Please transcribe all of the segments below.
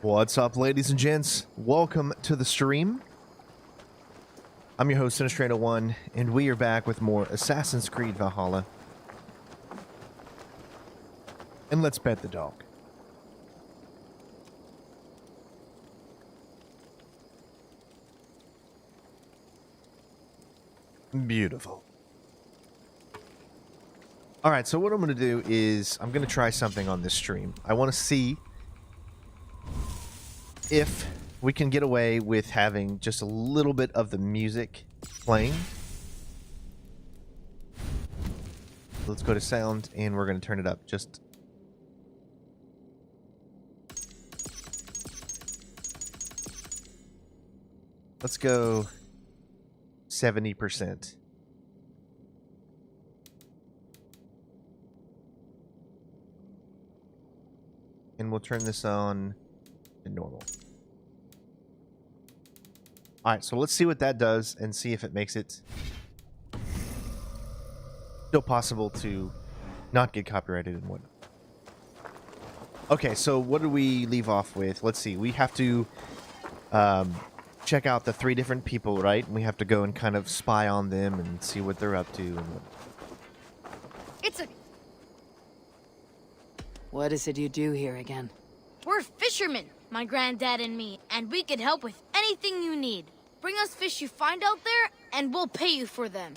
What's up, ladies and gents? Welcome to the stream. I'm your host, Sinistrator1, and we are back with more Assassin's Creed Valhalla. And let's pet the dog. Beautiful. Alright, so what I'm going to do is I'm going to try something on this stream. I want to see if we can get away with having just a little bit of the music playing. Let's go to sound, and we're going to turn it up just... Let's go 70%. And we'll turn this on to normal. Alright, so let's see what that does and see if it makes it still possible to not get copyrighted and whatnot. Okay, so what do we leave off with? Let's see. We have to check out the 3 different people, right? We have to go and kind of spy on them and see what they're up to and what. What is it you do here again? We're fishermen, my granddad and me, and we could help with anything you need. Bring us fish you find out there, and we'll pay you for them.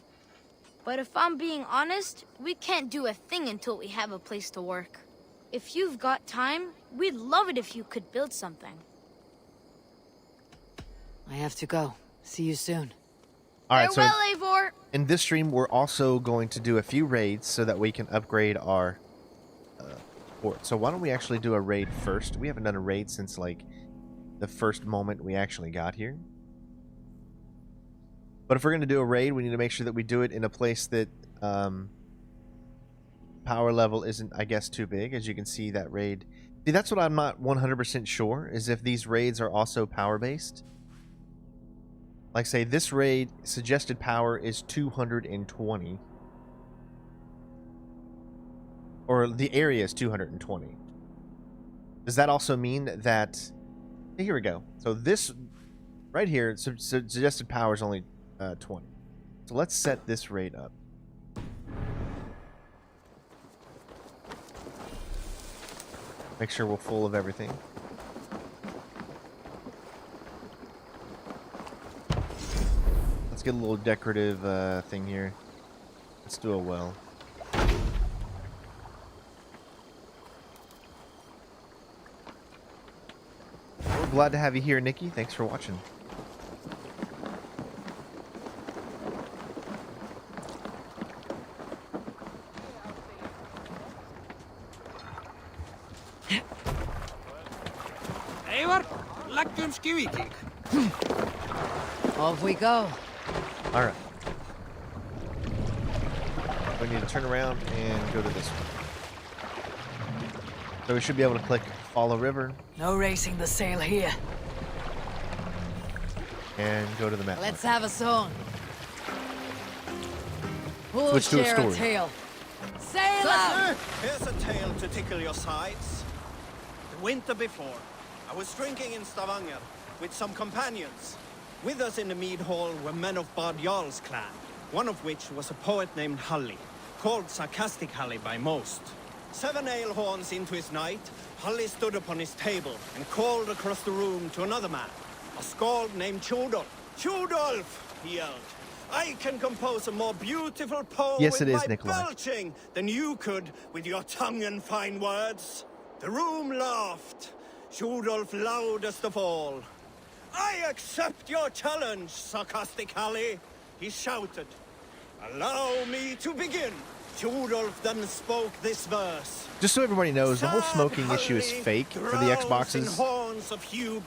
But if I'm being honest, we can't do a thing until we have a place to work. If you've got time, we'd love it if you could build something. I have to go. See you soon. Alright, so Farewell, Eivor! in this stream, we're also going to do a few raids so that we can upgrade our fort. So why don't we actually do a raid first? We haven't done a raid since, like, the first moment we actually got here. But if we're going to do a raid, we need to make sure that we do it in a place that power level isn't, I guess, too big. As you can see, that raid... See, that's what I'm not 100% sure, is if these raids are also power-based. Like, say, this raid, suggested power is 220. Or the area is 220. Does that also mean that... Here we go. So this, right here, suggested power is only 20. So let's set this rate up. Make sure we're full of everything. Let's get a little decorative thing here. Let's do a well. We're glad to have you here, Nikki. Thanks for watching. Off we go. Alright. We need to turn around and go to this one. So we should be able to click follow river. No racing the sail here. And go to the map. Let's have a song. Who'll Switch to a share story. tale? Sail out! Here's a tale to tickle your sides. The winter before, I was drinking in Stavanger with some companions. With us in the mead hall were men of Bard Jarl's clan, one of which was a poet named Halli, called Sarcastic Halli by most. 7 ale horns into his night, Halli stood upon his table and called across the room to another man, a skald named Tjodolf. Tjodolf, he yelled, I can compose a more beautiful poem Yes, it with is, my Nikolai. belching than you could with your tongue and fine words. The room laughed, Tjodolf loudest of all. I accept your challenge, Sarcastic Halli, he shouted. Allow me to begin. Tjodolf then spoke this verse. Just so everybody knows, the whole smoking issue is fake for the Xboxes.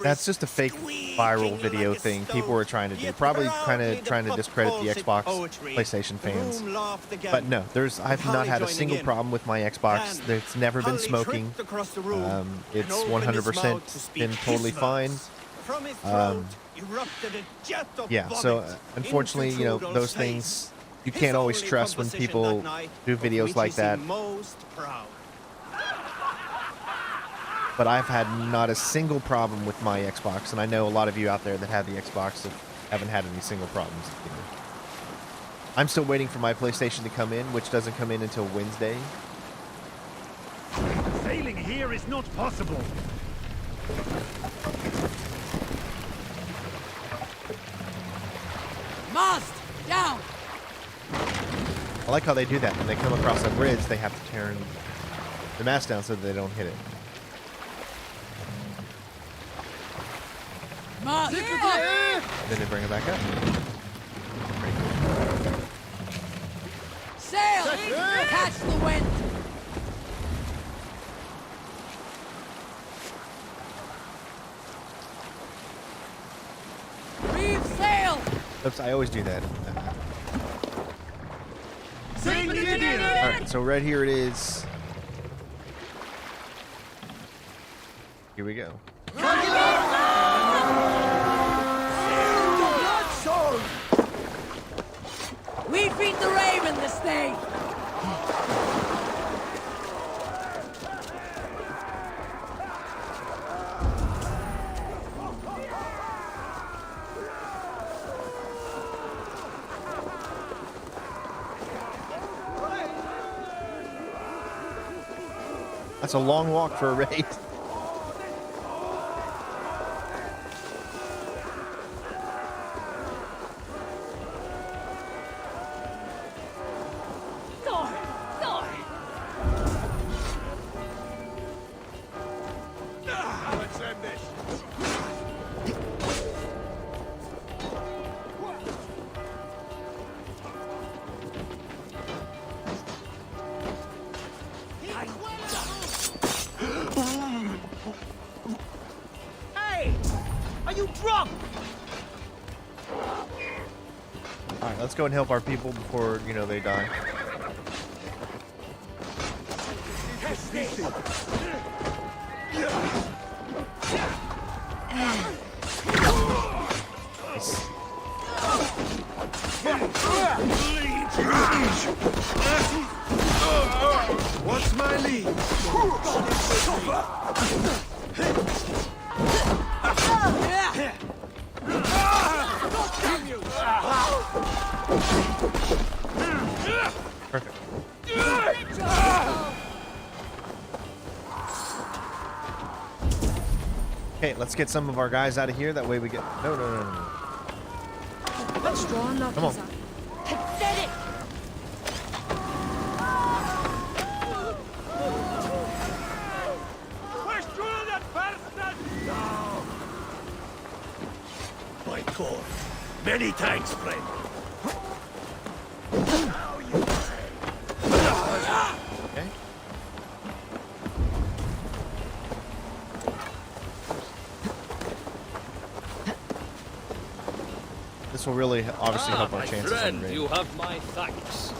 That's just a fake viral video thing people were trying to do. Probably trying to discredit the Xbox, PlayStation fans. But no, I've not had a single problem with my Xbox. It's never been smoking. It's 100% been totally fine. Yeah, so unfortunately, you know, those things you can't always trust when people do videos like that. but I've had not a single problem with my Xbox, and I know a lot of you out there that have the Xbox that haven't had any single problems. I'm still waiting for my PlayStation to come in, which doesn't come in until Wednesday. Sailing here is not possible. Mast! Down! I like how they do that. When they come across a bridge, they have to turn the mast down so that they don't hit it. Mast! Then they bring it back up. Pretty cool. Sail! Catch the wind! Reef sail! Oops, I always do that. Sing Gideon! Alright, so right here it is. Here we go. We beat the Raven this day! That's a long walk for a raid. Let's end this. Hey! Are you drunk? Alright, let's go and help our people before, you know, they die. Nice. What's my lead? Perfect. Okay, let's get some of our guys out of here. That way we get... No. Come on. Said it! By God. Many thanks, friend. Okay. This will really obviously help our my chances on friend, raid. you have my thanks.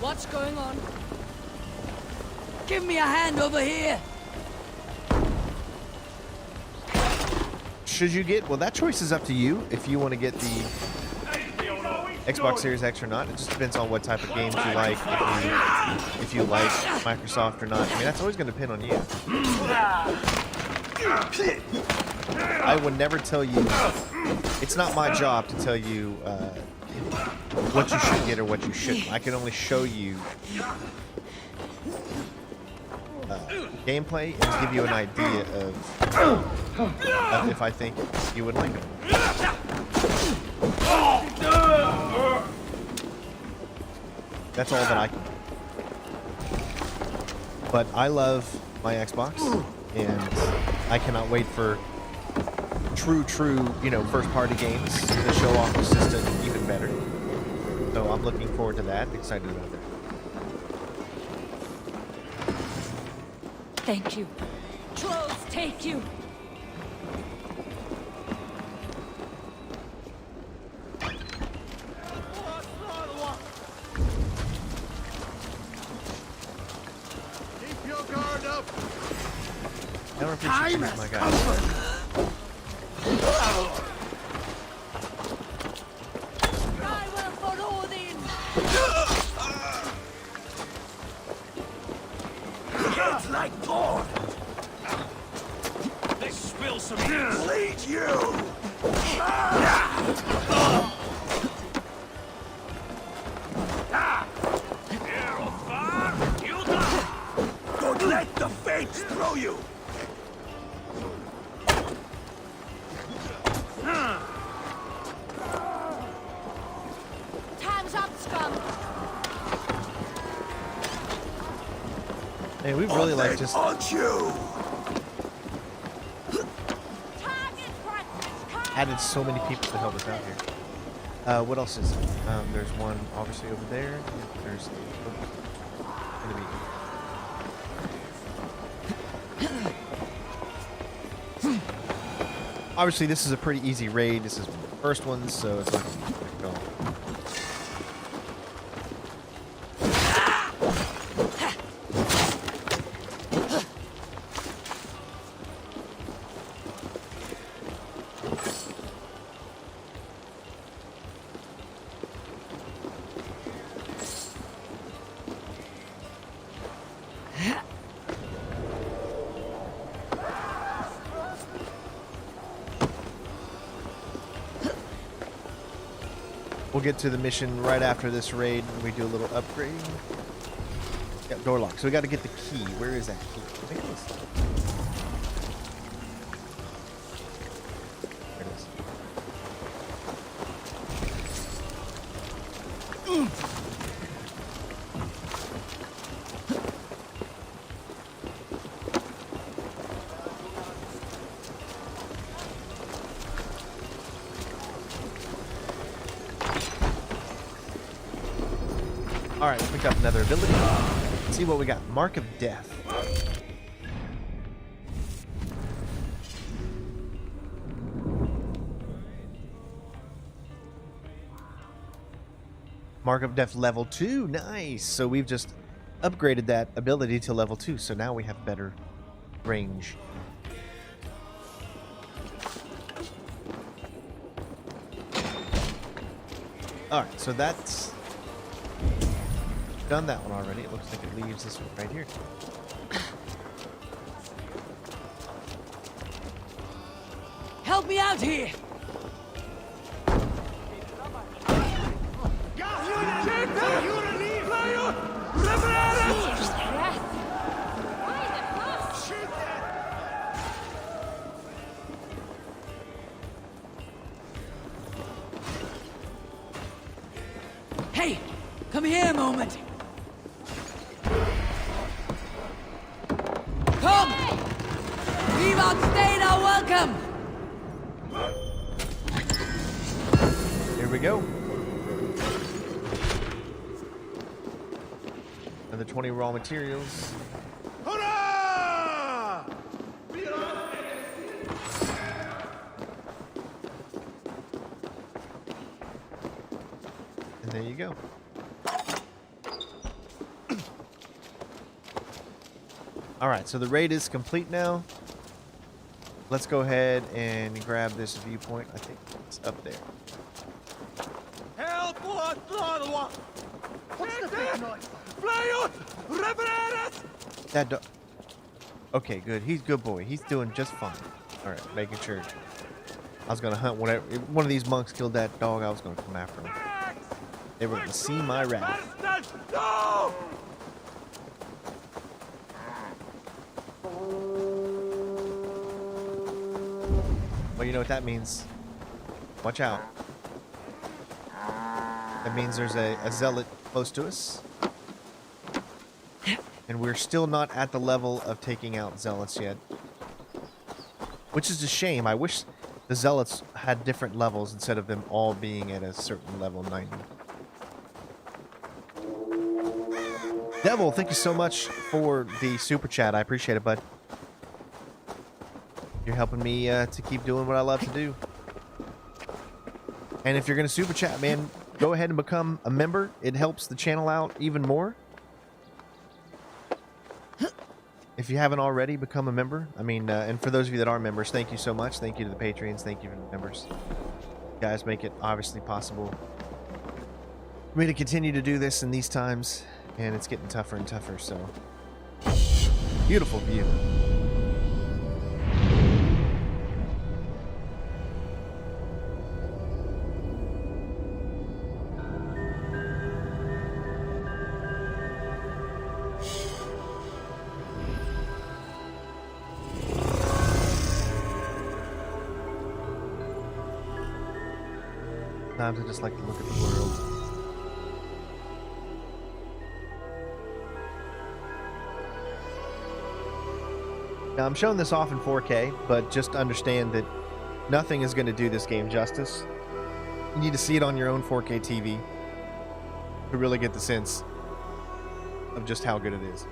What's going on? Give me a hand over here! Should you get... Well, that choice is up to you if you want to get the Xbox Series X or not. It just depends on what type of games you like, if you like Microsoft or not. I mean, that's always going to depend on you. I would never tell you... It's not my job to tell you what you should get or what you shouldn't. I can only show you gameplay and give you an idea of if I think you would like it. That's all that I can do. But I love my Xbox, and I cannot wait for true, you know, first-party games to show off the system even better. So I'm looking forward to that. Excited about that. Thank you. Trolls take you! Keep your guard up. I don't appreciate you, my guy. spill some bleed you! Don't let the fates throw you! Time's up, scum. Hey, we really like just Aren't you? added so many people to help us out here. What else is there? There's one obviously over there. There's enemy. Obviously, this is a pretty easy raid. This is one of the first ones, so it's not going to be difficult at all. We'll get to the mission right after this raid. We do a little upgrade. Yep, door lock. So we got to get the key. Where is that key? I think it is. There it is. All right, let's pick up another ability. Let's see what we got. Mark of Death. Mark of Death level 2. Nice. So we've just upgraded that ability to level 2. So now we have better range. All right, so that's done that one already. It looks like it leaves this one right here. Help me out here! Hey, come here a moment. Come! We've outstayed our welcome! Here we go. Another 20 raw materials. Hurrah! And there you go. Alright, so the raid is complete now. Let's go ahead and grab this viewpoint. I think it's up there. Help! What's the big noise? Fly out! That dog. Okay, good. He's a good boy. He's doing just fine. Alright, making sure. I was gonna hunt whatever. If one of these monks killed that dog, I was gonna come after him. They were gonna see my wrath. No! Well, you know what that means. Watch out. That means there's a zealot close to us. And we're still not at the level of taking out zealots yet. Which is a shame. I wish the zealots had different levels instead of them all being at a certain level 90. Devil, thank you so much for the super chat. I appreciate it, bud. You're helping me to keep doing what I love to do. And if you're going to super chat, man, go ahead and become a member. It helps the channel out even more. If you haven't already become a member, I mean, and for those of you that are members, thank you so much. Thank you to the Patreons. Thank you to the members. You guys make it obviously possible for me to continue to do this in these times. And it's getting tougher and tougher, so. Beautiful view. Sometimes I just like to look at the world. Now, I'm showing this off in 4K, but just understand that nothing is going to do this game justice. You need to see it on your own 4K TV to really get the sense of just how good it is.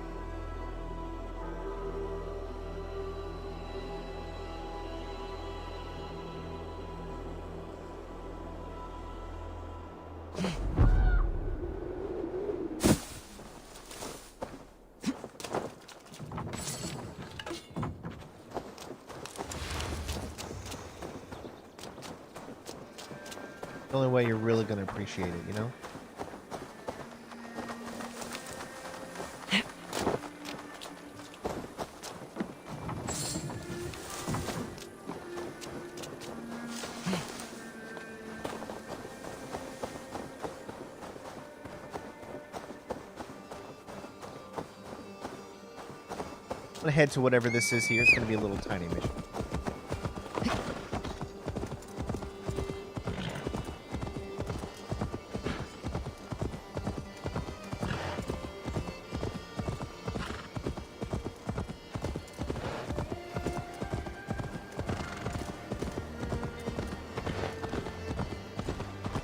The only way you're really going to appreciate it, you know? I'm going to head to whatever this is here. It's going to be a little tiny mission.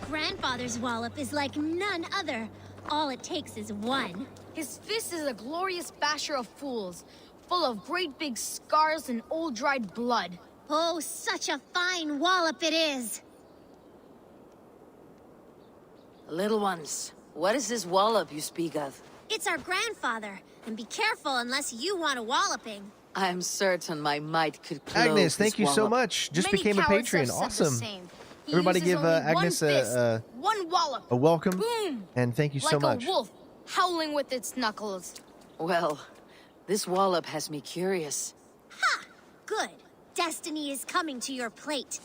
Grandfather's wallop is like none other. All it takes is one. His fist is a glorious basher of fools, full of great big scars and old dried blood. Oh, such a fine wallop it is. Little ones, what is this wallop you speak of? It's our grandfather, and be careful unless you want a walloping. I am certain my might could close Agnes, thank this you so wallop. much. Just Many became a cowards have Patreon. said the Awesome. same. He Everybody uses give only Agnes one fist, one wallop. a welcome. Boom! And thank you so Like much. a wolf howling with its knuckles. Well, this wallop has me curious. Ha! Good. Destiny is coming to your plate.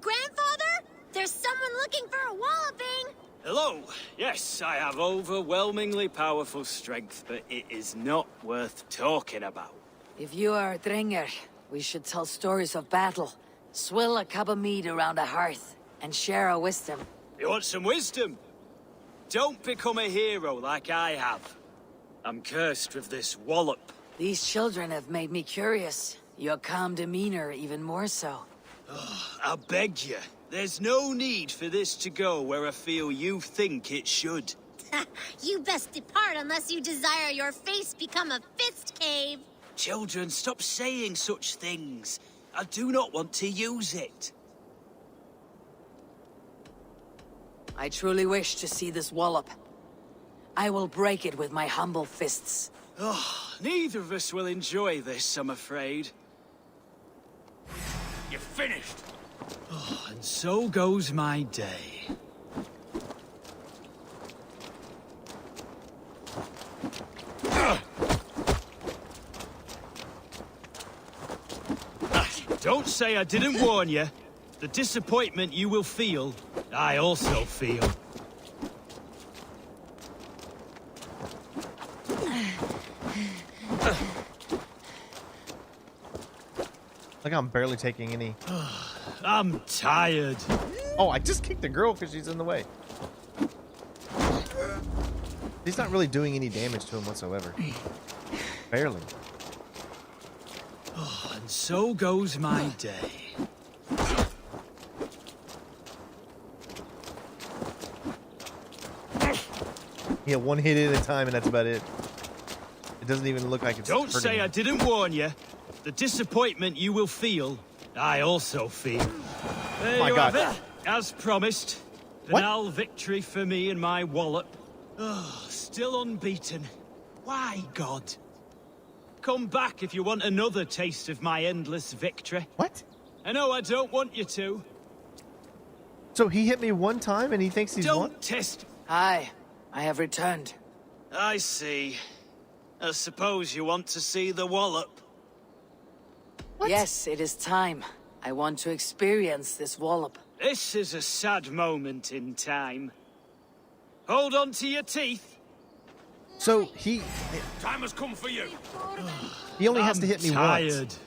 Grandfather, there's someone looking for a walloping. Hello. Yes, I have overwhelmingly powerful strength, but it is not worth talking about. If you are a Dringer, we should tell stories of battle, swill a cup of mead around a hearth, and share our wisdom. You want some wisdom? Don't become a hero like I have. I'm cursed with this wallop. These children have made me curious. Your calm demeanor even more so. I beg you, there's no need for this to go where I feel you think it should. You best depart unless you desire your face become a fist cave. Children, stop saying such things. I do not want to use it. I truly wish to see this wallop. I will break it with my humble fists. Oh, neither of us will enjoy this, I'm afraid. You're finished. Oh, and so goes my day. Don't say I didn't warn you. The disappointment you will feel, I also feel. Like I'm barely taking any. I'm tired. Oh, I just kicked the girl because she's in the way. He's not really doing any damage to him whatsoever. Barely. Oh, and so goes my day. Yeah, one hit at a time, and that's about it. It doesn't even look like it's. Don't hurting say him. I didn't warn you. The disappointment you will feel, I also feel. There My you God. have it. As promised. What? Banal victory for me and my wallop. Oh, still unbeaten. Why, God? Come back if you want another taste of my endless victory. What? I know I don't want you to. So he hit me one time, and he thinks he's won? Don't test. Hi, I have returned. I see. I suppose you want to see the wallop. What? Yes, it is time. I want to experience this wallop. This is a sad moment in time. Hold on to your teeth. So he Time has come for you. only has to hit me tired. once.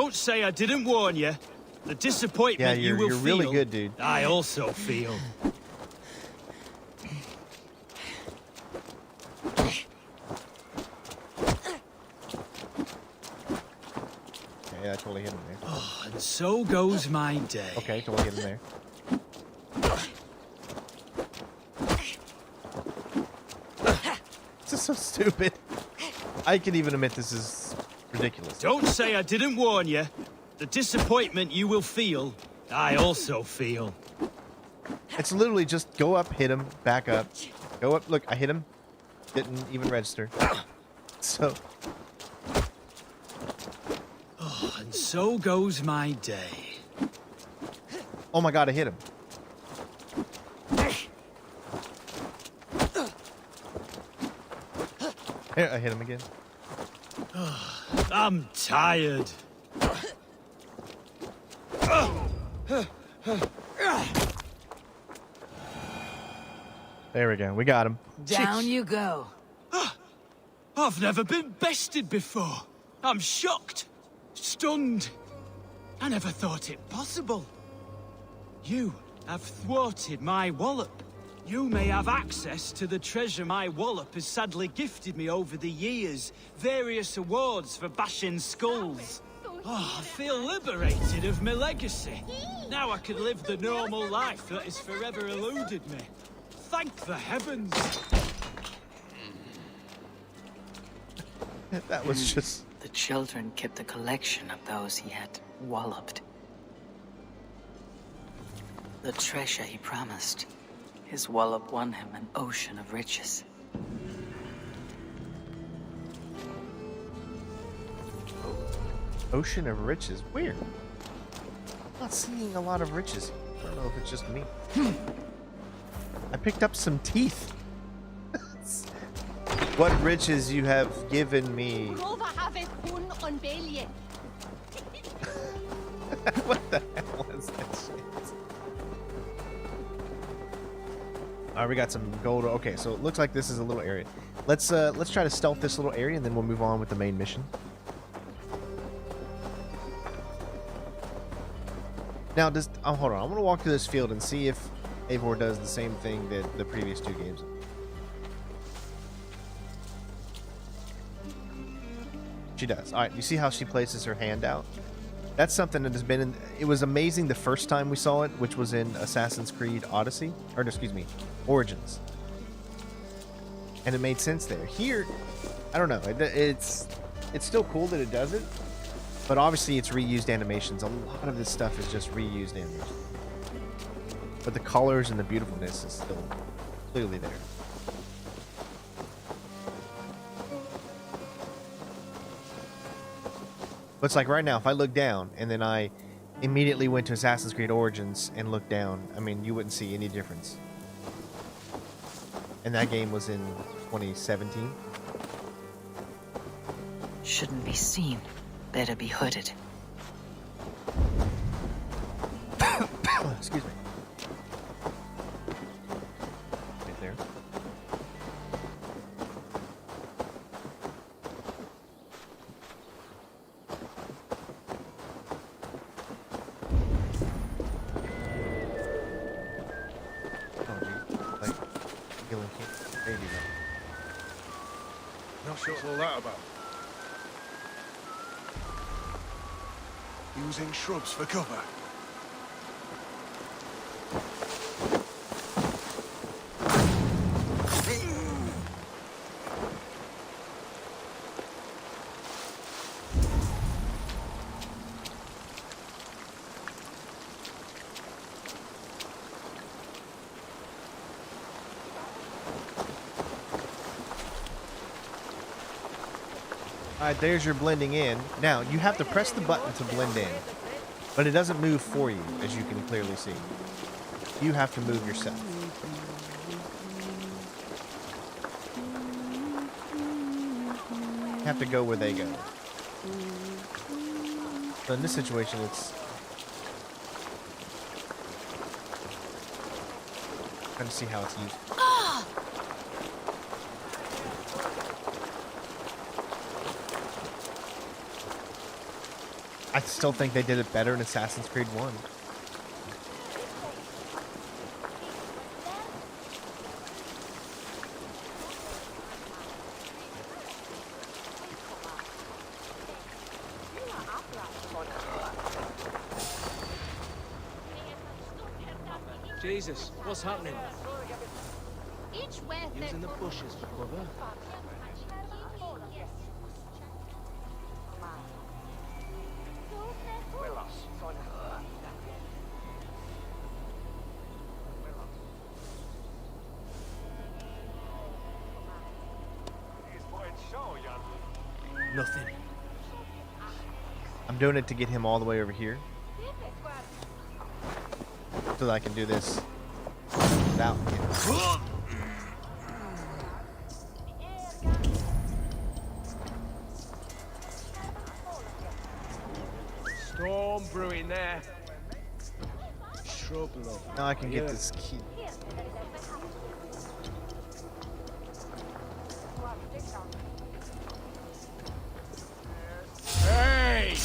Don't say I didn't warn you. The disappointment Yeah, you will you're feel, really good, dude. I also feel. Yeah, I totally hit him there. Oh, and so goes my day. Okay, totally hit him there. This is so stupid. I can even admit this is ridiculous. Don't say I didn't warn you. The disappointment you will feel, I also feel. It's literally just go up, hit him, back up, go up. Look, I hit him. Didn't even register. So. Oh, and so goes my day. Oh my god, I hit him. Here, I hit him again. I'm tired. There we go. We got him. Down you go. I've never been bested before. I'm shocked. Stunned. I never thought it possible. You have thwarted my wallop. You may have access to the treasure my wallop has sadly gifted me over the years. Various awards for bashing skulls. Oh, I feel liberated of my legacy. Now I can live the normal life that has forever eluded me. Thank the heavens. That was just... The children kept a collection of those he had walloped. The treasure he promised. His wallop won him an ocean of riches. Ocean of riches. Weird. I'm not seeing a lot of riches. I don't know if it's just me. I picked up some teeth. What riches you have given me. What the hell is that shit? Alright, we got some gold. Okay, so it looks like this is a little area. Let's try to stealth this little area and then we'll move on with the main mission. Now, hold on. I'm gonna walk through this field and see if Eivor does the same thing that the previous two games. She does. All right. You see how she places her hand out? That's something that has been in. It was amazing the first time we saw it, which was in Assassin's Creed Odyssey, or excuse me, Origins, and it made sense there. Here, I don't know. It's still cool that it does it. But obviously it's reused animations. A lot of this stuff is just reused animations. But the colors and the beautifulness is still clearly there. But it's like right now, if I look down and then I immediately went to Assassin's Creed Origins and looked down, I mean, you wouldn't see any difference. And that game was in 2017. Shouldn't be seen. Better be hooded. Excuse me. Right there. Oh, geez. Like, killing baby though. Not sure what's all that about. Using shrubs for cover. Alright, there's your blending in. Now, you have to press the button to blend in, but it doesn't move for you, as you can clearly see. You have to move yourself. You have to go where they go. So in this situation, it's... trying to see how it's used. I still think they did it better in Assassin's Creed 1. Jesus, what's happening? Using the bushes for cover. Nothing. I'm doing it to get him all the way over here, so that I can do this without him. Storm brewing there. Trouble. Now I can get this key. Hey!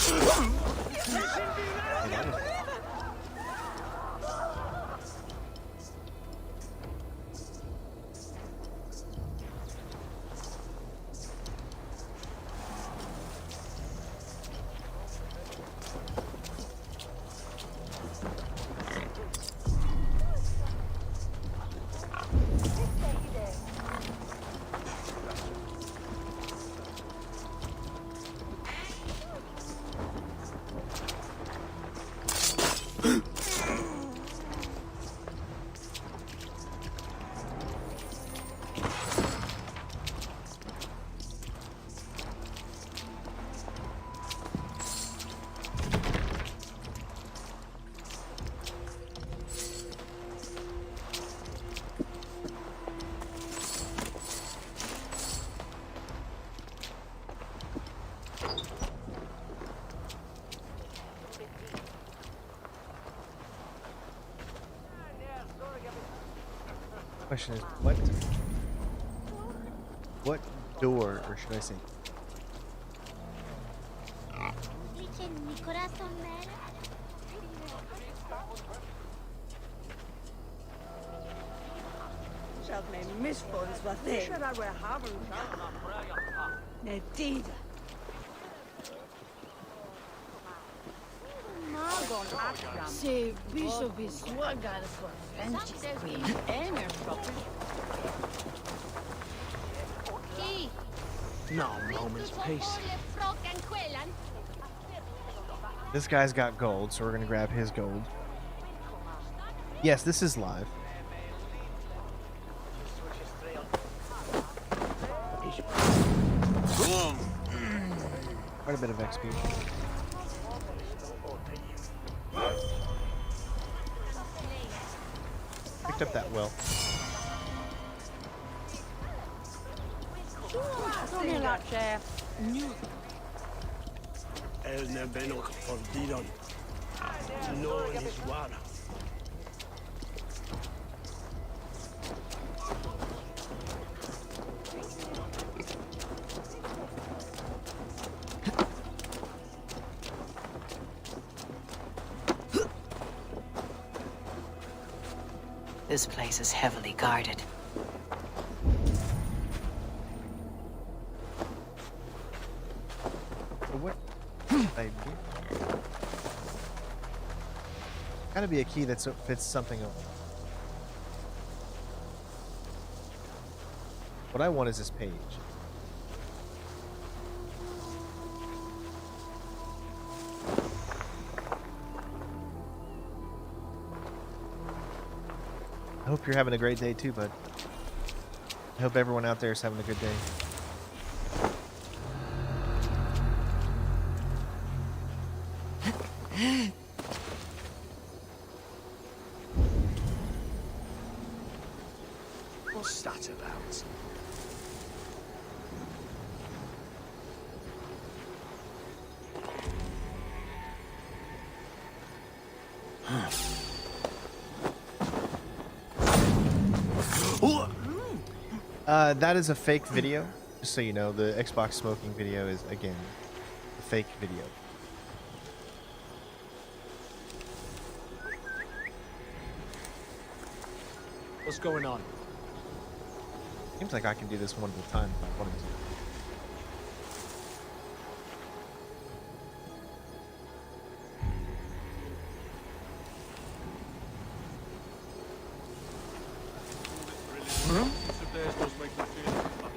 Question is, what door, or should I say, Se bishop is swagger for French queen. Not a moment's peace. this guy's got gold, so we're gonna grab his gold. Yes, this is live. Quite a bit of XP. Picked up that well. El Nebenok for Didon. No is war. This place is heavily guarded. What? I do? Gotta be a key that fits something else. What I want is this page. I hope you're having a great day too, bud. I hope everyone out there is having a good day. What's that about? That is a fake video. Just so you know, the Xbox smoking video is, again, a fake video. What's going on? Seems like I can do this one at a time if I wanted to.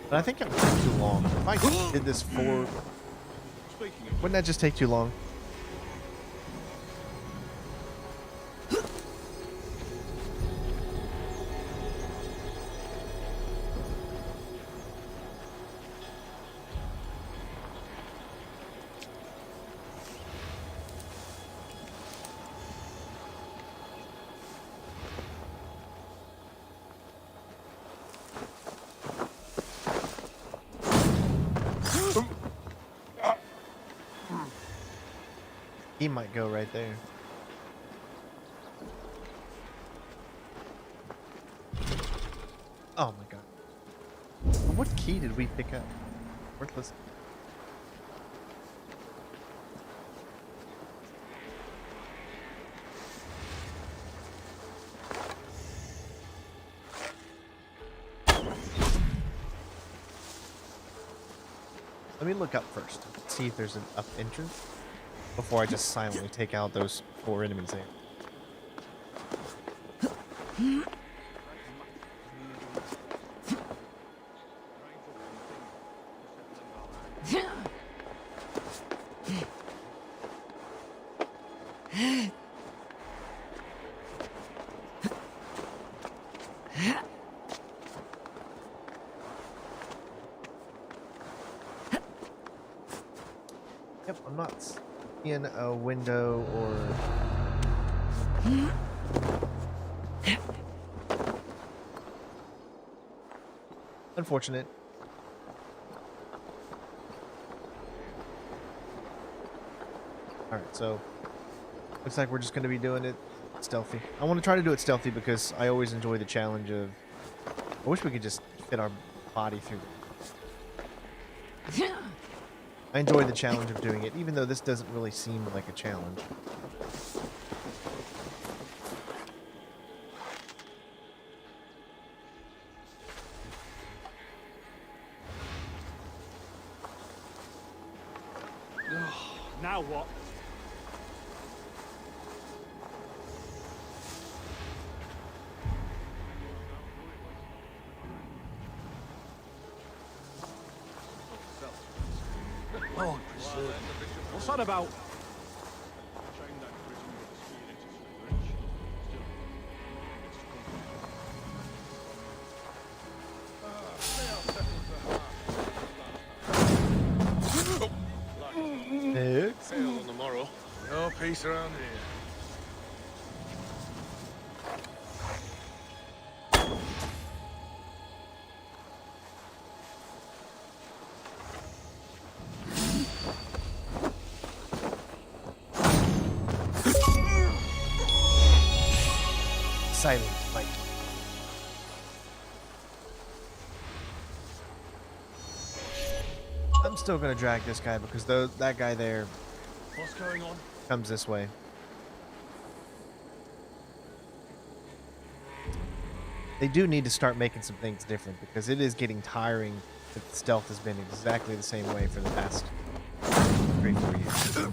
But I think it would take too long. If I did this for... Wouldn't that just take too long? He might go right there. Oh my god. What key did we pick up? Worthless. Let me look up first. See if there's an up entrance before I just silently take out those 4 enemies there. Yep, I'm not in a window or... Unfortunate. Alright, so looks like we're just going to be doing it stealthy. I want to try to do it stealthy because I always enjoy the challenge of... I wish we could just fit our body through. I enjoy the challenge of doing it, even though this doesn't really seem like a challenge. Now what? Oh, what's that about? Hey. On the morrow. No peace around here. Silent fight. I'm still gonna drag this guy because that guy there What's going on? comes this way. They do need to start making some things different because it is getting tiring that the stealth has been exactly the same way for the past 3-4 years.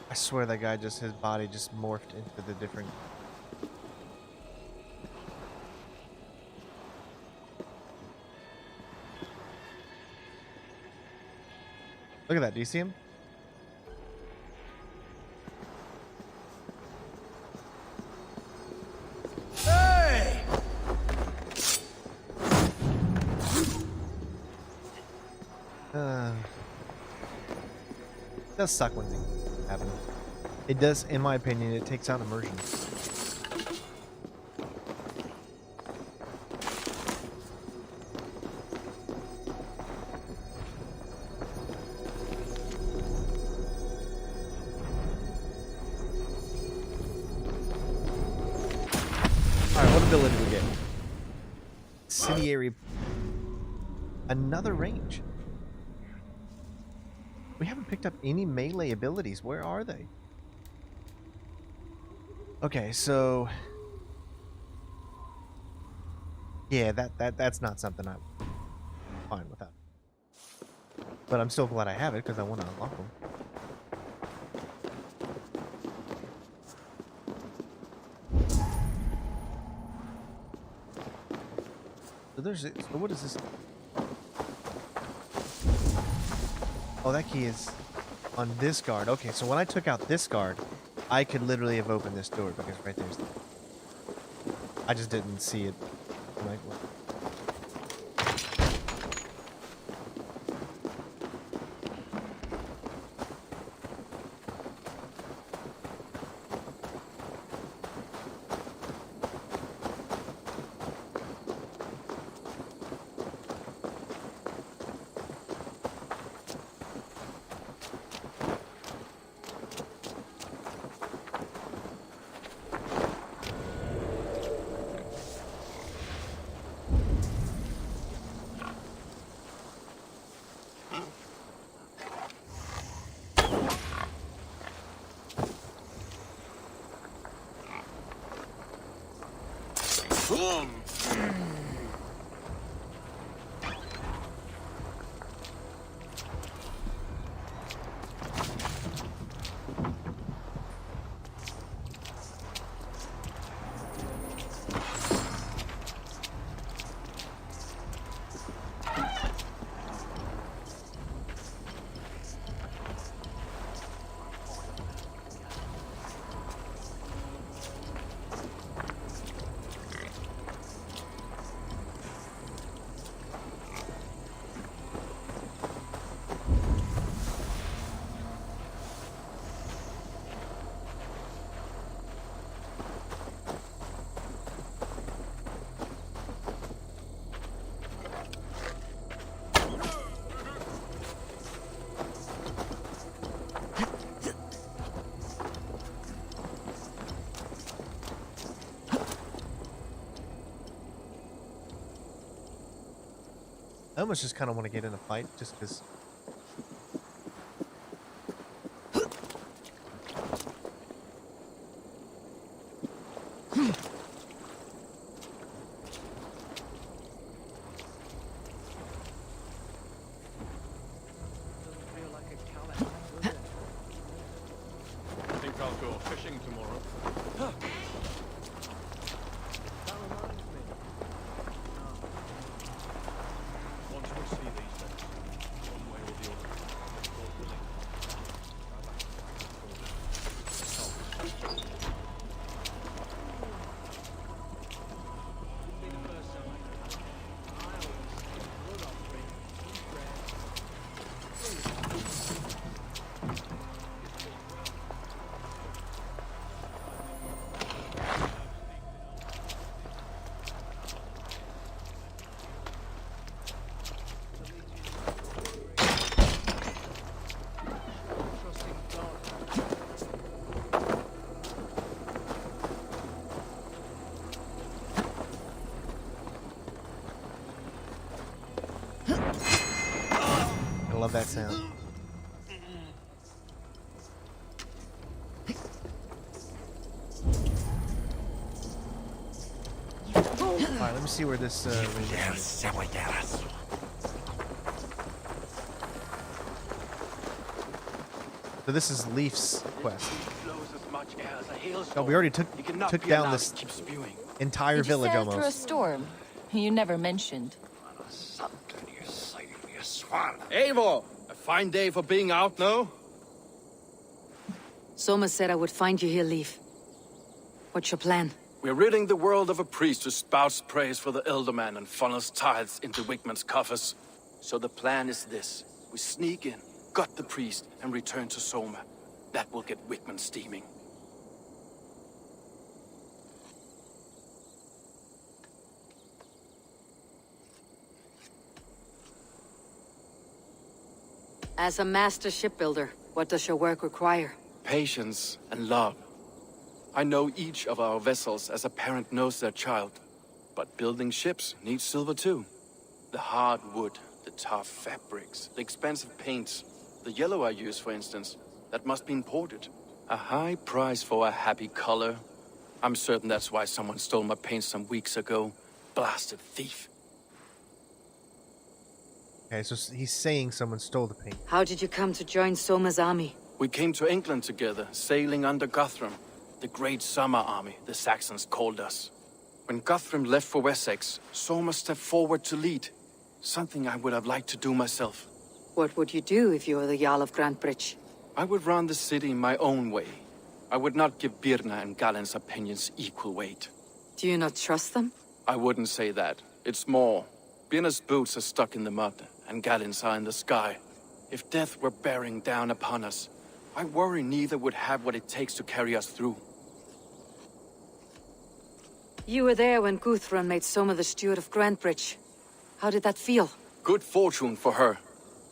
I swear that guy his body just morphed into the different... Look at that. Do you see him? Hey! It does suck when things happen. It does, in my opinion, it takes out immersion. Alright, what ability do we get? Incendiary. Another range. We haven't picked up any melee abilities. Where are they? Okay, so yeah, that's not something I'm fine without. But I'm still glad I have it because I want to unlock them. So so what is this? Oh, that key is on this guard. Okay, so when I took out this guard, I could literally have opened this door because right there's the... I just didn't see it. Like, I almost just kind of want to get in a fight just because. I think I'll go fishing tomorrow. Once we see these things, one way or the other, both willing. I love that sound. Alright, let me see where this range is. So this is Leaf's quest. Oh, we already took down this entire village Through a almost. storm. You never mentioned. Eivor, a Fine day for being out, no? Soma said I would find you here, Leaf. What's your plan? We're ridding the world of a priest who spouts praise for the Elder Man and funnels tithes into Wigmund's coffers. So the plan is this. We sneak in, gut the priest, and return to Soma. That will get Wigmund steaming. As a master shipbuilder, what does your work require? Patience and love. I know each of our vessels as a parent knows their child. But building ships needs silver too. The hard wood, the tough fabrics, the expensive paints. The yellow I use, for instance, that must be imported. A high price for a happy color. I'm certain that's why someone stole my paint some weeks ago. Blasted thief. Okay, so he's saying someone stole the paint. How did you come to join Soma's army? We came to England together, sailing under Guthrum. The Great Summer Army, the Saxons called us. When Guthrum left for Wessex, Soma stepped forward to lead. Something I would have liked to do myself. What would you do if you were the Jarl of Grandbridge? I would run the city my own way. I would not give Birna and Galen's opinions equal weight. Do you not trust them? I wouldn't say that. It's more. Birna's boots are stuck in the mud, and Galen's are in the sky. If death were bearing down upon us, I worry neither would have what it takes to carry us through. You were there when Guthrum made Soma the steward of Grandbridge. How did that feel? Good fortune for her.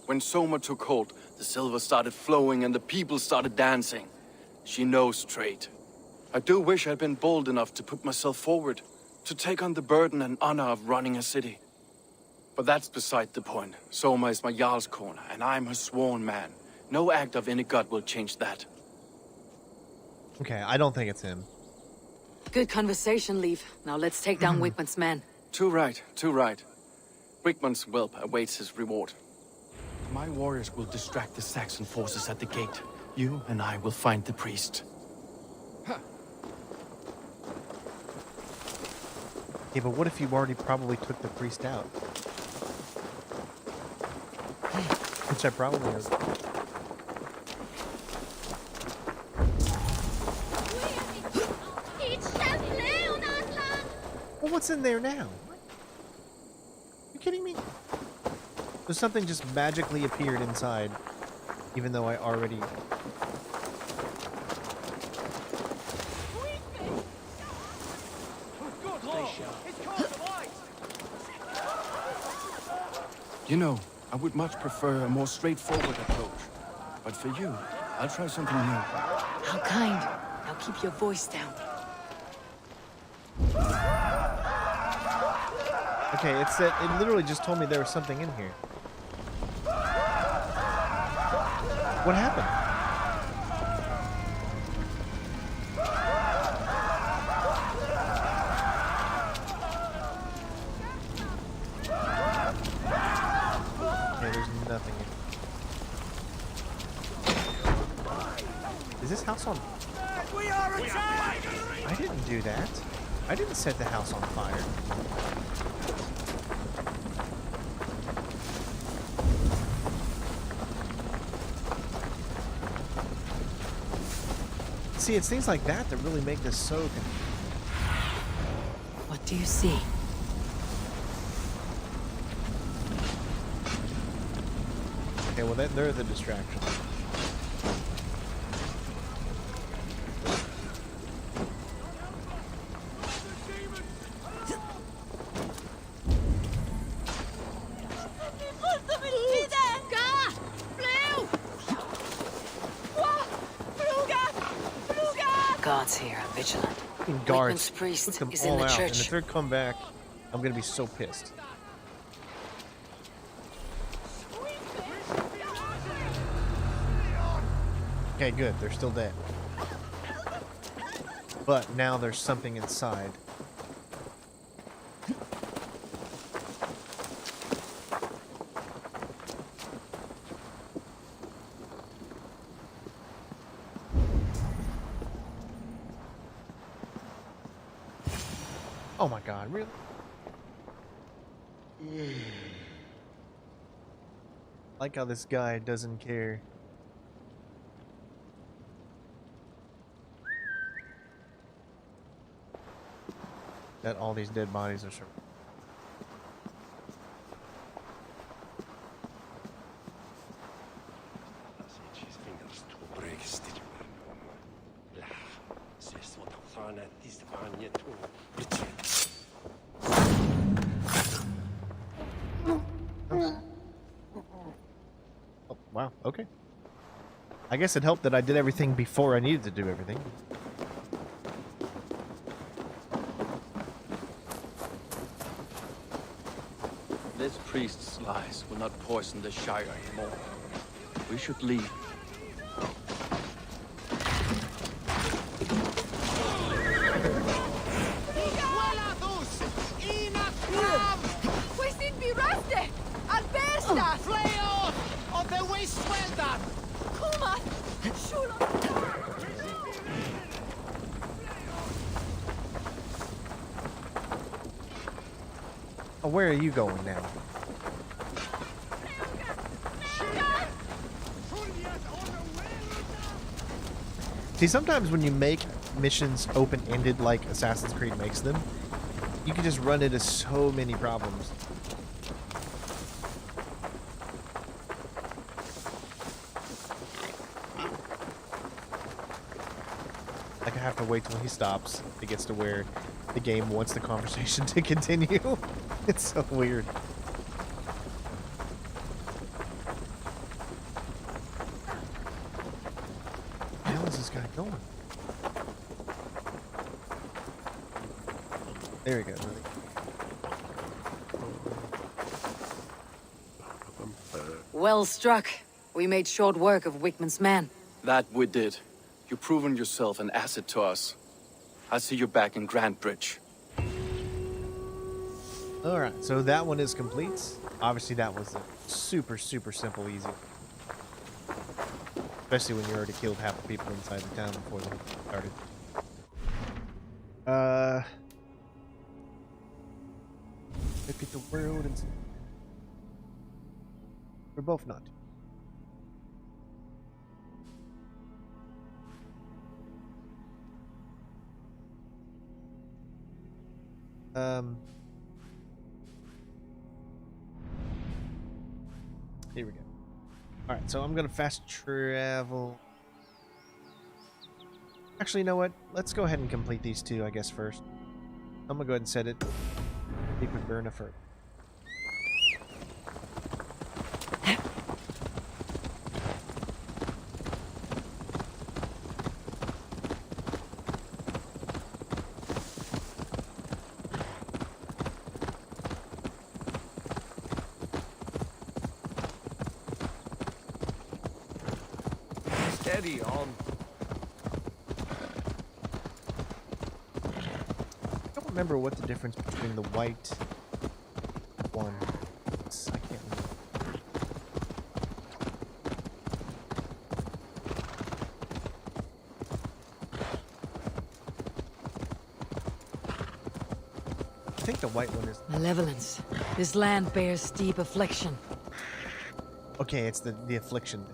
When Soma took hold, the silver started flowing and the people started dancing. She knows trade. I do wish I'd been bold enough to put myself forward, to take on the burden and honor of running a city. But that's beside the point. Soma is my Jarl's corner, and I'm her sworn man. No act of any god will change that. Okay, I don't think it's him. Good conversation, Leaf. Now let's take down Wigmund's men. Too right, too right. Wigmund's whelp awaits his reward. My warriors will distract the Saxon forces at the gate. You and I will find the priest. Yeah, but what if you already probably took the priest out? Which I probably have. Well, what's in there now? You kidding me? So something just magically appeared inside, even though I already... You know, I would much prefer a more straightforward approach. But for you, I'll try something new. How kind. Now keep your voice down. Okay, it said, it literally just told me there was something in here. What happened? Okay, there's nothing in. Is this house on? We are attacked! I didn't do that. I didn't set the house on fire. See, it's things like that that really make this so confusing. What do you see? Okay, well, they're the distraction. Guards here are vigilant. Fucking guards. Wigmund's priest Took them is in all the out, church. and if they come back, I'm gonna be so pissed. Okay, good. They're still dead. But now there's something inside. Oh my god, really? Like how this guy doesn't care. That all these dead bodies are. Oh, wow, okay. I guess it helped that I did everything before I needed to do everything. This priest's lies will not poison the Shire anymore. We should leave. Oh, where are you going now? See, sometimes when you make missions open-ended like Assassin's Creed makes them, you can just run into so many problems. Like I have to wait till he stops. It gets to where the game wants the conversation to continue. It's so weird. Where the hell is this guy going? There we go. Well struck. We made short work of Wigmund's men. That we did. You've proven yourself an asset to us. I'll see you back in Grandbridge. Alright, so that one is complete. Obviously that was a super simple, easy. Especially when you already killed half the people inside the town before they started. Look at the world and... We're both not. Here we go. Alright, so I'm gonna fast travel. Actually, you know what? Let's go ahead and complete these two, I guess, first. I'm gonna go ahead and set it. Speak with Berna first. Steady on. I don't remember what the difference between the white one is. I can't remember. I think the white one is... Malevolence. This land bears steep affliction. Okay, it's the affliction.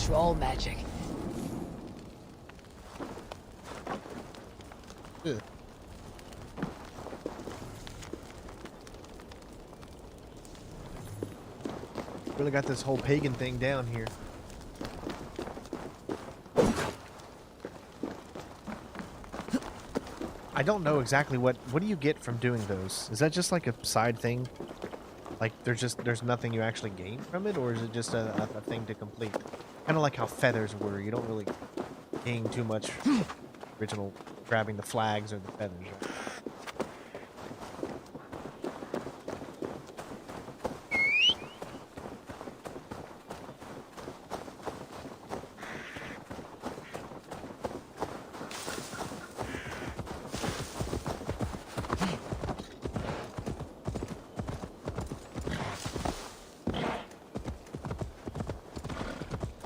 Troll magic. Ugh. Really got this whole pagan thing down here. I don't know exactly what do you get from doing those? Is that just like a side thing? Like there's nothing you actually gain from it, or is it just a thing to complete? Kind of like how feathers were. You don't really gain too much original grabbing the flags or the feathers. Right?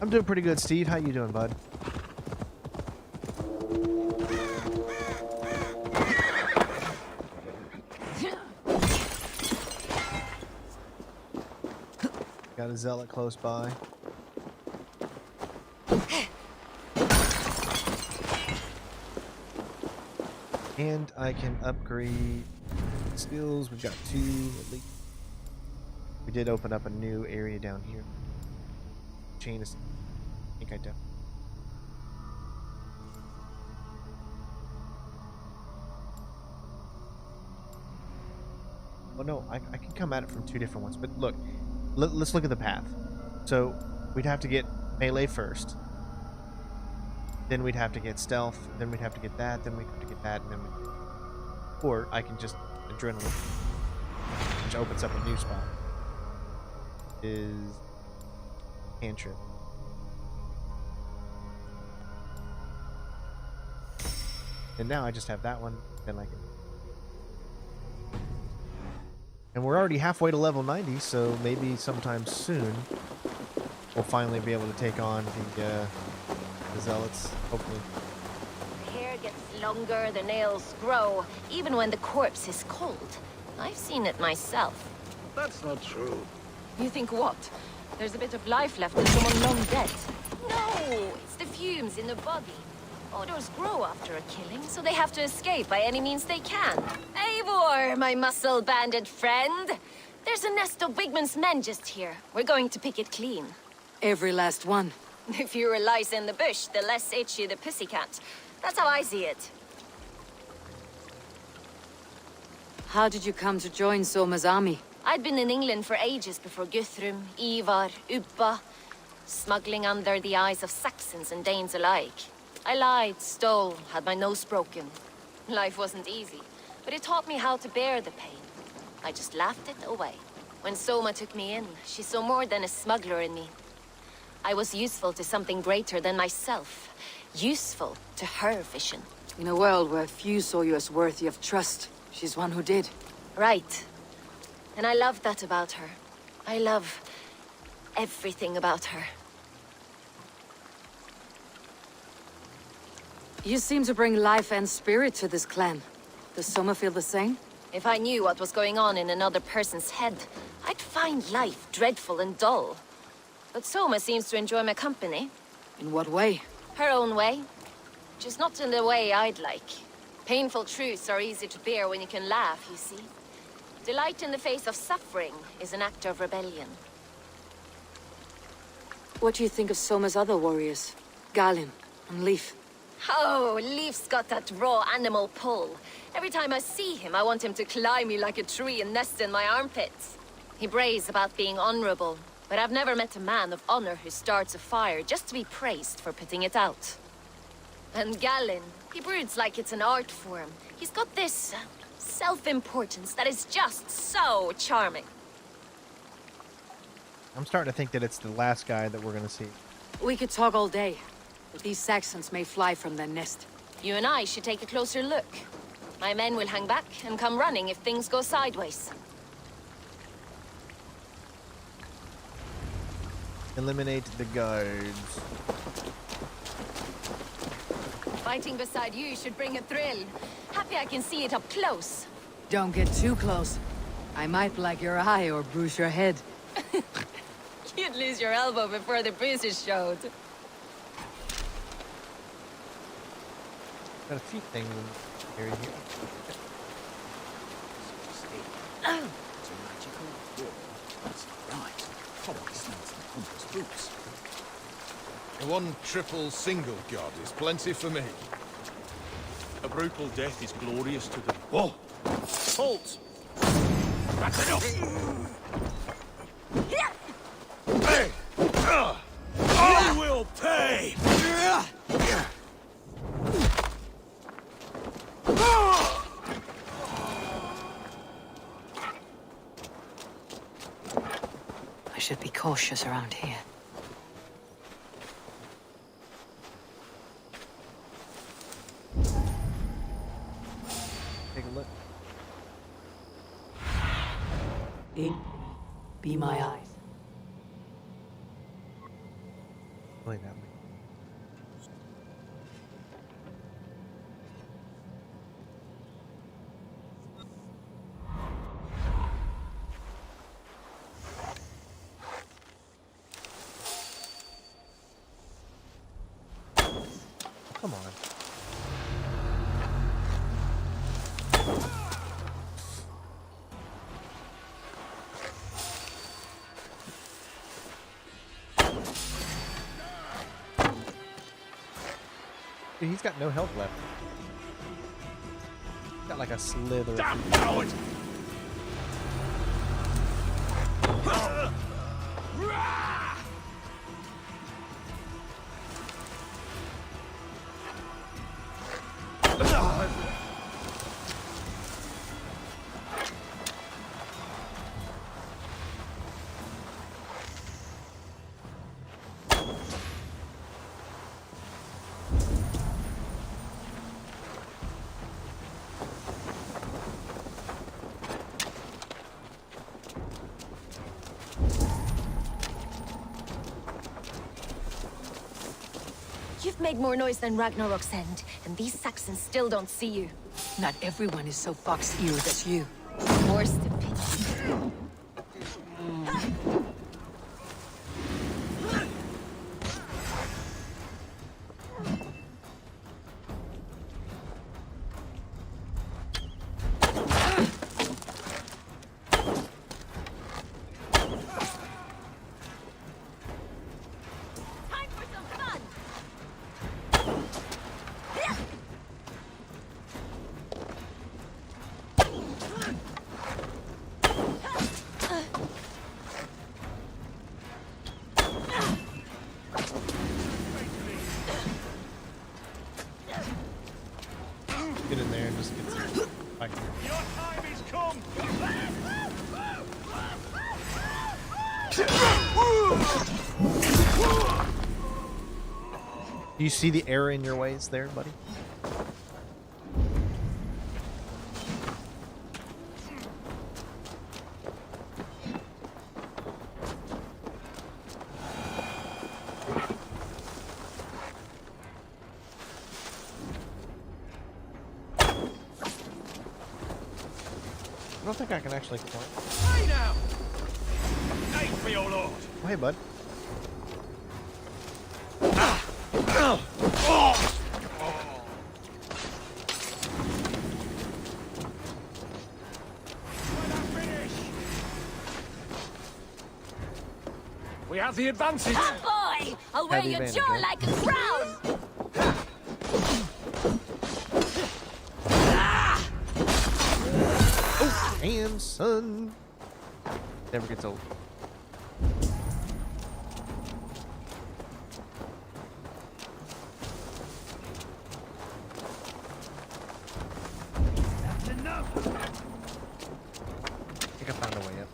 I'm doing pretty good, Steve. How you doing, bud? Got a zealot close by. And I can upgrade skills. We've got 2 at least. We did open up a new area down here. Chain is... I think I do. Oh no, I can come at it from 2 different ones. But look, let's look at the path. So we'd have to get melee first. Then we'd have to get stealth. Then we'd have to get that. Then we'd have to get that. And then or I can just adrenaline, which opens up a new spot. Is cantrip. And now I just have that one, then I can... And we're already halfway to level 90, so maybe sometime soon we'll finally be able to take on the zealots, hopefully. The hair gets longer, the nails grow, even when the corpse is cold. I've seen it myself. That's not true. You think what? There's a bit of life left in someone long dead. No, it's the fumes in the body. Odors grow after a killing, so they have to escape by any means they can. Eivor, my muscle-banded friend! There's a nest of Wigmund's men just here. We're going to pick it clean. Every last one. The fewer lice in the bush, the less itchy the pussycat. That's how I see it. How did you come to join Soma's army? I'd been in England for ages before Guthrum, Ivar, Ubba, smuggling under the eyes of Saxons and Danes alike. I lied, stole, had my nose broken. Life wasn't easy, but it taught me how to bear the pain. I just laughed it away. When Soma took me in, she saw more than a smuggler in me. I was useful to something greater than myself. Useful to her vision. In a world where few saw you as worthy of trust, she's one who did. Right. And I love that about her. I love everything about her. You seem to bring life and spirit to this clan. Does Soma feel the same? If I knew what was going on in another person's head, I'd find life dreadful and dull. But Soma seems to enjoy my company. In what way? Her own way. Just not in the way I'd like. Painful truths are easy to bear when you can laugh, you see. Delight in the face of suffering is an act of rebellion. What do you think of Soma's other warriors? Galin and Leif? Oh, Leif's got that raw animal pull. Every time I see him, I want him to climb me like a tree and nest in my armpits. He brays about being honorable, but I've never met a man of honor who starts a fire just to be praised for putting it out. And Galin, he broods like it's an art form. He's got this self-importance that is just so charming. I'm starting to think that it's the last guy that we're going to see. We could talk all day, but these Saxons may fly from their nest. You and I should take a closer look. My men will hang back and come running if things go sideways. Eliminate the guards. Fighting beside you should bring a thrill. Happy I can see it up close. Don't get too close. I might black your eye or bruise your head. You'd lose your elbow before the bruises showed. Got a few things in area here. It's a magical wall. That's right. Follow us. Boots. One triple single god is plenty for me. A brutal death is glorious to them. Whoa! Halt! That's enough! Hey! I will pay! I should be cautious around here. Take a look. Be my eyes. Really that way. Come on. Dude, he's got no health left. Got like a slither. Damn coward! You've made more noise than Ragnarok's end, and these Saxons still don't see you. Not everyone is so fox-eared as you. Worst of pity. Time for some fun! Get in there and just get some. Like, Your time is come! do you see the error in your ways there, buddy? I don't think I can actually climb. Hey now! Aim for your lord! Oh, hey, bud. We have the advantage! Oh boy! I'll wear Heavy your advantage, jaw right? like a crown! Damn, son. Never gets old. That's enough! I think I found a way up.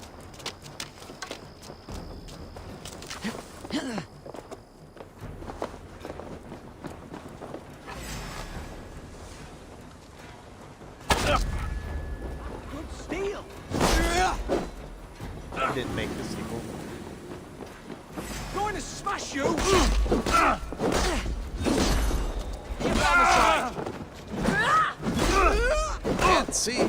Good steel! I didn't make the sequel. Going to smash you! Get down the side! Can't see.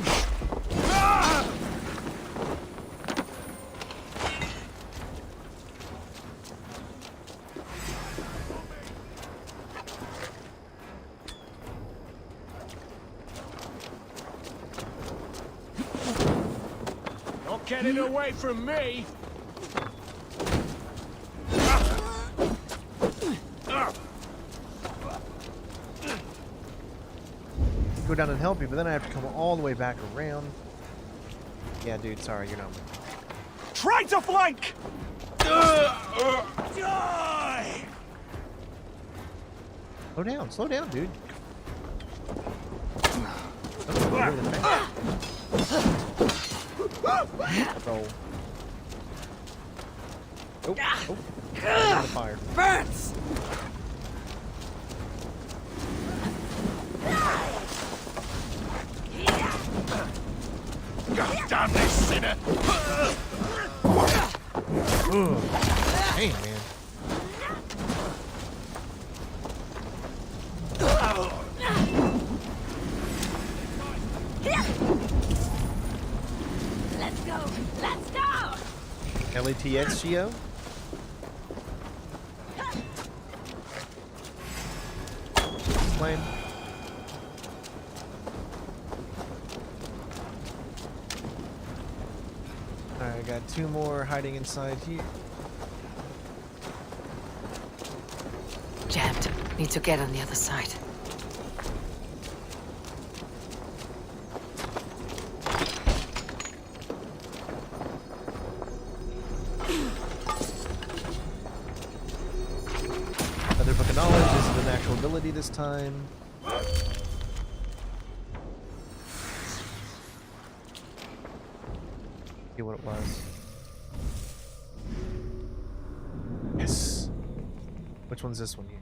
Not getting away from me! go down and help you, but then I have to come all the way back around. Yeah, dude, sorry, you're not. Try to flank! Die! Slow down, dude. Roll. Oh, on the fire. Burns! God damn this sinner! Hey, man. Let's go! Let's go! LATX, Geo? Explain. Alright, I got 2 more hiding inside here. Jammed. Need to get on the other side. Another book of knowledge. This is a natural ability this time. See what it was. Yes. Which one's this one here?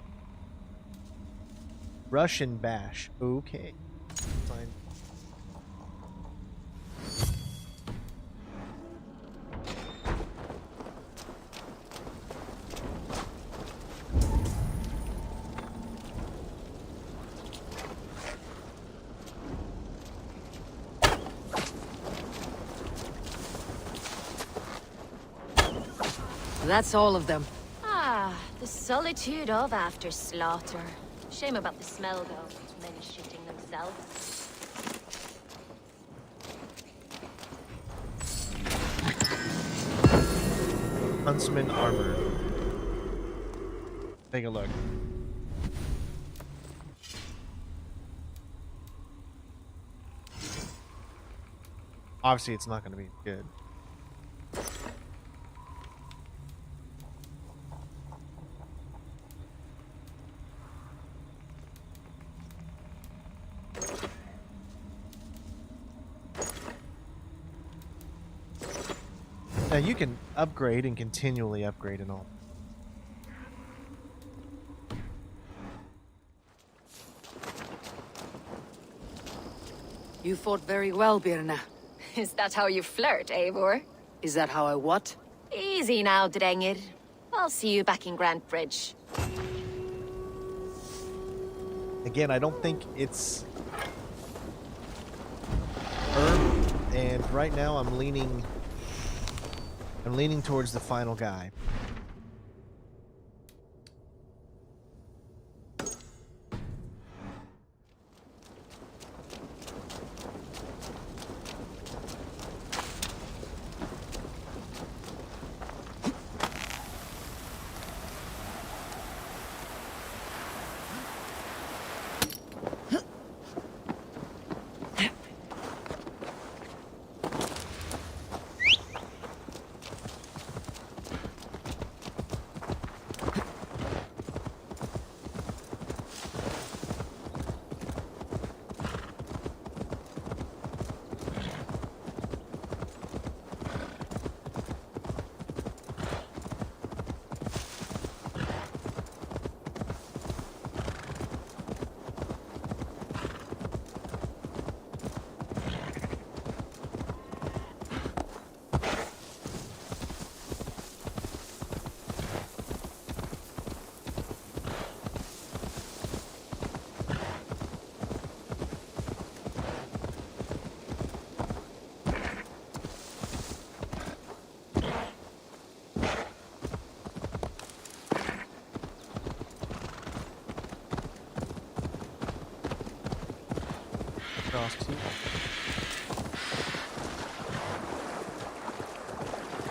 Russian bash. Okay. Fine. That's all of them. Ah, the solitude of after slaughter. Shame about the smell, though. Men shooting themselves. Huntsman armor. Take a look. Obviously, it's not going to be good. Now you can upgrade and continually upgrade and all. You fought very well, Birna. Is that how you flirt, Eivor? Is that how I what? Easy now, Drengir. I'll see you back in Grandbridge. Again, I don't think it's herb, and right now I'm leaning towards the final guy.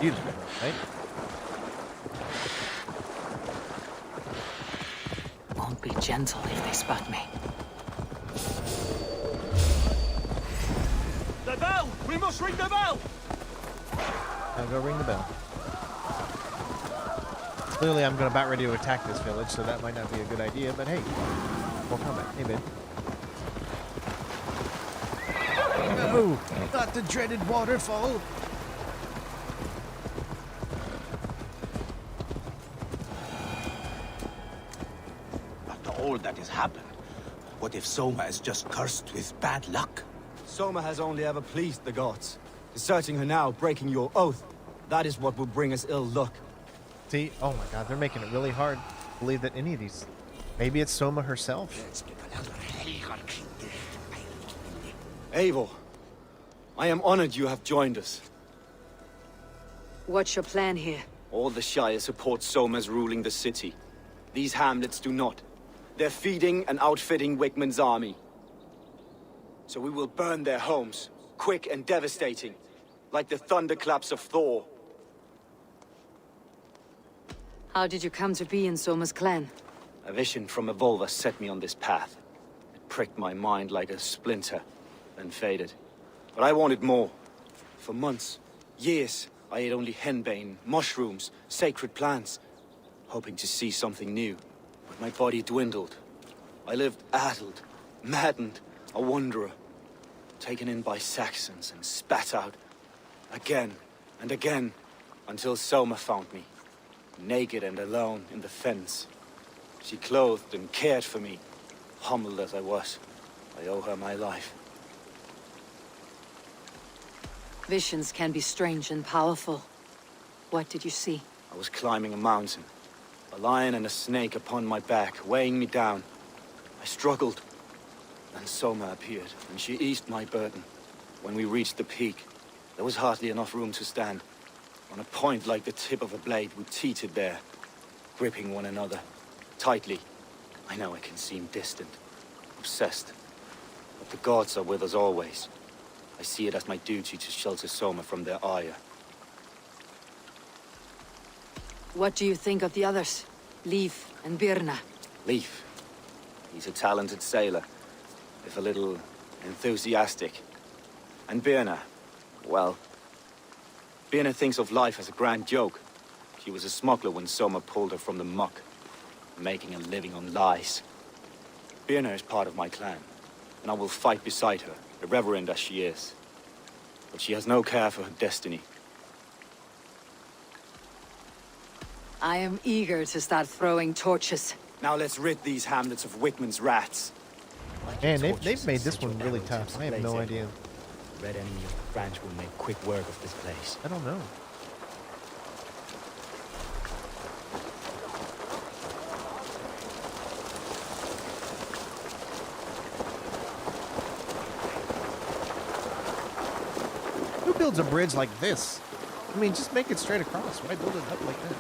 Beautiful, right? Won't be gentle if they spot me. We must ring the bell! I'll go ring the bell. Clearly, I'm about ready to attack this village, so that might not be a good idea, but hey. More combat. Hey, babe. No! Not the dreaded waterfall! After all that has happened, what if Soma is just cursed with bad luck? Soma has only ever pleased the gods. Deserting her now, breaking your oath, that is what will bring us ill luck. See? Oh my god, they're making it really hard to believe that any of these... Maybe it's Soma herself. Eivor, I am honored you have joined us. What's your plan here? All the Shire support Soma's ruling the city. These hamlets do not. They're feeding and outfitting Wigmund's army. So we will burn their homes, quick and devastating, like the thunderclaps of Thor. How did you come to be in Soma's clan? A vision from Evolva set me on this path. It pricked my mind like a splinter, then faded. But I wanted more. For months, years, I ate only henbane, mushrooms, sacred plants, hoping to see something new. But my body dwindled. I lived addled, maddened, a wanderer, taken in by Saxons and spat out again and again, until Soma found me, naked and alone in the fens. She clothed and cared for me, humbled as I was. I owe her my life. Visions can be strange and powerful. What did you see? I was climbing a mountain, a lion and a snake upon my back, weighing me down. I struggled. Then Soma appeared, and she eased my burden. When we reached the peak, there was hardly enough room to stand. On a point like the tip of a blade, we teetered there, gripping one another, tightly. I know it can seem distant, obsessed, but the gods are with us always. I see it as my duty to shelter Soma from their ire. What do you think of the others? Leif and Birna? Leif. He's a talented sailor, if a little enthusiastic. And Birna, well, Birna thinks of life as a grand joke. She was a smuggler when Soma pulled her from the muck, making a living on lies. Birna is part of my clan, and I will fight beside her, irreverent as she is. But she has no care for her destiny. I am eager to start throwing torches. Now let's rid these hamlets of Wigmund's rats. Man, they've made this one really tough. I have no idea. Red enemy of the branch will make quick work of this place. I don't know. Who builds a bridge like this? I mean, just make it straight across. Why build it up like that?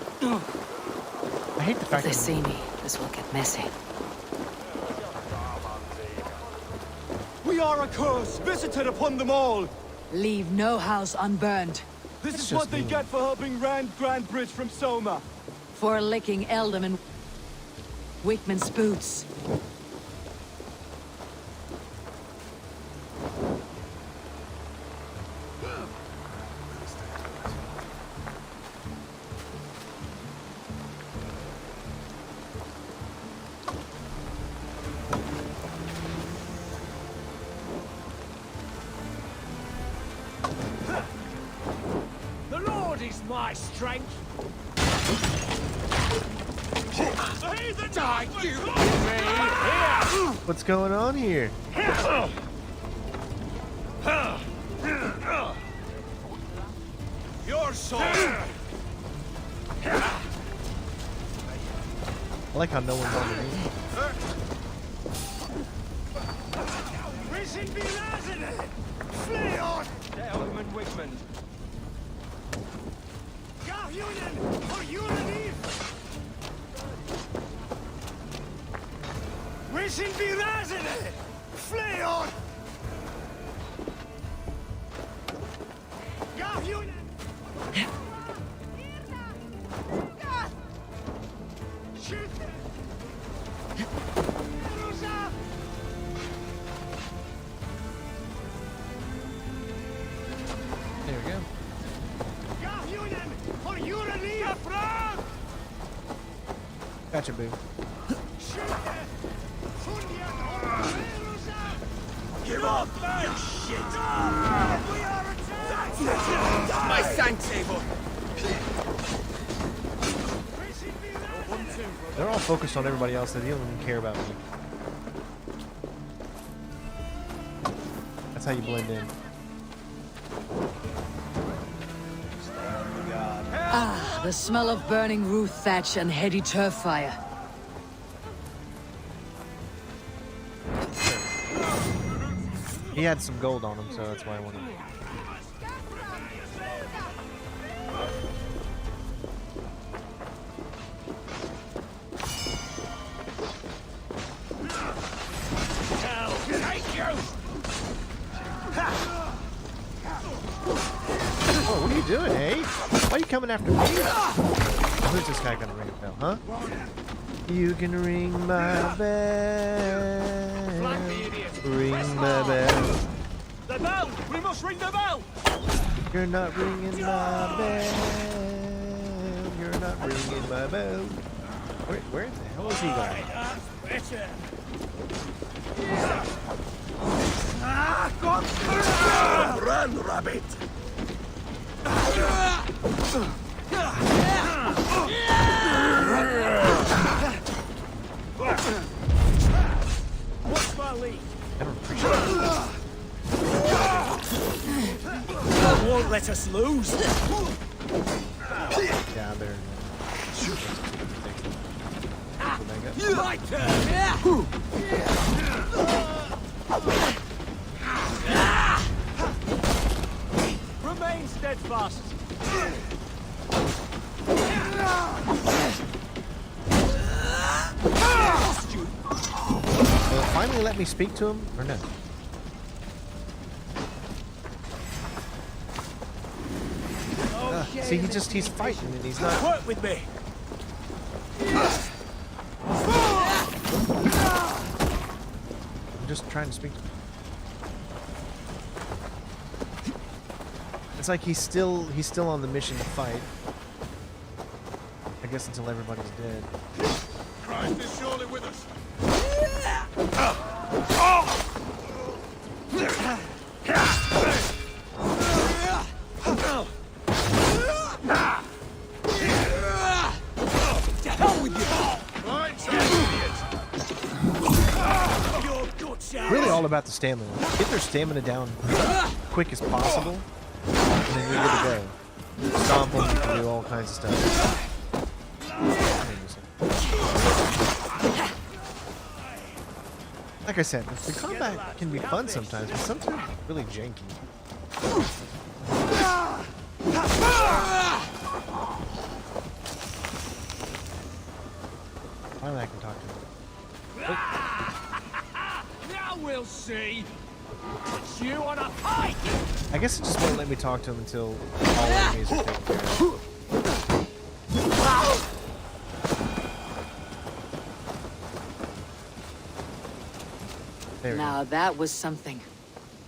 I hate the fact If they that... see me, this will get messy. We are a curse visited upon them all! Leave no house unburned. This That's is what just they mean. get for helping Grandbridge from Soma! For licking Eldom and Wigmund's boots. The Lord is my strength. Die, you! What's going on here? Your soul! I like how no one's on the move. Risen be Lazarus! Flee on! Elman Wigmund. Gahunen for unity! Risen be Lazarus! Flee on! Gahunen! Shoot them! Gotcha, boo. Give up, man! You shit! My sand table! They're all focused on everybody else. They don't even care about me. That's how you blend in. Ah, the smell of burning roof thatch and heady turf fire. He had some gold on him, so that's why I wanted. Oh, what are you doing, hey? Why are you coming after me? Who's this guy gonna ring a bell, huh? You can ring my bell. Ring my bell. The bell! We must ring the bell! You're not ringing my bell. You're not ringing my bell. Where the hell is he going? Run, rabbit! What's my lead? I don't appreciate it. God won't let us lose. Yeah, there. My turn. Remain steadfast. Will it finally let me speak to him, or no? See, he's fighting and he's not. Work with me. I'm just trying to speak to him. It's like he's still on the mission to fight. I guess until everybody's dead. Christ is surely with us. To hell with you. Fine, idiot. Your guts out. Really all about the stamina. Get their stamina down quick as possible, and then you're good to go. Stomp them, you can do all kinds of stuff. Like I said, the combat can be fun sometimes, but sometimes it's really janky. Finally I can talk to him. Now we'll see. It's you on a pike. I guess it just won't let me talk to him until all enemies are taken care of. There we go. Now that was something.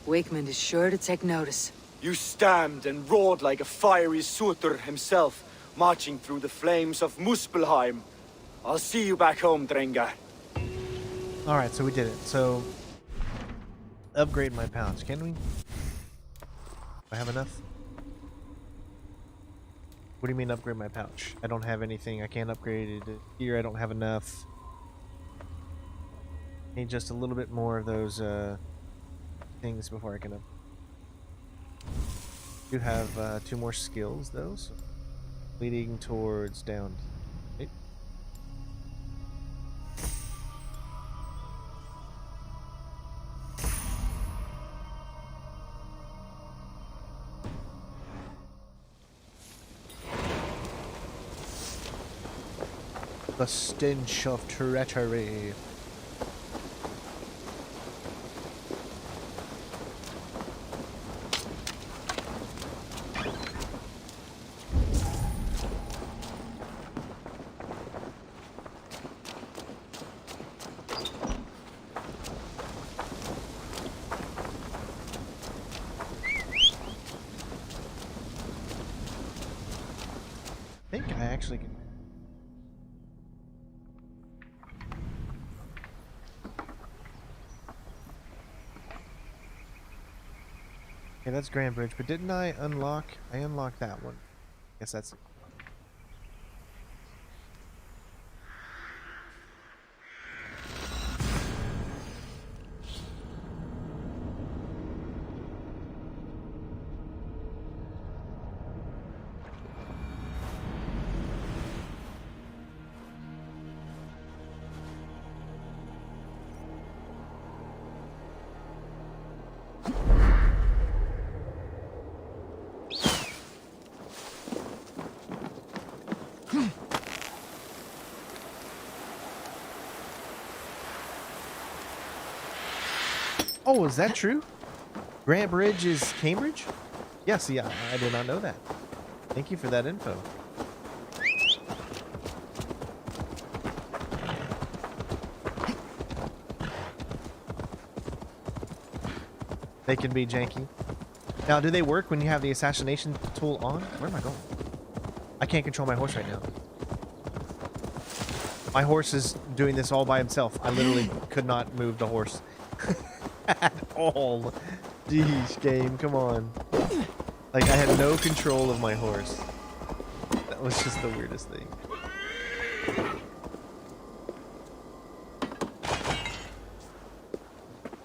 Wigmund is sure to take notice. You stamped and roared like a fiery Surtur himself, marching through the flames of Muspelheim. I'll see you back home, Drengar. Alright, so we did it. So, upgrade my pouch. Can we? Do I have enough? What do you mean upgrade my pouch? I don't have anything. I can't upgrade it here. I don't have enough. Need just a little bit more of those things before I can do have 2 more skills though, so leading towards down. Okay. The stench of treachery. I think I actually can. Okay, that's Grandbridge, but didn't I unlock? I unlocked that one. Guess that's it. Oh, is that true? Grandbridge is Cambridge? Yes, yeah, I did not know that. Thank you for that info. They can be janky. Now, do they work when you have the assassination tool on? Where am I going? I can't control my horse right now. My horse is doing this all by himself. I literally could not move the horse at all. Jeez, game, come on. Like, I had no control of my horse. That was just the weirdest thing.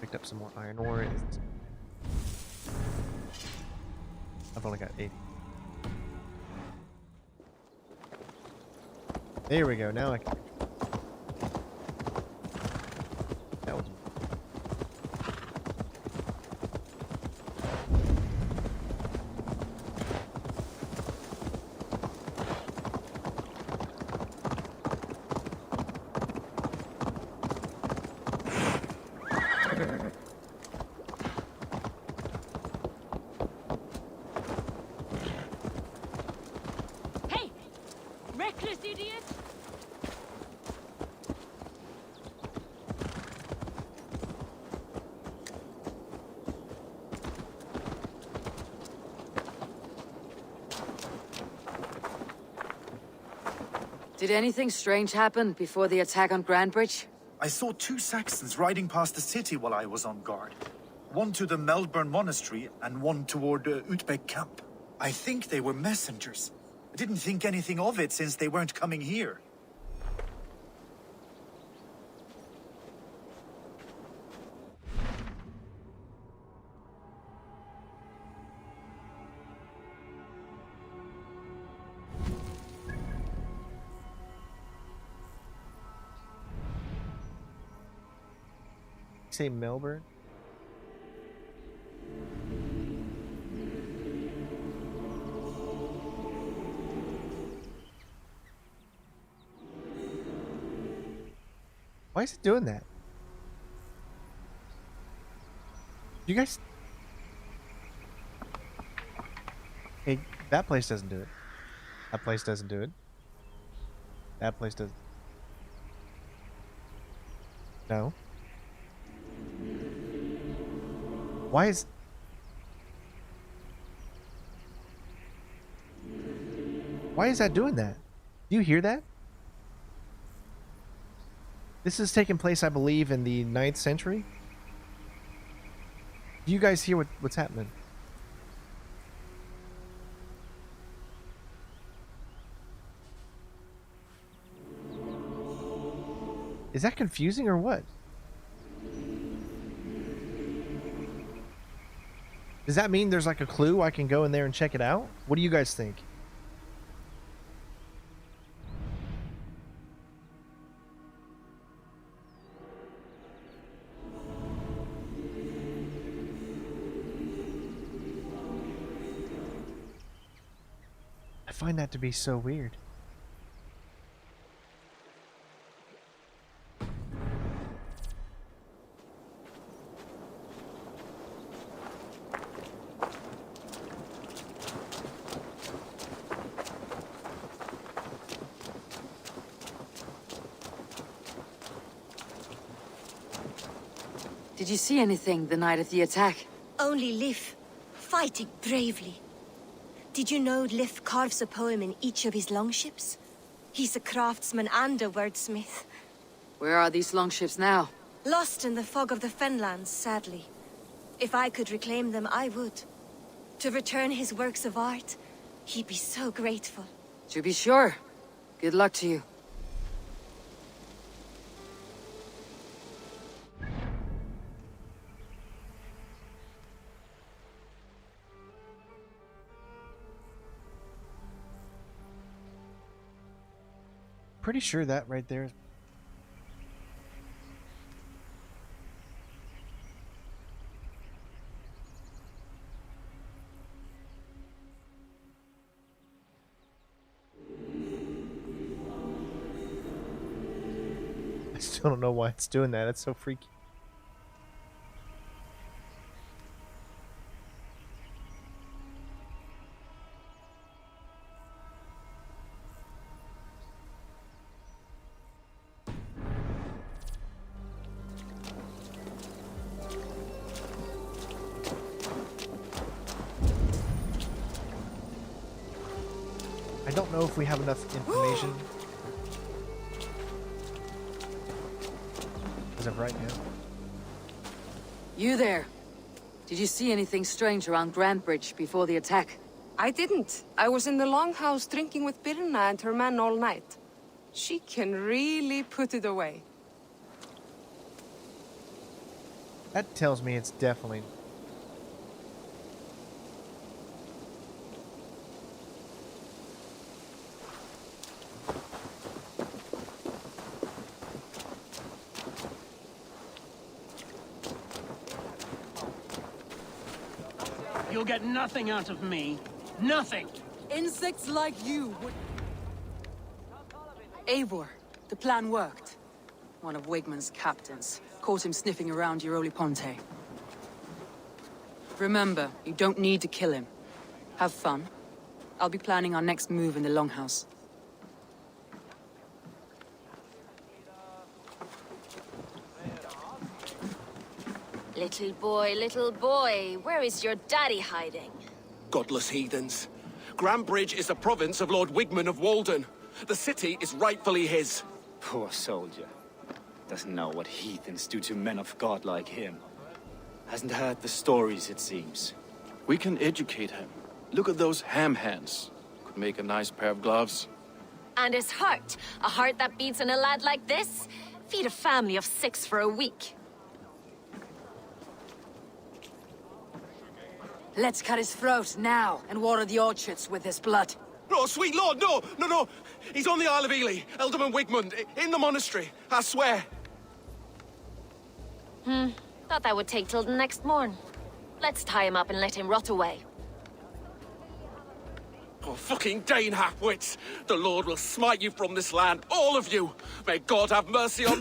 Picked up some more iron ore. I've only got 80. There we go. Now I can. That was. Hey! Reckless idiot! Did anything strange happen before the attack on Grandbridge? I saw 2 Saxons riding past the city while I was on guard. One to the Melbourne Monastery and one toward Utbeck Camp. I think they were messengers. I didn't think anything of it since they weren't coming here. Say Melbourne? Why is it doing that? You guys... Hey, that place doesn't do it. That place doesn't do it. That place doesn't... No. Why is... Why is that doing that? Do you hear that? This is taking place, I believe, in the 9th century. Do you guys hear what's happening? Is that confusing or what? Does that mean there's like a clue I can go in there and check it out? What do you guys think? I find that to be so weird. Did you see anything the night of the attack? Only Lif, fighting bravely. Did you know Lif carves a poem in each of his longships? He's a craftsman and a wordsmith. Where are these longships now? Lost in the fog of the Fenlands, sadly. If I could reclaim them, I would. To return his works of art, he'd be so grateful. To be sure. Good luck to you. Pretty sure that right there is... I still don't know why it's doing that. It's so freaky. I don't know if we have enough information as of right now. You there. Did you see anything strange around Grandbridge before the attack? I didn't. I was in the longhouse drinking with Birna and her men all night. She can really put it away. That tells me it's definitely... You'll get nothing out of me. Nothing! Insects like you would... Eivor, the plan worked. One of Wigmund's captains caught him sniffing around Euroli Ponte. Remember, you don't need to kill him. Have fun. I'll be planning our next move in the Longhouse. Little boy, where is your daddy hiding? Godless heathens. Grandbridge is a province of Lord Wigmund of Walden. The city is rightfully his. Poor soldier. Doesn't know what heathens do to men of God like him. Hasn't heard the stories, it seems. We can educate him. Look at those ham hands. Could make a nice pair of gloves. And his heart. A heart that beats in a lad like this? Feed a family of 6 for a week. Let's cut his throat now and water the orchards with his blood. No, sweet lord, no! No! He's on the Isle of Ely, Ealdorman Wigmund, in the monastery, I swear. Thought that would take till the next morn. Let's tie him up and let him rot away. Oh, fucking Dane half-wits! The Lord will smite you from this land, all of you! May God have mercy on...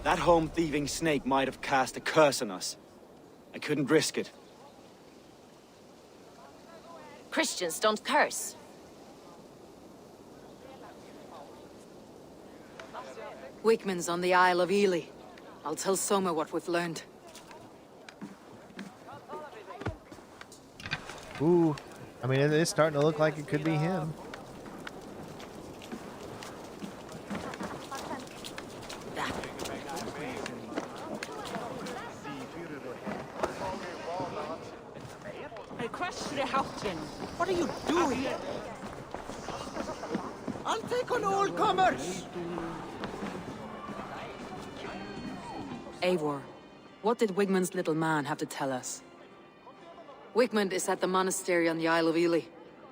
That home-thieving snake might have cast a curse on us. I couldn't risk it. Christians don't curse. Wigmund's on the Isle of Ely. I'll tell Soma what we've learned. Ooh, I mean, it's starting to look like it could be him. What are you doing? I'll take on all comers! Eivor, what did Wigmund's little man have to tell us? Wigmund is at the monastery on the Isle of Ely,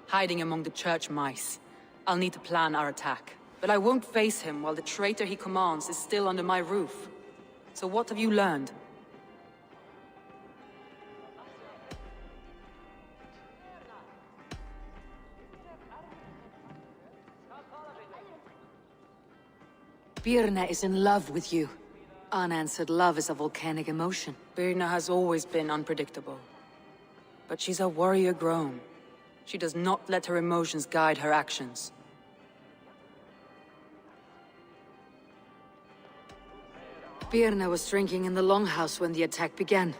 hiding among the church mice. I'll need to plan our attack, but I won't face him while the traitor he commands is still under my roof. So what have you learned? Birna is in love with you. Unanswered love is a volcanic emotion. Birna has always been unpredictable. But she's a warrior grown. She does not let her emotions guide her actions. Birna was drinking in the Longhouse when the attack began.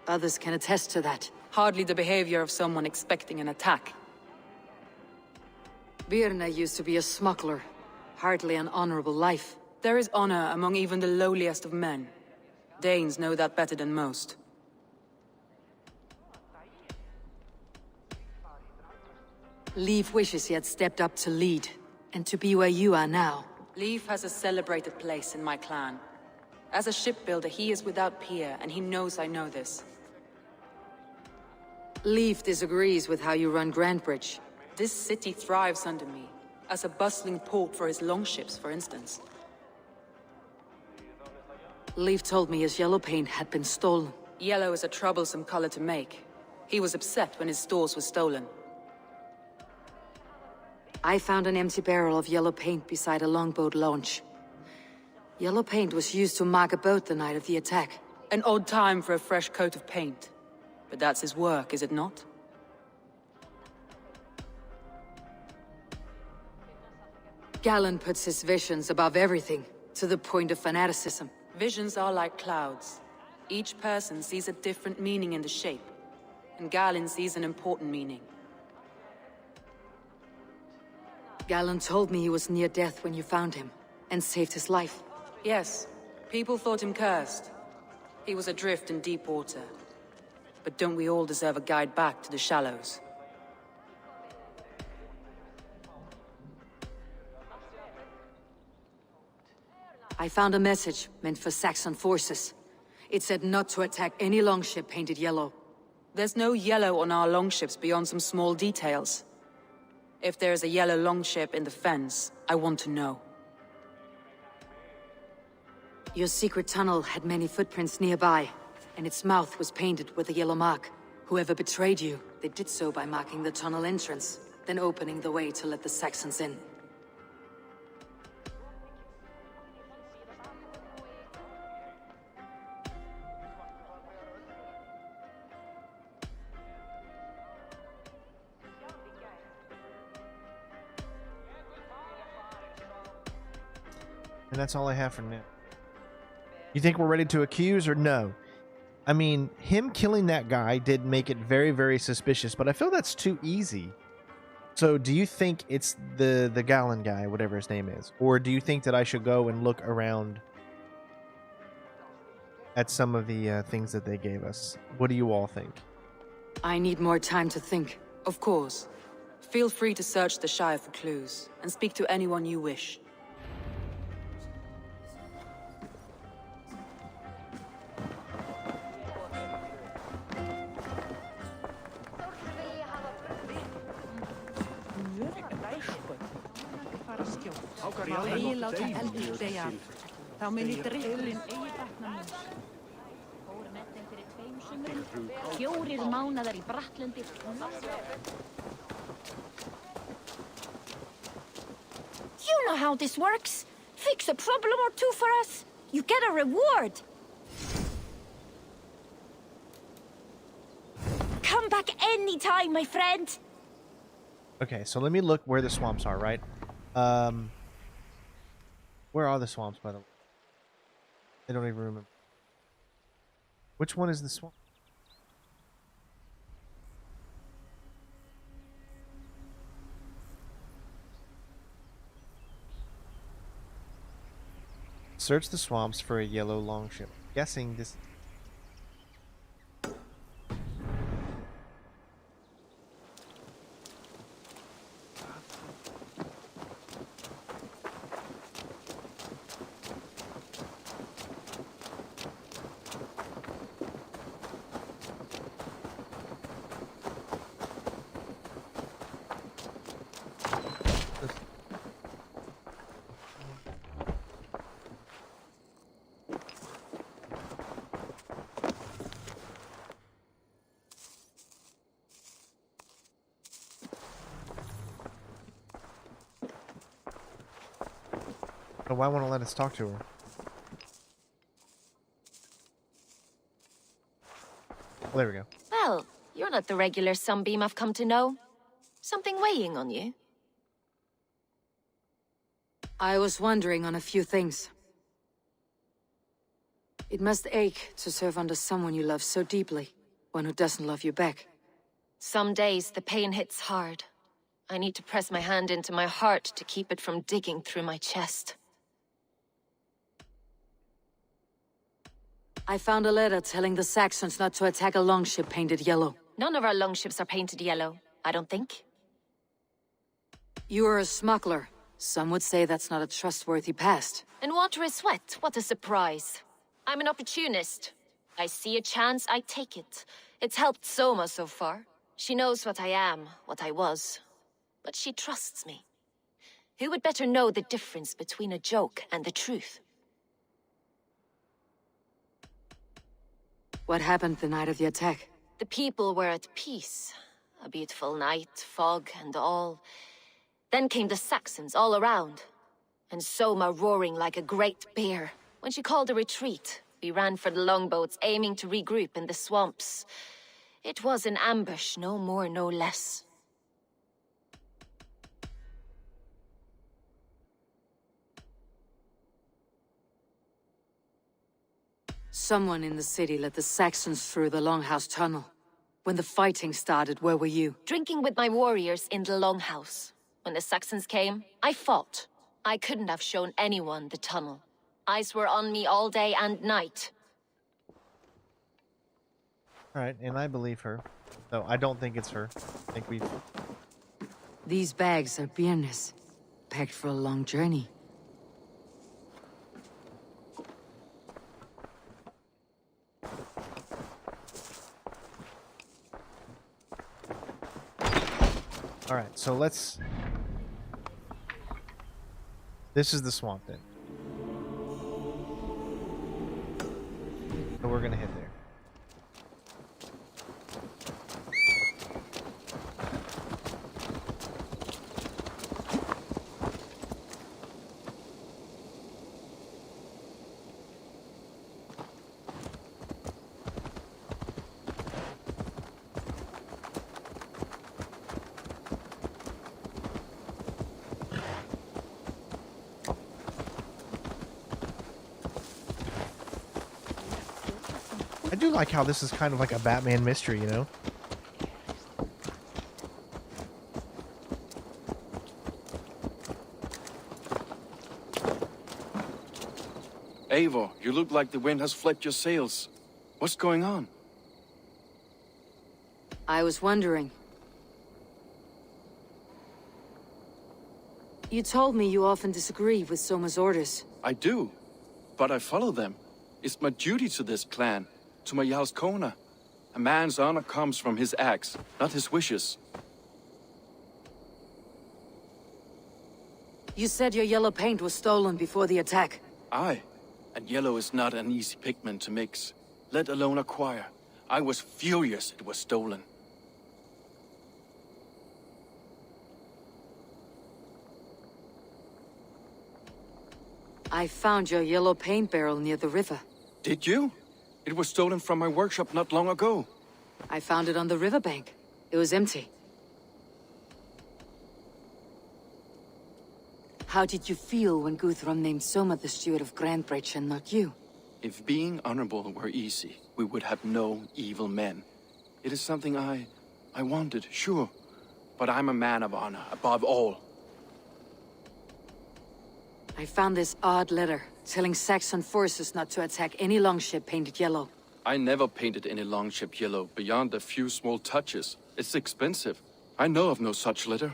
Others can attest to that. Hardly the behavior of someone expecting an attack. Birna used to be a smuggler. Hardly an honorable life. There is honor among even the lowliest of men. Danes know that better than most. Leif wishes he had stepped up to lead, and to be where you are now. Leif has a celebrated place in my clan. As a shipbuilder, he is without peer, and he knows I know this. Leif disagrees with how you run Grandbridge. This city thrives under me, as a bustling port for his longships, for instance. Leif told me his yellow paint had been stolen. Yellow is a troublesome color to make. He was upset when his stores were stolen. I found an empty barrel of yellow paint beside a longboat launch. Yellow paint was used to mark a boat the night of the attack. An odd time for a fresh coat of paint. But that's his work, is it not? Galen puts his visions above everything, to the point of fanaticism. Visions are like clouds. Each person sees a different meaning in the shape, and Galen sees an important meaning. Galen told me he was near death when you found him, and saved his life. Yes, people thought him cursed. He was adrift in deep water. But don't we all deserve a guide back to the shallows? I found a message meant for Saxon forces. It said not to attack any longship painted yellow. There's no yellow on our longships beyond some small details. If there's a yellow longship in the fens, I want to know. Your secret tunnel had many footprints nearby, and its mouth was painted with a yellow mark. Whoever betrayed you, they did so by marking the tunnel entrance, then opening the way to let the Saxons in. And that's all I have for now. You think we're ready to accuse or no? I mean, him killing that guy did make it very, very suspicious, but I feel that's too easy. So do you think it's the Galen guy, whatever his name is? Or do you think that I should go and look around at some of the things that they gave us? What do you all think? I need more time to think, of course. Feel free to search the Shire for clues, and speak to anyone you wish. Eigi láta eldur deyja af. Þá muni drykkurinn eigi batna mér. Fór með þeim fyrir 2 sumrum. 4 mánaðar í Brattlundi. You know how this works. Fix a problem or two for us. You get a reward. Come back anytime, my friend. Okay, so let me look where the swamps are, right? Where are the swamps, by the way? I don't even remember. Which one is the swamp? Search the swamps for a yellow longship. Guessing this... Oh, why won't it let us talk to her? Well, there we go. Well, you're not the regular sunbeam I've come to know. Something weighing on you? I was wondering on a few things. It must ache to serve under someone you love so deeply, one who doesn't love you back. Some days the pain hits hard. I need to press my hand into my heart to keep it from digging through my chest. I found a letter telling the Saxons not to attack a longship painted yellow. None of our longships are painted yellow, I don't think. You are a smuggler. Some would say that's not a trustworthy past. And water is wet, what a surprise. I'm an opportunist. I see a chance, I take it. It's helped Soma so far. She knows what I am, what I was. But she trusts me. Who would better know the difference between a joke and the truth? What happened the night of the attack? The people were at peace. A beautiful night, fog and all. Then came the Saxons all around. And Soma roaring like a great bear. When she called a retreat, we ran for the longboats, aiming to regroup in the swamps. It was an ambush, no more, no less. Someone in the city let the Saxons through the Longhouse tunnel. When the fighting started, where were you? Drinking with my warriors in the Longhouse. When the Saxons came, I fought. I couldn't have shown anyone the tunnel. Eyes were on me all day and night. Alright, and I believe her. Though I don't think it's her. I think we've... These bags are beerness, packed for a long journey. Alright, so let's... This is the swamp then. So we're gonna head there. I do like how this is kind of like a Batman mystery, you know? Eivor, you look like the wind has flipped your sails. What's going on? I was wondering. You told me you often disagree with Soma's orders. I do, but I follow them. It's my duty to this clan, to my Jarl's Kona. A man's honor comes from his acts, not his wishes. You said your yellow paint was stolen before the attack. Aye, and yellow is not an easy pigment to mix, let alone acquire. I was furious it was stolen. I found your yellow paint barrel near the river. Did you? It was stolen from my workshop not long ago. I found it on the riverbank. It was empty. How did you feel when Guthrum named Soma the steward of Grandbridge and not you? If being honorable were easy, we would have no evil men. It is something I wanted, sure. But I'm a man of honor, above all. I found this odd letter, telling Saxon forces not to attack any longship painted yellow. I never painted any longship yellow, beyond a few small touches. It's expensive. I know of no such letter.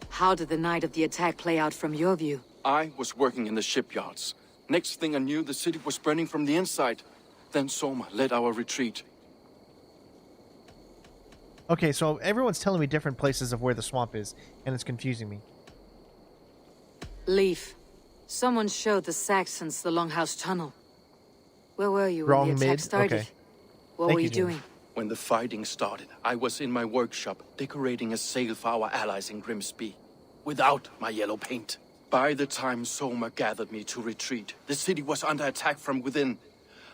How did the night of the attack play out from your view? I was working in the shipyards. Next thing I knew, the city was burning from the inside. Then Soma led our retreat. Okay, so everyone's telling me different places of where the swamp is, and it's confusing me. Leaf. Someone showed the Saxons the Longhouse tunnel. Where were you Wrong when the attack mid? started? Okay. What Thank were you you, James. doing? When the fighting started, I was in my workshop, decorating a sail for our allies in Grimsby. Without my yellow paint. By the time Soma gathered me to retreat, the city was under attack from within.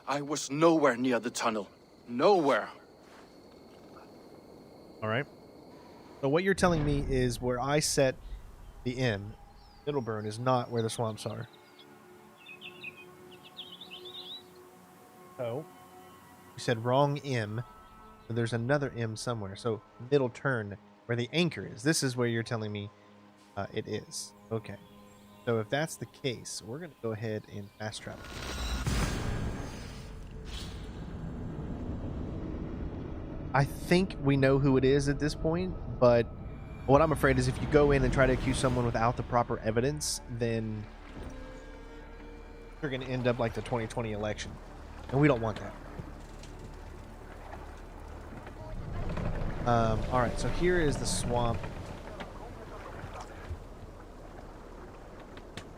I was nowhere near the tunnel. Nowhere. Alright. So what you're telling me is where I set the inn, Middleburn, is not where the swamps are. Oh. You said wrong M. So there's another M somewhere. So Middle Turn, where the anchor is. This is where you're telling me it is. Okay. So if that's the case, we're going to go ahead and fast travel. I think we know who it is at this point, but what I'm afraid is if you go in and try to accuse someone without the proper evidence, then you're going to end up like the 2020 election, and we don't want that. All right, so here is the swamp.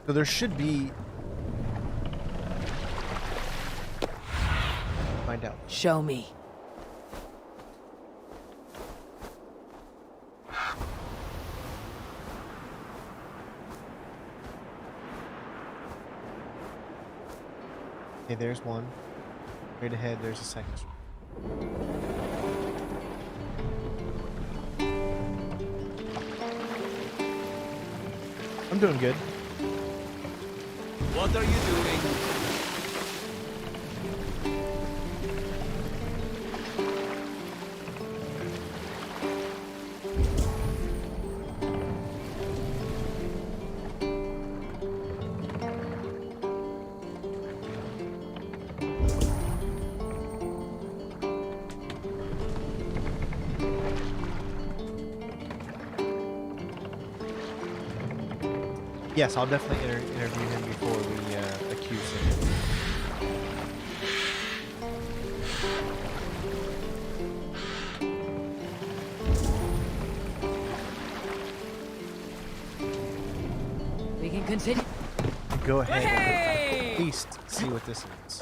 So there should be... Find out. Show me. Okay, there's one. Straight ahead, there's a second. I'm doing good. What are you doing? Yes, I'll definitely interview him before we accuse him. We can continue. Go ahead and at least see what this is.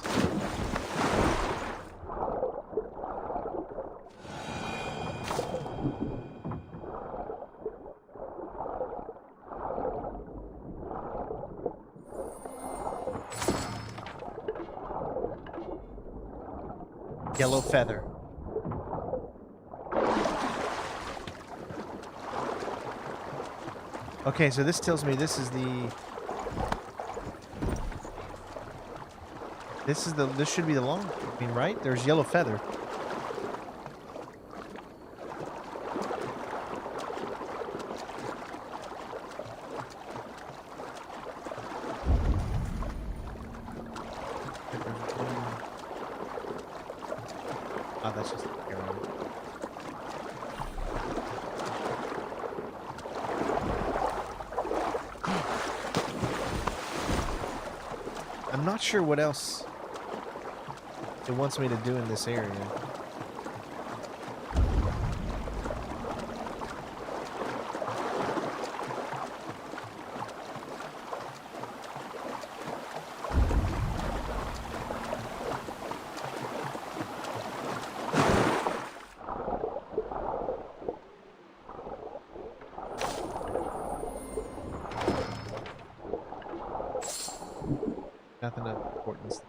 Yellow feather. Okay, so this tells me this should be the long, I mean, right? There's yellow feather. Oh, that's just an arrow. I'm not sure what else it wants me to do in this area. Nothing of importance.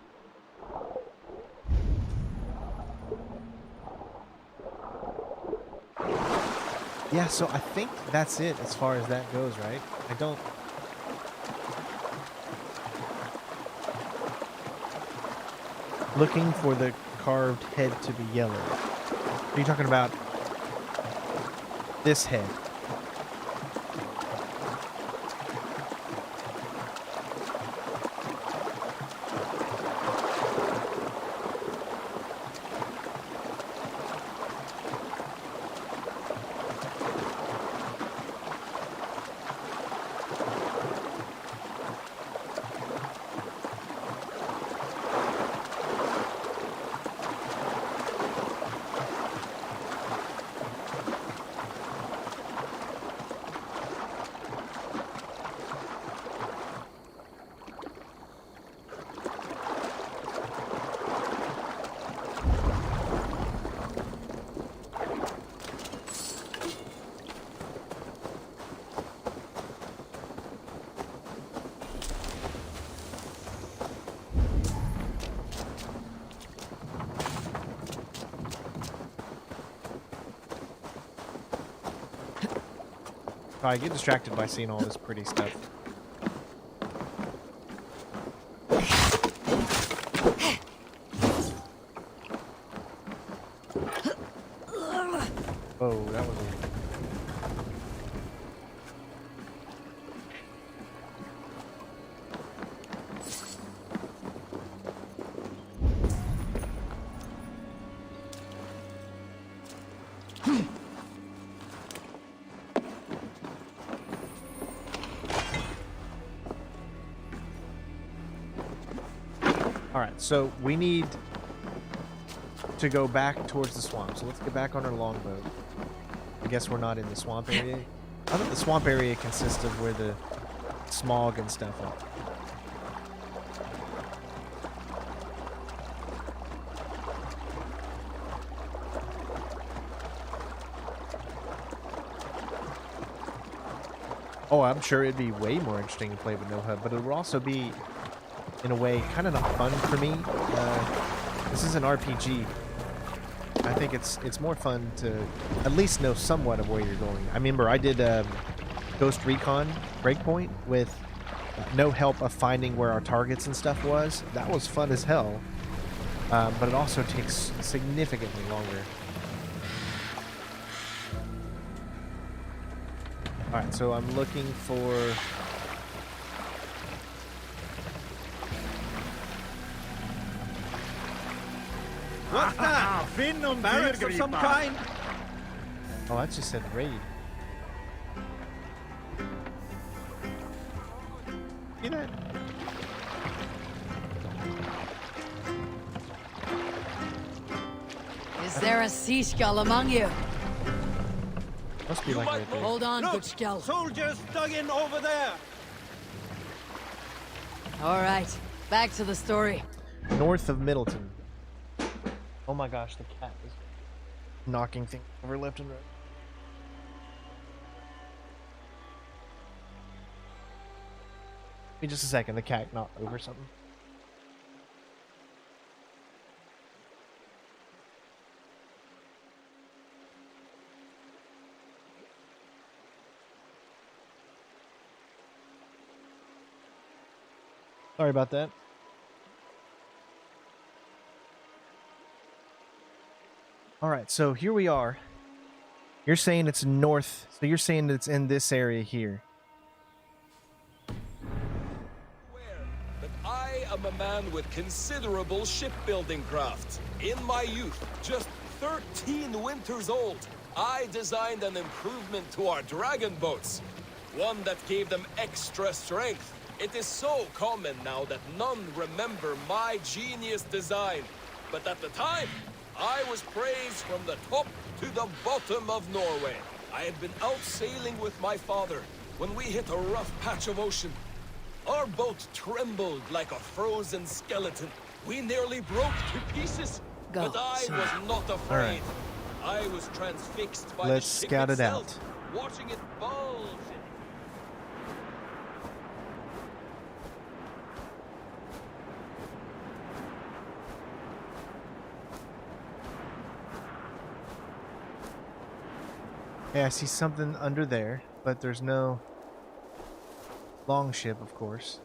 Yeah, so I think that's it as far as that goes, right? I don't... Looking for the carved head to be yellow. Are you talking about this head? I get distracted by seeing all this pretty stuff. Oh, that was weird. Alright, so we need to go back towards the swamp. So let's get back on our longboat. I guess we're not in the swamp area. I thought the swamp area consists of where the smog and stuff are. Oh, I'm sure it'd be way more interesting to play with no hub, but it would also be, in a way, kind of not fun for me. This is an RPG. I think it's more fun to at least know somewhat of where you're going. I remember I did Ghost Recon Breakpoint with no help of finding where our targets and stuff was. That was fun as hell, but it also takes significantly longer. Alright, so I'm looking for... What's that? Barracks of some kind? Oh, that just said raid. You know... Is there a sea skull among you? Must be like right there. Hold on, Look, good skull. soldiers dug in over there. All right, back to the story. North of Middleton. Oh my gosh, the cat is knocking things over left and right. Give me just a second, the cat knocked over something. Sorry about that. Alright, so here we are. You're saying it's north, so you're saying it's in this area here. But I am a man with considerable shipbuilding craft. In my youth, just 13 winters old, I designed an improvement to our dragon boats. One that gave them extra strength. It is so common now that none remember my genius design. But at the time, I was praised from the top to the bottom of Norway. I had been out sailing with my father when we hit a rough patch of ocean. Our boat trembled like a frozen skeleton. We nearly broke to pieces, but I was not afraid. I was transfixed by Let's the ship scout it itself, out. watching it bulge. Yeah, I see something under there, but there's no longship, of course.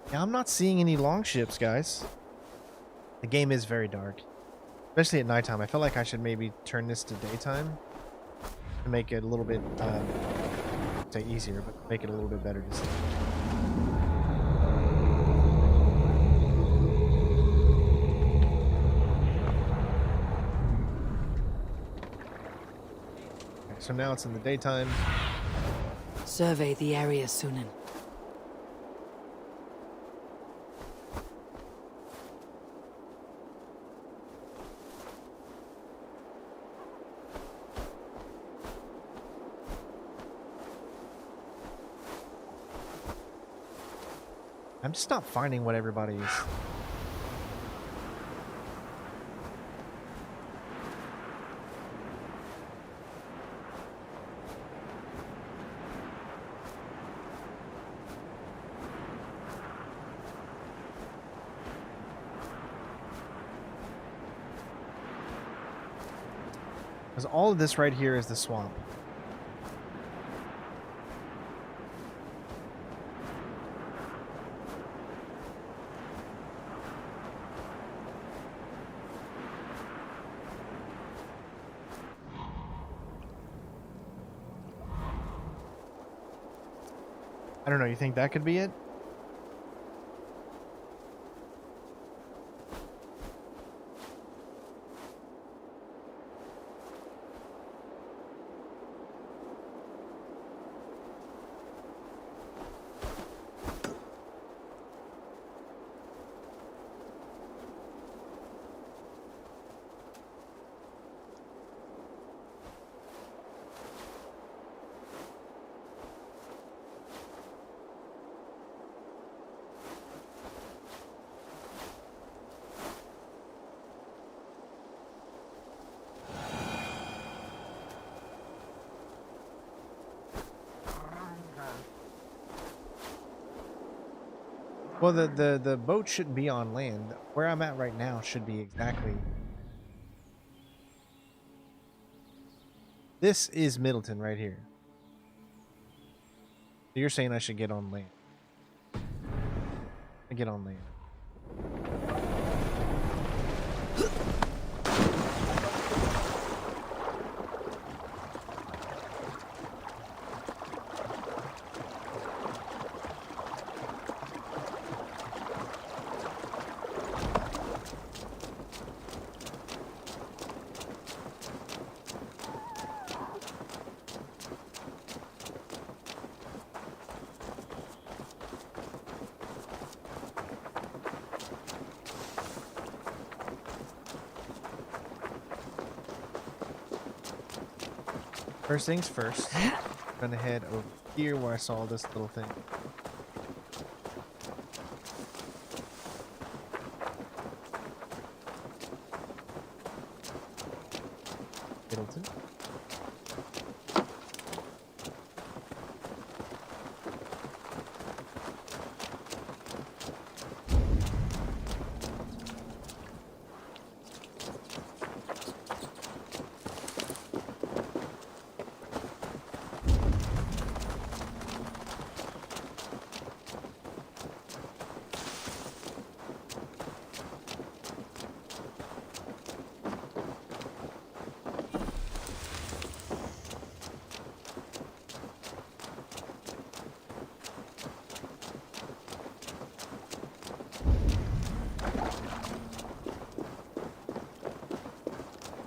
Yeah, I'm not seeing any longships, guys. The game is very dark, especially at nighttime. I feel like I should maybe turn this to daytime to make it a little bit, say easier, but make it a little bit better to see. Okay, so now it's in the daytime. Survey the area, Sunan. I'm just not finding what everybody is Because all of this right here is the swamp. I don't know, you think that could be it? Well, the boat shouldn't be on land. Where I'm at right now should be exactly... This is Middleton right here. So you're saying I should get on land. I get on land. First things first, I'm gonna head over here where I saw this little thing. Middleton.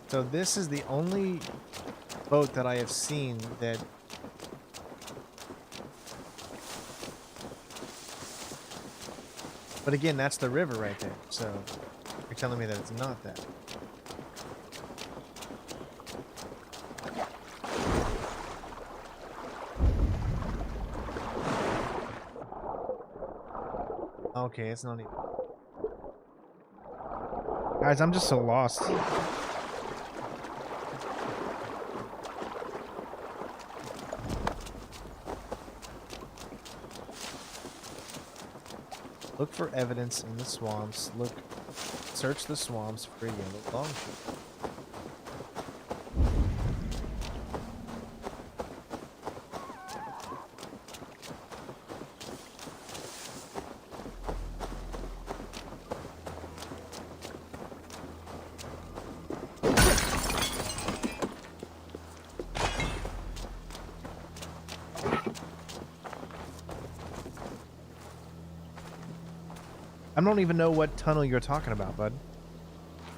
So this is the only boat that I have seen that but again, that's the river right there. So you're telling me that it's not that. Okay, it's not even. Guys, I'm just so lost. Look for evidence in the swamps. Search the swamps for a yellow longship. I don't even know what tunnel you're talking about, bud.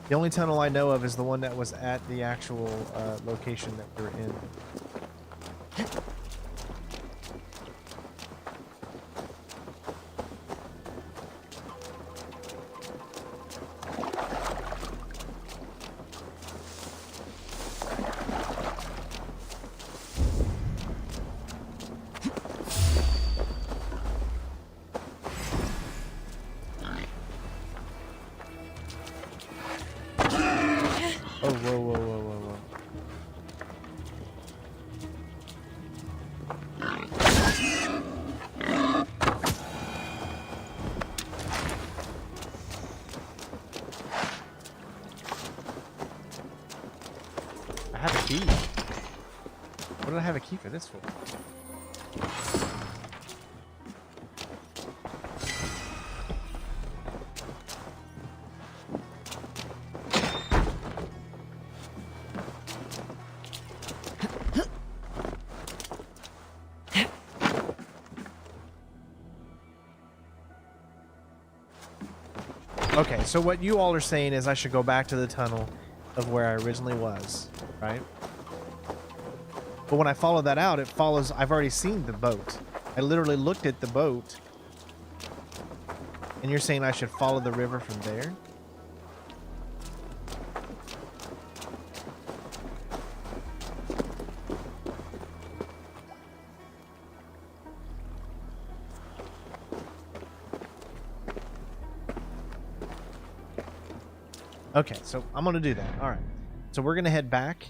The only tunnel I know of is the one that was at the actual location that we were in. have a key. What did I have a key for this for? Okay, so what you all are saying is I should go back to the tunnel of where I originally was, right? But when I follow that out, it follows... I've already seen the boat. I literally looked at the boat. And you're saying I should follow the river from there? Okay, so I'm going to do that. All right. So we're going to head back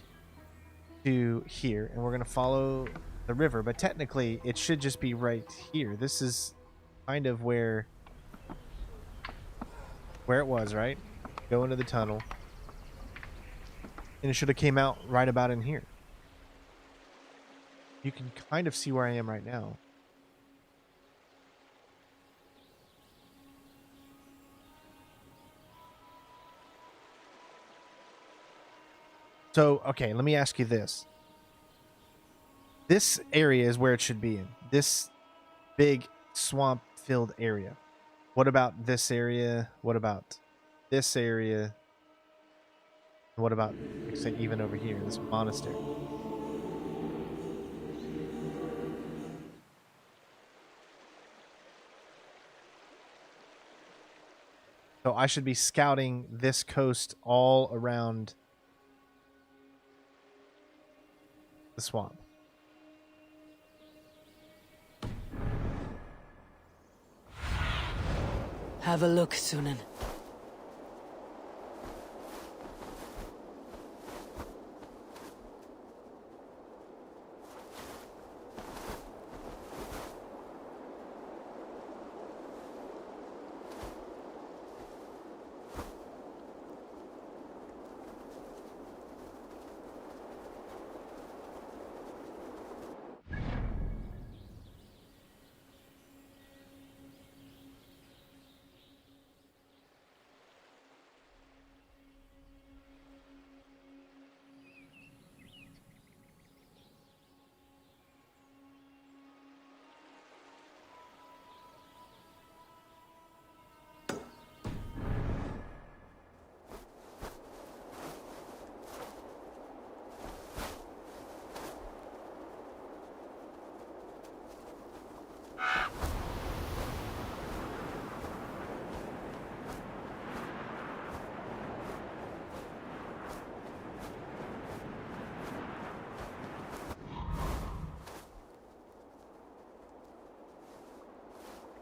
to here, and we're going to follow the river. But technically, it should just be right here. This is kind of where it was, right? Go into the tunnel. And it should have came out right about in here. You can kind of see where I am right now. So, okay, let me ask you this. This area is where it should be in. This big swamp-filled area. What about this area? What about this area? What about, like, say, even over here, this monastery? So I should be scouting this coast all around the swamp. Have a look, Sunan.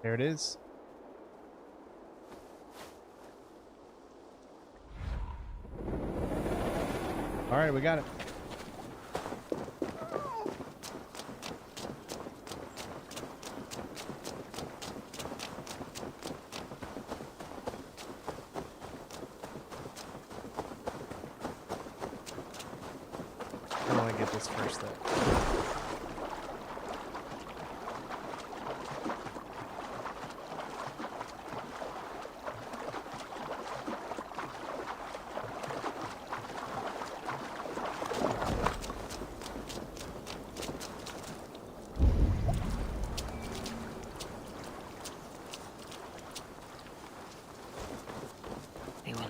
There it is. All right, we got it. I want to get this first, though.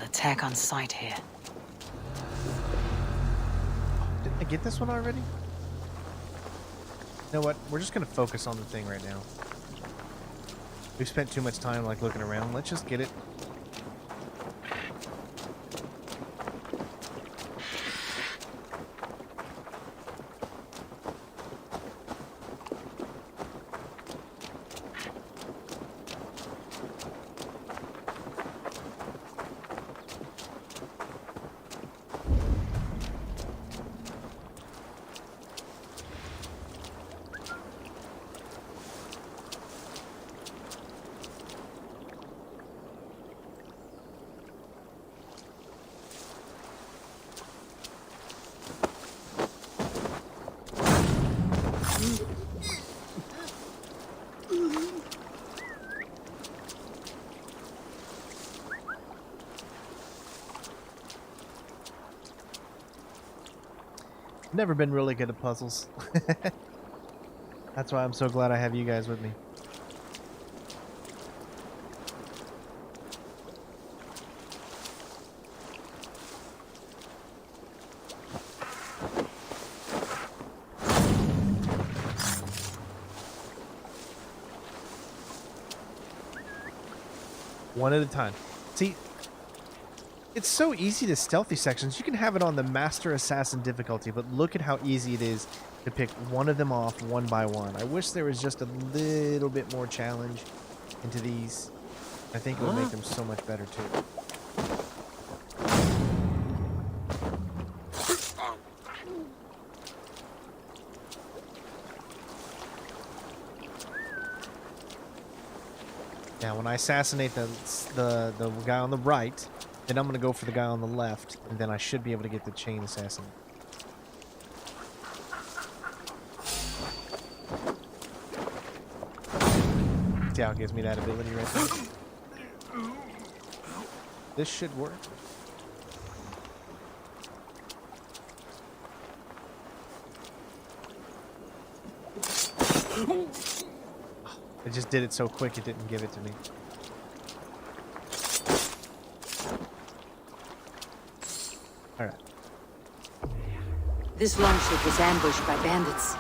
Attack on sight here. Didn't I get this one already? You know what? We're just gonna focus on the thing right now. We've spent too much time like looking around. Let's just get it. Never been really good at puzzles. That's why I'm so glad I have you guys with me. One at a time. See, it's so easy to stealthy sections. You can have it on the Master Assassin difficulty, but look at how easy it is to pick one of them off one by one. I wish there was just a little bit more challenge into these. I think it would make them so much better too. Now, when I assassinate the guy on the right, then I'm going to go for the guy on the left, and then I should be able to get the chain assassin. See how it gives me that ability right there? This should work. It just did it so quick it didn't give it to me. Alright. This longship was ambushed by bandits.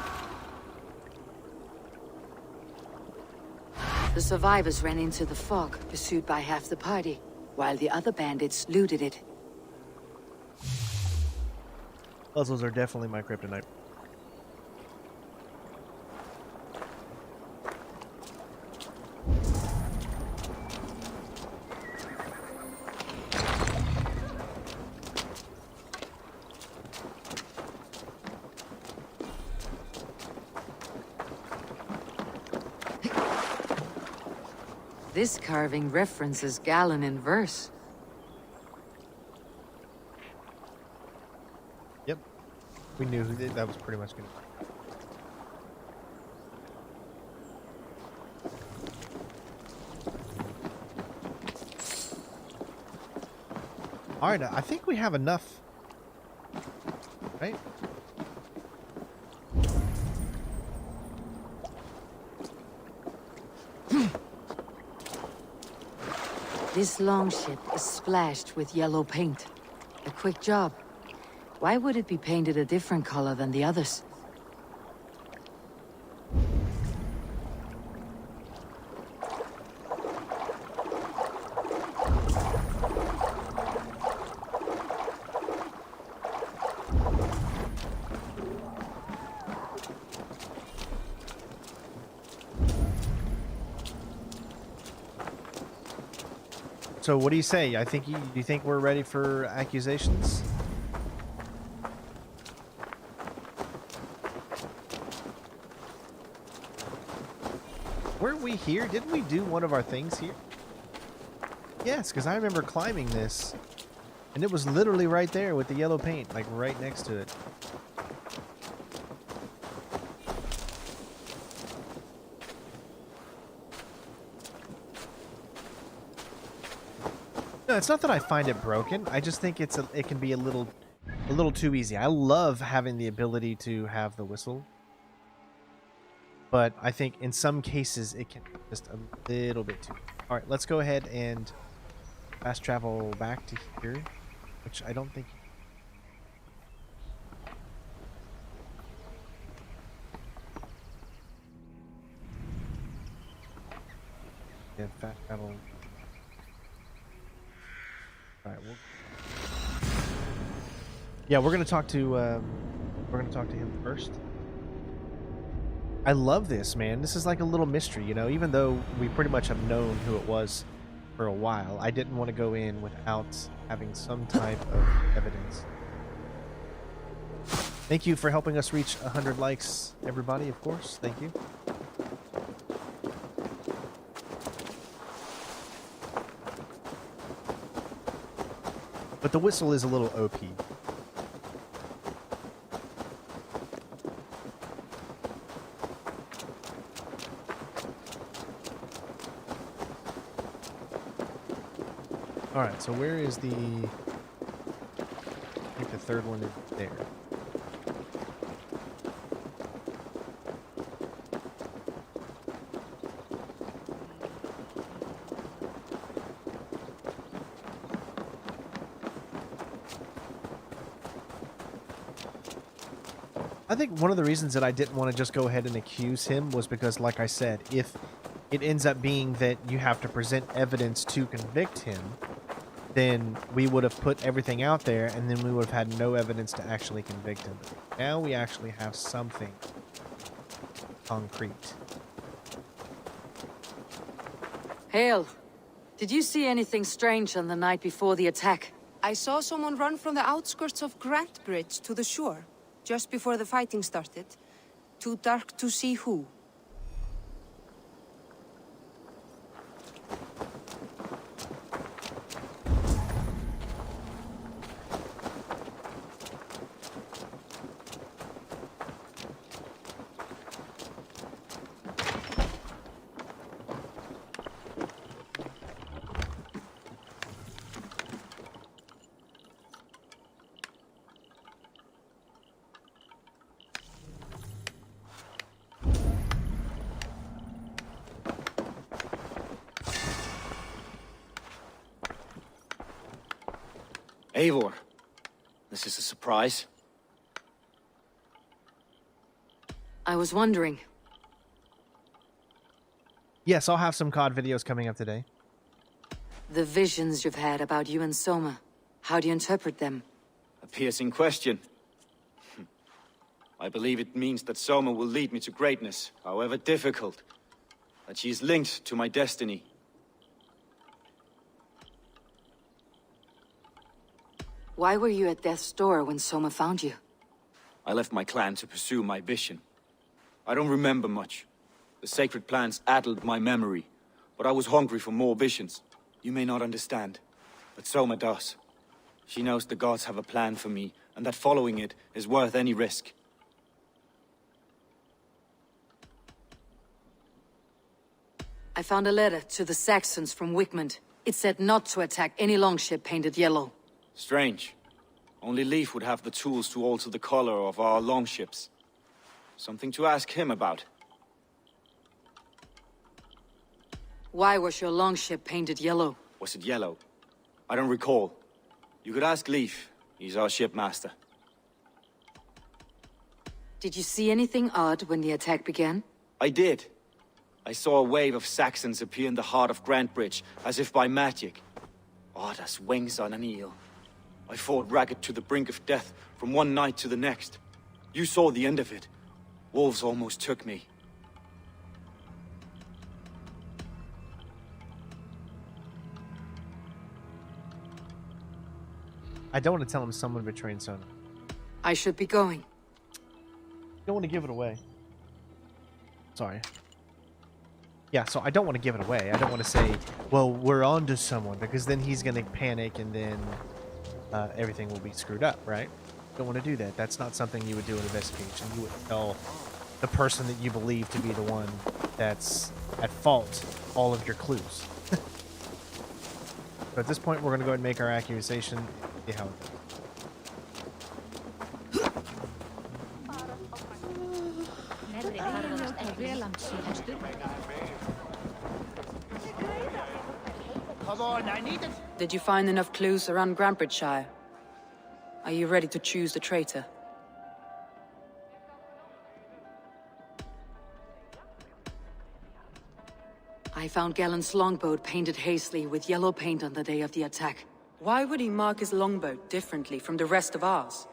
The survivors ran into the fog, pursued by half the party, while the other bandits looted it. Puzzles are definitely my kryptonite. This carving references Galen in verse. Yep. We knew that was pretty much good. Alright, I think we have enough. Right? This longship is splashed with yellow paint. A quick job. Why would it be painted a different color than the others? So what do you say? Do you think we're ready for accusations? Weren't we here? Didn't we do one of our things here? Yes, because I remember climbing this, and it was literally right there with the yellow paint, like right next to it. No, it's not that I find it broken. I just think it can be a little too easy. I love having the ability to have the whistle, but I think in some cases it can be just a little bit too. All right, let's go ahead and fast travel back to here, which I don't think. Yeah, fast travel. All right, yeah, we're gonna talk to him first. I love this, man. This is like a little mystery, you know. Even though we pretty much have known who it was for a while, I didn't want to go in without having some type of evidence. Thank you for helping us reach 100 likes, everybody. Of course, thank you. But the whistle is a little OP. Alright, so where is the... I think the third one is there. I think one of the reasons that I didn't want to just go ahead and accuse him was because, like I said, if it ends up being that you have to present evidence to convict him, then we would have put everything out there and then we would have had no evidence to actually convict him. Now we actually have something concrete. Hale, did you see anything strange on the night before the attack? I saw someone run from the outskirts of Grandbridge to the shore, just before the fighting started. Too dark to see who. Eivor, this is a surprise. I was wondering. Yes, I'll have some COD videos coming up today. The visions you've had about you and Soma, how do you interpret them? A piercing question. I believe it means that Soma will lead me to greatness, however difficult. That she is linked to my destiny. Why were you at death's door when Soma found you? I left my clan to pursue my vision. I don't remember much. The sacred plants addled my memory, but I was hungry for more visions. You may not understand, but Soma does. She knows the gods have a plan for me, and that following it is worth any risk. I found a letter to the Saxons from Wigmund. It said not to attack any longship painted yellow. Strange. Only Leif would have the tools to alter the color of our longships. Something to ask him about. Why was your longship painted yellow? Was it yellow? I don't recall. You could ask Leif. He's our shipmaster. Did you see anything odd when the attack began? I did. I saw a wave of Saxons appear in the heart of Grandbridge, as if by magic. Odd as wings on an eel. I fought ragged to the brink of death from one night to the next. You saw the end of it. Wolves almost took me. I don't want to tell him someone betrayed Sona. I should be going. Don't want to give it away. Sorry. Yeah, so I don't want to give it away. I don't want to say, well, we're on to someone, because then he's going to panic and then everything will be screwed up, right? Don't want to do that. That's not something you would do in an investigation. You would tell the person that you believe to be the one that's at fault all of your clues. So at this point, we're going to go ahead and make our accusation. See how it goes. Come on, I need it. Did you find enough clues around Grandbridgeshire? Are you ready to choose the traitor? I found Gallen's longboat painted hazily with yellow paint on the day of the attack. Why would he mark his longboat differently from the rest of ours?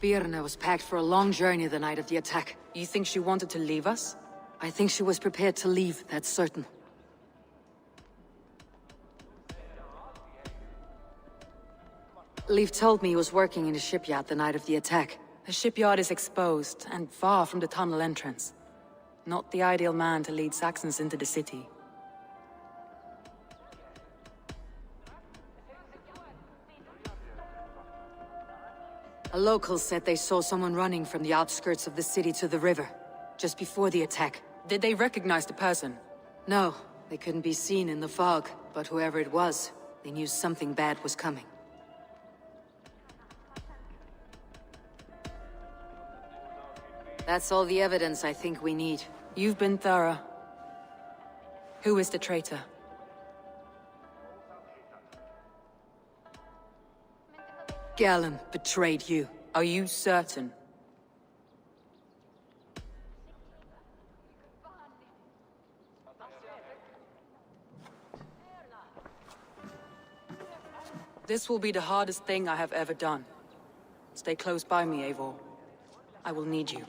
Birna was packed for a long journey the night of the attack. You think she wanted to leave us? I think she was prepared to leave, that's certain. Leif told me he was working in a shipyard the night of the attack. The shipyard is exposed and far from the tunnel entrance. Not the ideal man to lead Saxons into the city. A local said they saw someone running from the outskirts of the city to the river, just before the attack. Did they recognize the person? No, they couldn't be seen in the fog, but whoever it was, they knew something bad was coming. That's all the evidence I think we need. You've been thorough. Who is the traitor? Galen betrayed you. Are you certain? This will be the hardest thing I have ever done. Stay close by me, Eivor. I will need you.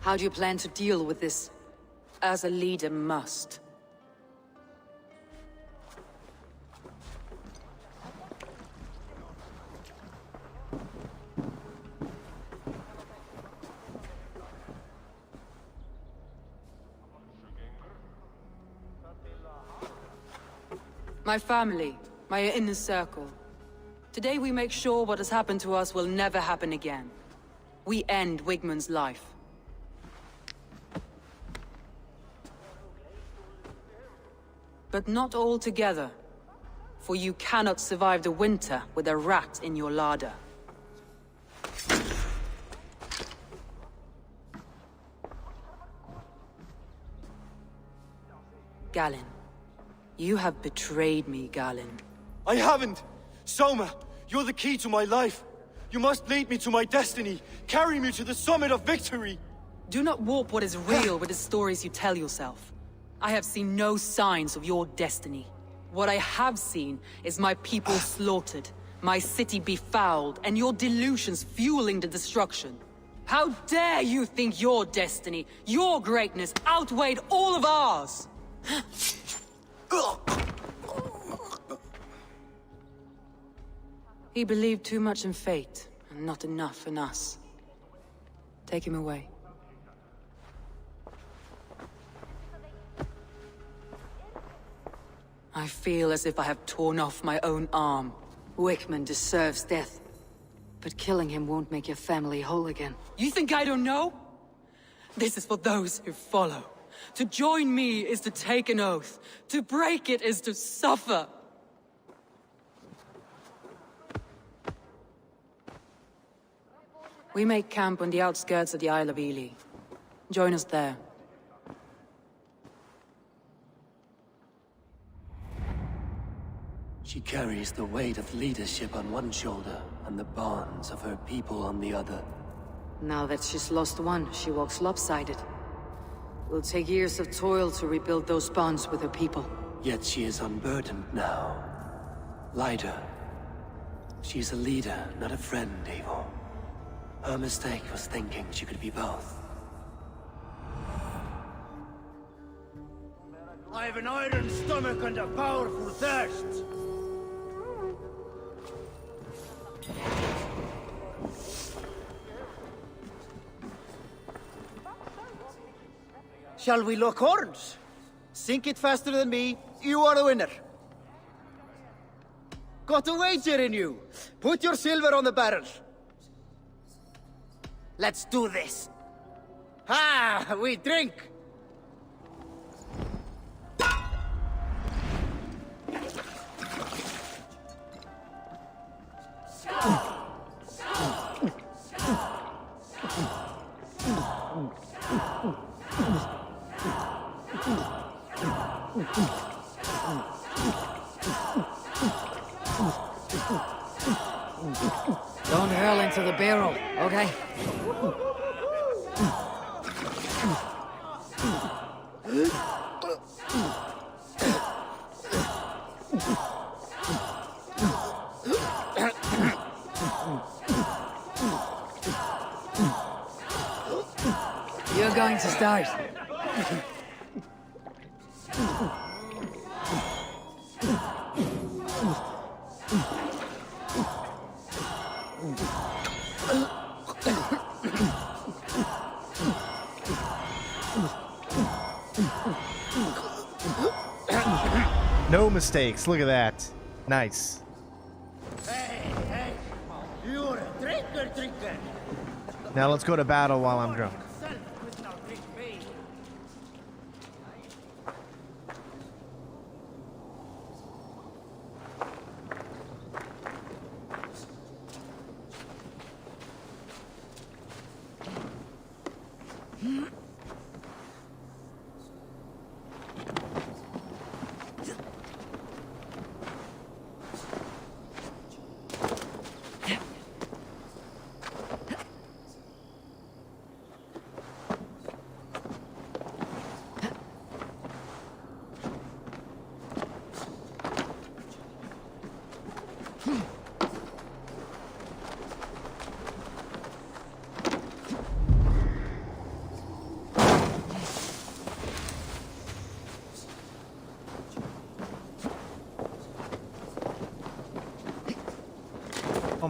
How do you plan to deal with this, as a leader must? My family, my inner circle. Today we make sure what has happened to us will never happen again. We end Wigmund's life. But not all together. For you cannot survive the winter with a rat in your larder. Galen. You have betrayed me, Galen. I haven't! Soma, you're the key to my life. You must lead me to my destiny. Carry me to the summit of victory. Do not warp what is real with the stories you tell yourself. I have seen no signs of your destiny. What I have seen is my people slaughtered, my city befouled, and your delusions fueling the destruction. How dare you think your destiny, your greatness, outweighed all of ours? He believed too much in fate, and not enough in us. Take him away. I feel as if I have torn off my own arm. Wigmund deserves death. But killing him won't make your family whole again. You think I don't know? This is for those who follow. To join me is to take an oath. To break it is to suffer. We make camp on the outskirts of the Isle of Ely. Join us there. She carries the weight of leadership on one shoulder and the bonds of her people on the other. Now that she's lost one, she walks lopsided. It will take years of toil to rebuild those bonds with her people. Yet she is unburdened now. Lighter. She's a leader, not a friend, Eivor. Her mistake was thinking she could be both. I have an iron stomach and a powerful thirst. Shall we lock horns? Sink it faster than me, you are the winner. Got a wager in you. Put your silver on the barrel. Let's do this. Ha! We drink! Don't hurl into the barrel, okay? You're going to start. No mistakes. Look at that. Nice. Hey, you're a drinker. Now let's go to battle while I'm drunk.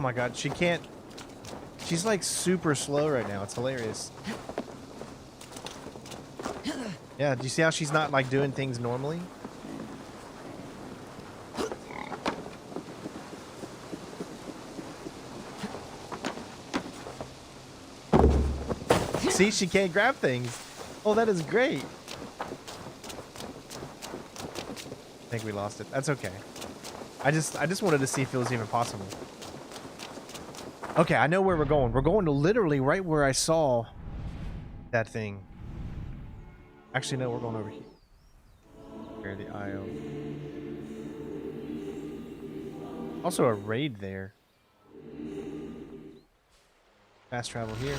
my god, she can't. She's like super slow right now. It's hilarious. Yeah, do you see how she's not like doing things normally? See, she can't grab things. Oh, that is great. I think we lost it. That's okay. I just wanted to see if it was even possible. Okay, I know where we're going. We're going to literally right where I saw that thing. Actually, no, we're going over here. Where the aisle. Also a raid there. Fast travel here.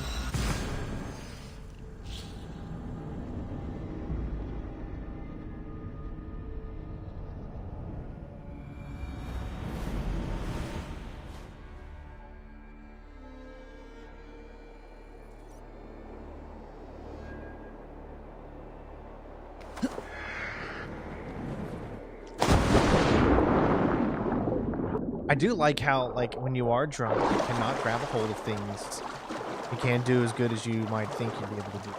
I do like how, like, when you are drunk, you cannot grab a hold of things. You can't do as good as you might think you'd be able to do.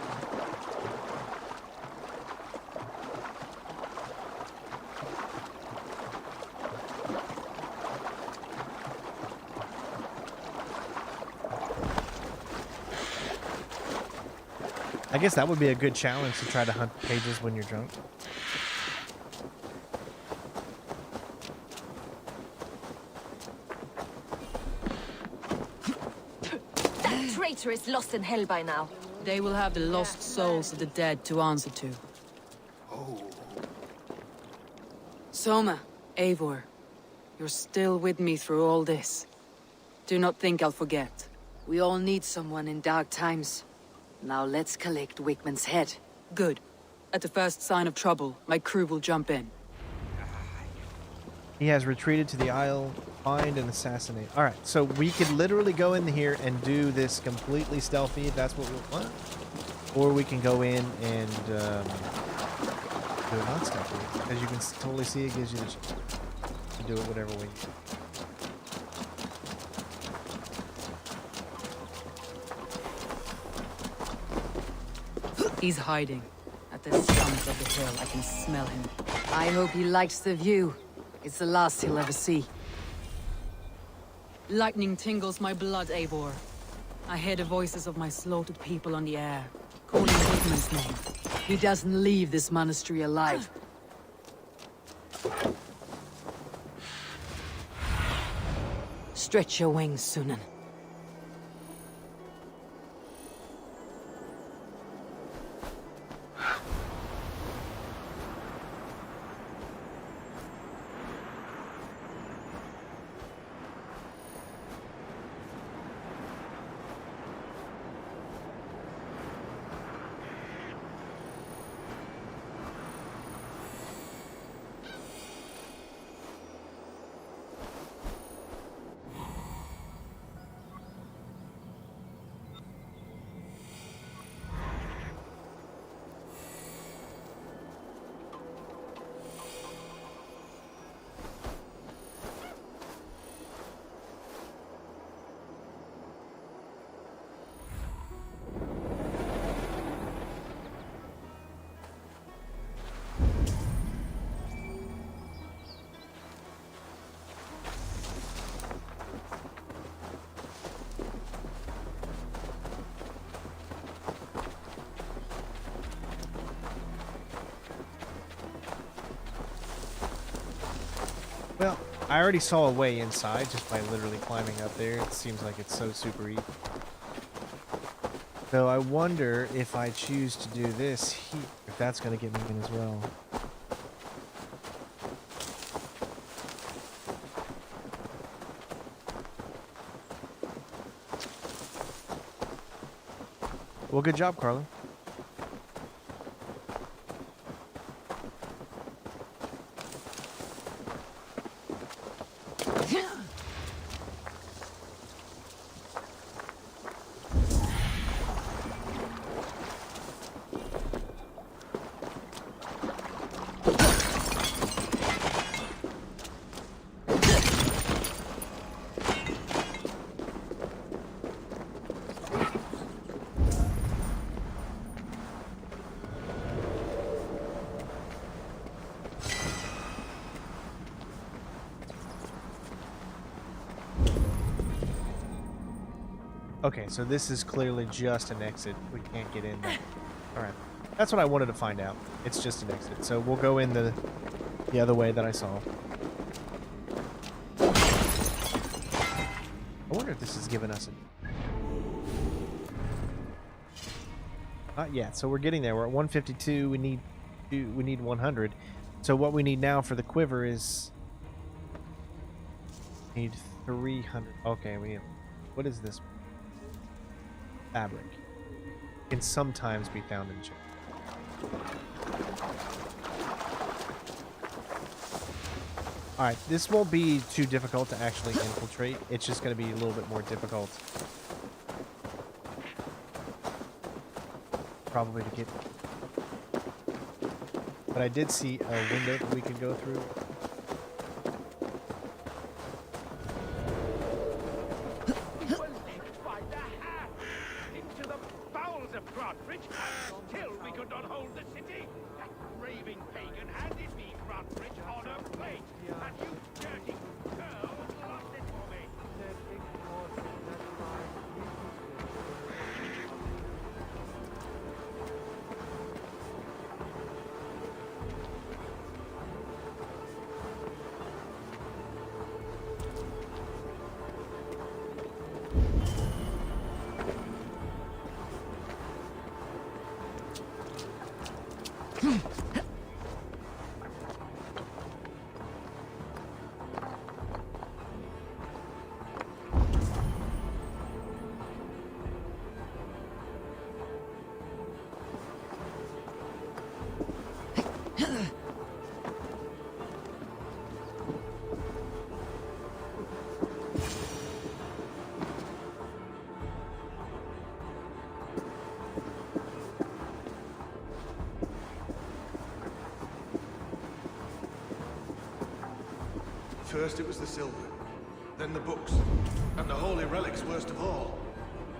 I guess that would be a good challenge to try to hunt pages when you're drunk. Traitor is lost in hell by now. They will have the lost souls of the dead to answer to. Oh. Soma, Eivor, you're still with me through all this. Do not think I'll forget. We all need someone in dark times. Now let's collect Wigmund's head. Good. At the first sign of trouble, my crew will jump in. He has retreated to the Isle. Find and assassinate. All right, so we could literally go in here and do this completely stealthy if that's what we want, or we can go in and do it not stealthy. As you can totally see, it gives you the chance to do it whatever way. He's hiding. At the summit of the hill, I can smell him. I hope he likes the view. It's the last he'll ever see. Lightning tingles my blood, Eivor. I hear the voices of my slaughtered people on the air, calling Wigmund's name. He doesn't leave this monastery alive. Stretch your wings, Sunan. Well, I already saw a way inside just by literally climbing up there. It seems like it's so super easy. So I wonder if I choose to do this here, if that's going to get me in as well. Well, good job, Carlo. Okay, so this is clearly just an exit. We can't get in there. Alright. That's what I wanted to find out. It's just an exit. So we'll go in the other way that I saw. I wonder if this is giving us a... Not yet. So we're getting there. We're at 152. We need 100. So what we need now for the quiver is... Need 300. Okay, we have... What is this? Fabric. Can sometimes be found in church. Alright, this won't be too difficult to actually infiltrate. It's just going to be a little bit more difficult. Probably to get... But I did see a window that we could go through. Into the bowels of Grandbridge, till we could not hold the city. That raving pagan handed me Grandbridge on a plate, and you dirty girl lost it for me. First it was the silver, then the books, and the holy relics worst of all.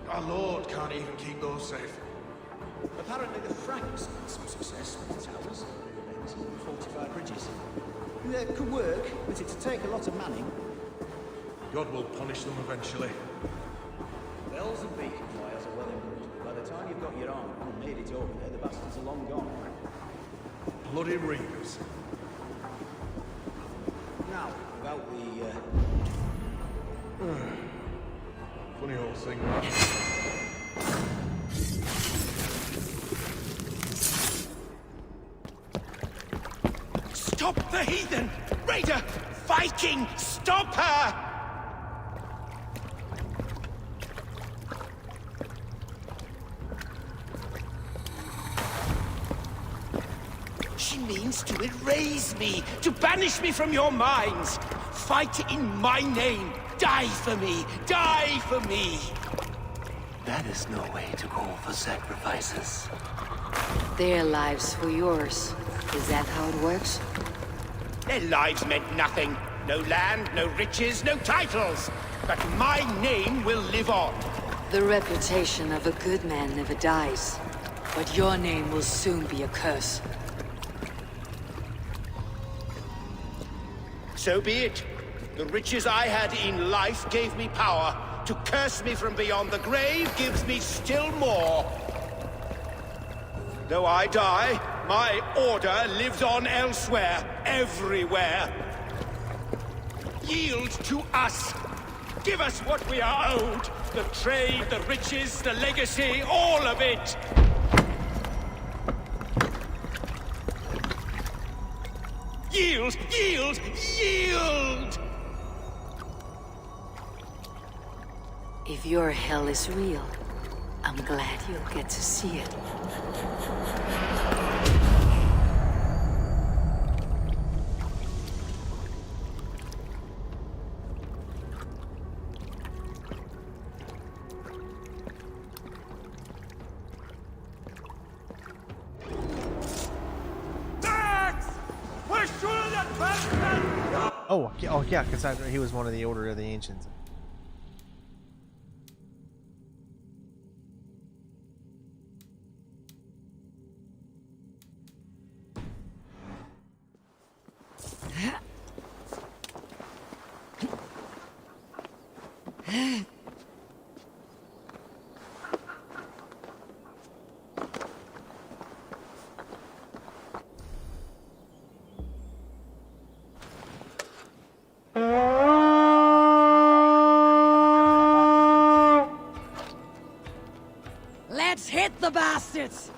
Our Lord can't even keep those safe. Apparently the Franks had some success with the towers and some fortified bridges. They could work, but it'd take a lot of manning. God will punish them eventually. Bells and beacon fires are well and good. By the time you've got your arm and made it over there, the bastards are long gone. Bloody reavers. Now, about the, Funny old thing. Stop the heathen! Raider! Viking! Stop her! She means to erase me, to banish me from your minds. Fight in my name. Die for me. Die for me. That is no way to call for sacrifices. Their lives for yours. Is that how it works? Their lives meant nothing. No land, no riches, no titles. But my name will live on. The reputation of a good man never dies. But your name will soon be a curse. So be it. The riches I had in life gave me power. To curse me from beyond the grave gives me still more. Though I die, my order lives on elsewhere, everywhere. Yield to us. Give us what we are owed. The trade, the riches, the legacy, all of it. Yield! Yield! Yield! If your hell is real, I'm glad you'll get to see it. Oh yeah, because he was one of the Order of the Ancients. bastards!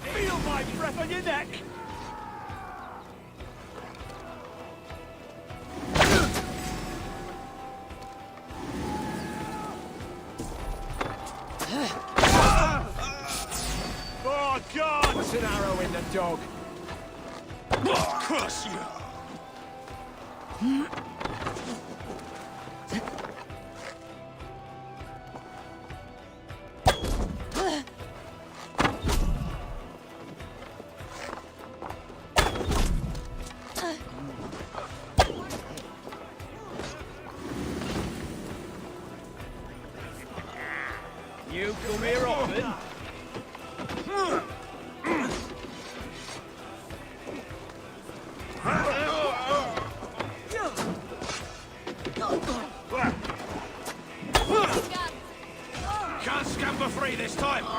Feel my breath on your neck! Oh, God! What's an arrow in the dog? Curse you! You come here often? Can't scamper free this time! All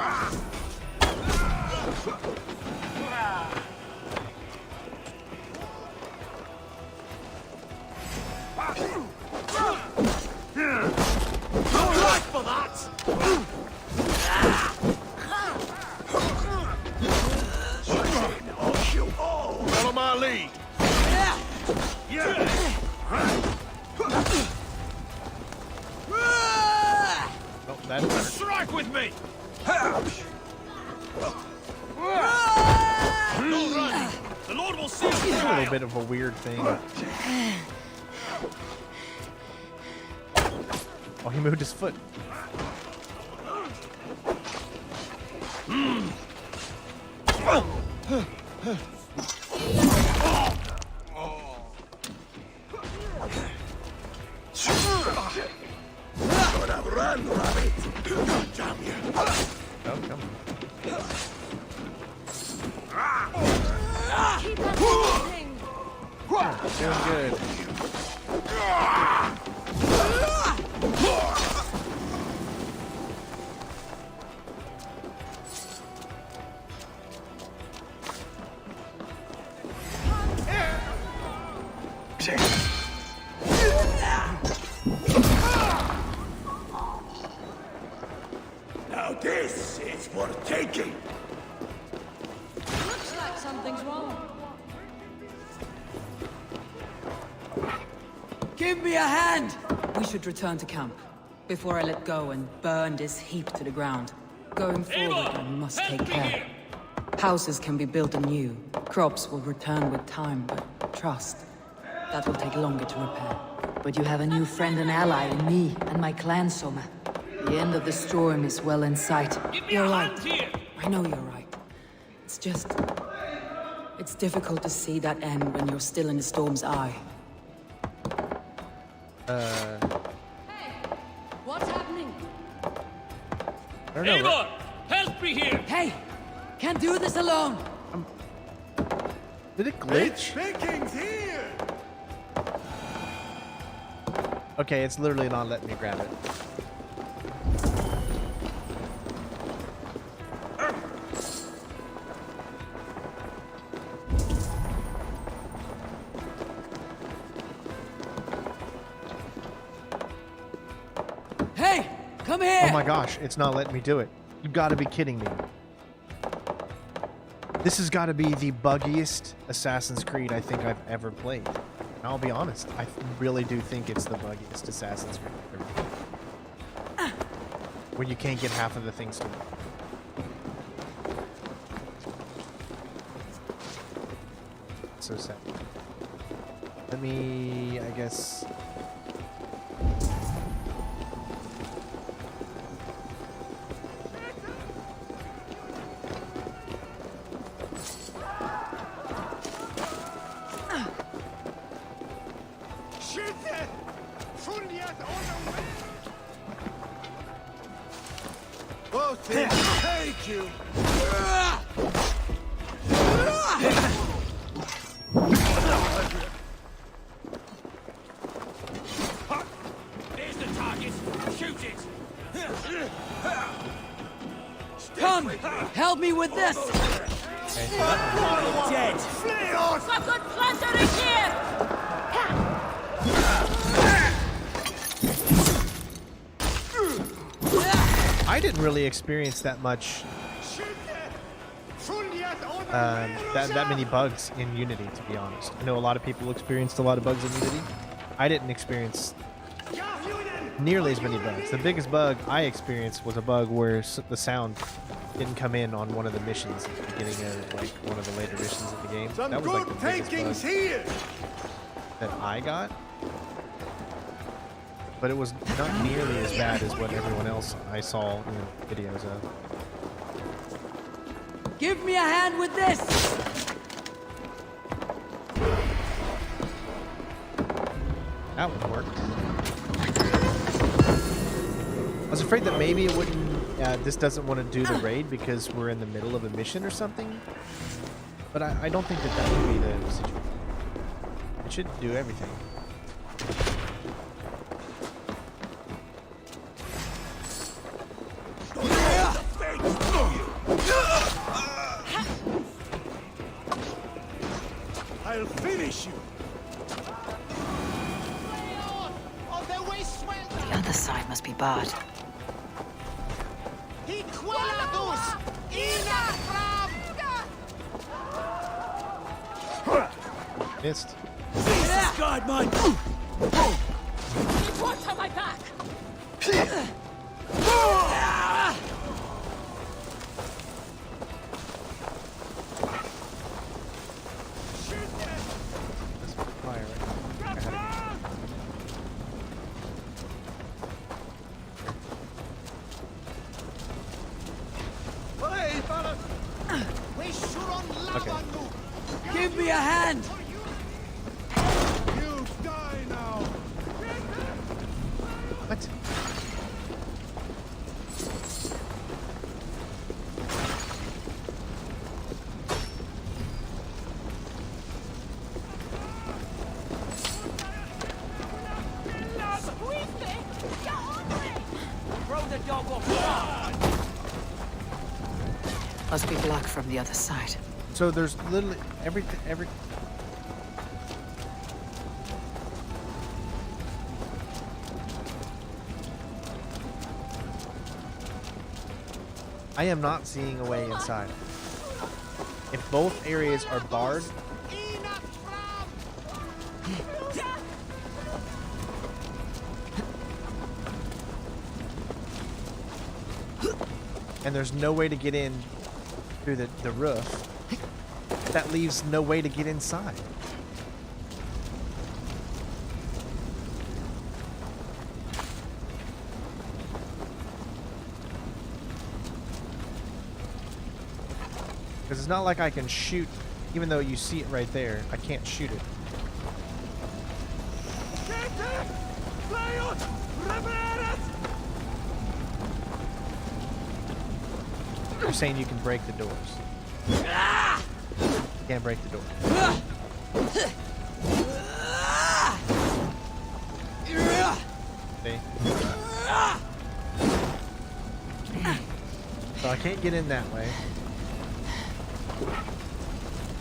right for that! I'll shoot all! Follow my lead! Yeah! Oh, that's better. Strike with me! No running! The Lord will see It's you! a little bit of a weird thing. Oh, he moved his foot. Gonna run, rabbit! God damn you! Oh, come on. Doing good. Now this is worth taking! Looks like something's wrong. Give me a hand! We should return to camp before I let go and burn this heap to the ground. Going forward, I must take care. Houses can be built anew. Crops will return with time, but trust, that will take longer to repair. But you have a new friend and ally in me and my clan, Soma. The end of the storm is well in sight. You're right. I know you're right. It's just... it's difficult to see that end when you're still in the storm's eye. Hey, what's happening? I don't know. Eivor, help me here! Hey, can't do this alone. Did it glitch? Pickings here! Okay, it's literally not letting me grab it. Hey, come here! Oh my gosh, it's not letting me do it. You gotta be kidding me. This has got to be the buggiest Assassin's Creed I think I've ever played. And I'll be honest, I really do think it's the buggiest Assassin's Creed I've ever played. When you can't get half of the things to work. So sad. Let me, I guess... Take you! me with this! Okay, so that Dead! So good plundering here! I didn't really experience that much, that many bugs in Unity, to be honest. I know a lot of people experienced a lot of bugs in Unity. I didn't experience nearly as many bugs. The biggest bug I experienced was a bug where the sound didn't come in on one of the missions at the beginning of like one of the later missions of the game. That was like the biggest bug that I got. But it was not nearly as bad as what everyone else I saw in the videos of. Give me a hand with this! That one worked. I was afraid that maybe it wouldn't, this doesn't want to do the raid because we're in the middle of a mission or something. But I don't think that that would be the situation. It should do everything. I'll finish you. The other side must be barred. Missed. Jesus God, man! Watch on my back! Fire, right? Okay. Give me a hand! You die now. What? Throw the dog off! Must be blocked from the other side. So there's literally every. I am not seeing a way inside. If both areas are barred, and there's no way to get in through the roof, that leaves no way to get inside. Because it's not like I can shoot, even though you see it right there, I can't shoot it. You're saying you can break the doors. You can't break the door. See? So I can't get in that way.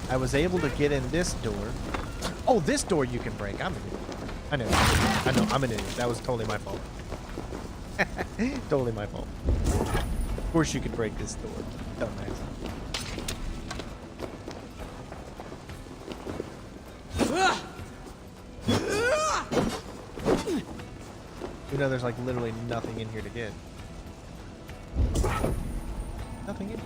I was able to get in this door. Oh, this door you can break. I'm an idiot. I know, I'm an idiot. That was totally my fault. Totally my fault. Of course you could break this door. Dumbass. You know there's like literally nothing in here to get. Nothing in.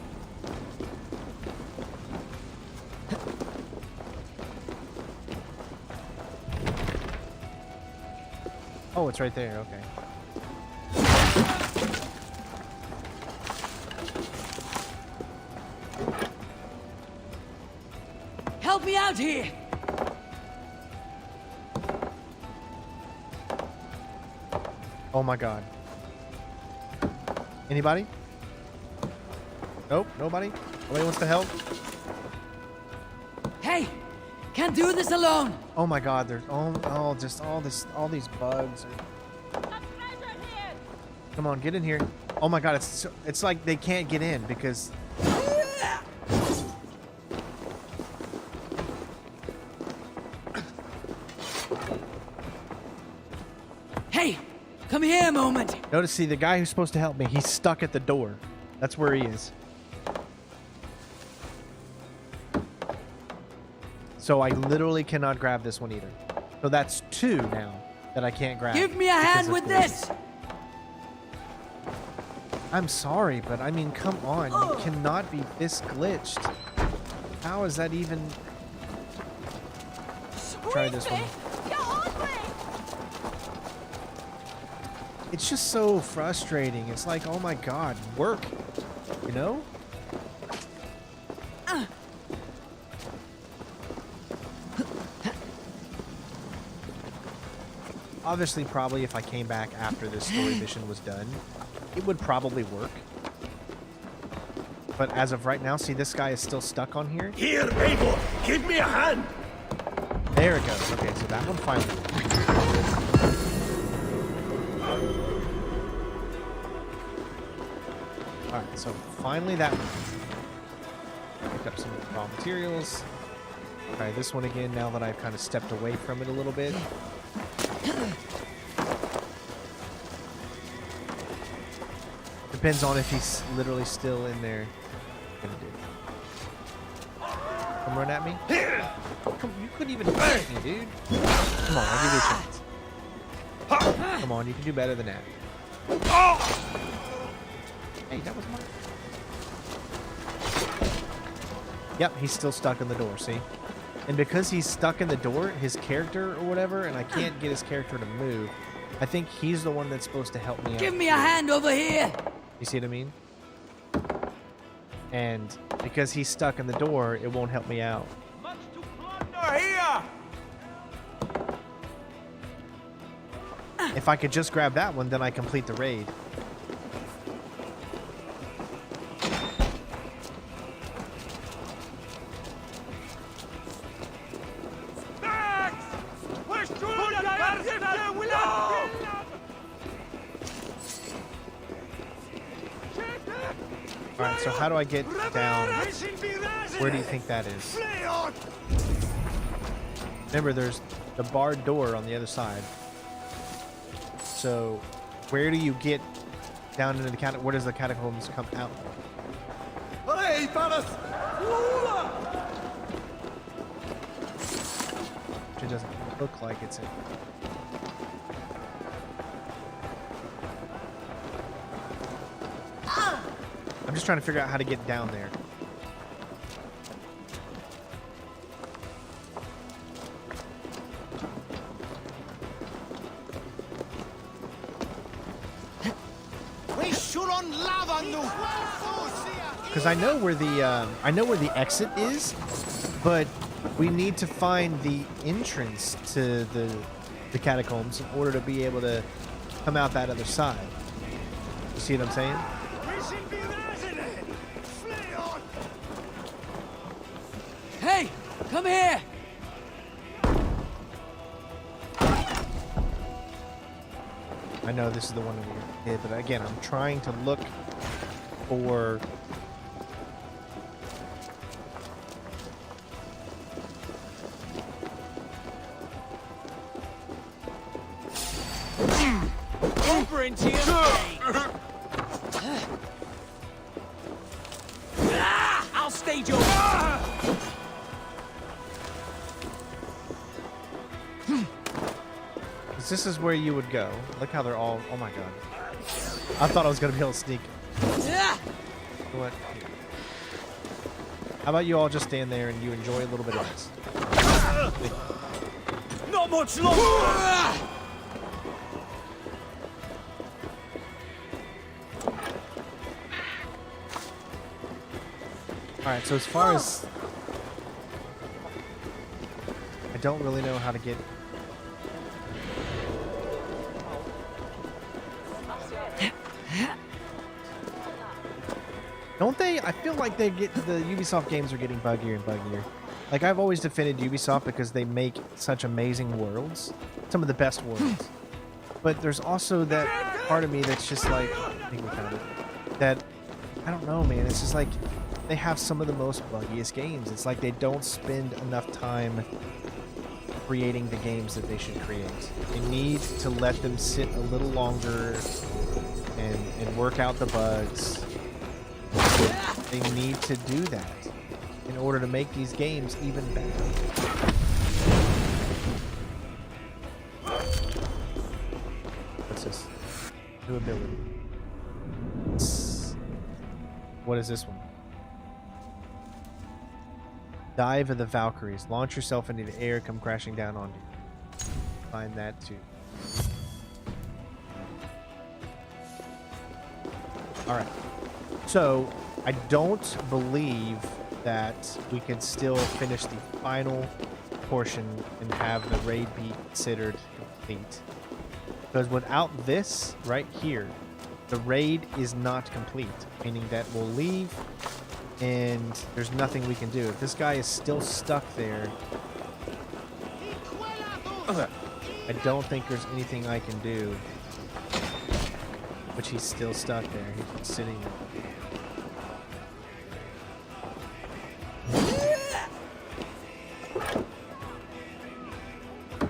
Oh, it's right there. Okay. Help me out here! Oh my god. Anybody? Nope, nobody? Nobody wants to help? Hey! Can't do this alone! Oh my god, there's just all these bugs. Come on, get in here. Oh my god, it's like they can't get in because Hey, come here a moment. Notice, see, the guy who's supposed to help me, he's stuck at the door. That's where he is. So I literally cannot grab this one either. So that's 2 now that I can't grab. Give me a hand with this. I'm sorry, but I mean, come on. You cannot be this glitched. How is that even... Try this one. It's just so frustrating. It's like, oh my god, work. You know? Obviously, probably if I came back after this story mission was done, it would probably work. But as of right now, see, this guy is still stuck on here. Here, Eivor, give me a hand. There it goes. Okay, so that one finally. Alright, so finally that one. Picked up some raw materials. Try this one again now that I've kind of stepped away from it a little bit. Depends on if he's literally still in there. Gonna do. Come run at me. Come, you couldn't even hit me, dude. Come on, I'll give you a chance. Come on, you can do better than that. Hey, that was mine. Yep, he's still stuck in the door, see? And because he's stuck in the door, his character or whatever, and I can't get his character to move, I think he's the one that's supposed to help me out. Give me a hand over here. You see what I mean? And because he's stuck in the door, it won't help me out. Here. If I could just grab that one, then I complete the raid. Alright, so how do I get down? Where do you think that is? Remember, there's the barred door on the other side. So, where do you get down into the where does the catacombs come out? It doesn't look like it's in. I'm just trying to figure out how to get down there. Because I know where the exit is, but we need to find the entrance to the catacombs in order to be able to come out that other side. You see what I'm saying? Hey, come here. I know this is the one over here, but again, I'm trying to look for... Over into your I'll stage your... This is where you would go. Look how they're all... Oh my god. I thought I was going to be able to sneak. What? How about you all just stand there and you enjoy a little bit of this? Not much longer! Alright, so as far as... I don't really know how to get... Don't they? I feel like the Ubisoft games are getting buggier and buggier. Like, I've always defended Ubisoft because they make such amazing worlds. Some of the best worlds. But there's also that part of me that's just like... I think we found it. That... I don't know, man. It's just like... They have some of the most buggiest games. It's like they don't spend enough time creating the games that they should create. They need to let them sit a little longer and work out the bugs. They need to do that in order to make these games even better. What's this? New ability. What is this one? Dive of the Valkyries. Launch yourself into the air, come crashing down on you. Find that too. Alright. So, I don't believe that we can still finish the final portion and have the raid be considered complete. Because without this right here, the raid is not complete. Meaning that we'll leave and there's nothing we can do. If this guy is still stuck there, I don't think there's anything I can do. Which he's still stuck there. He's just sitting there.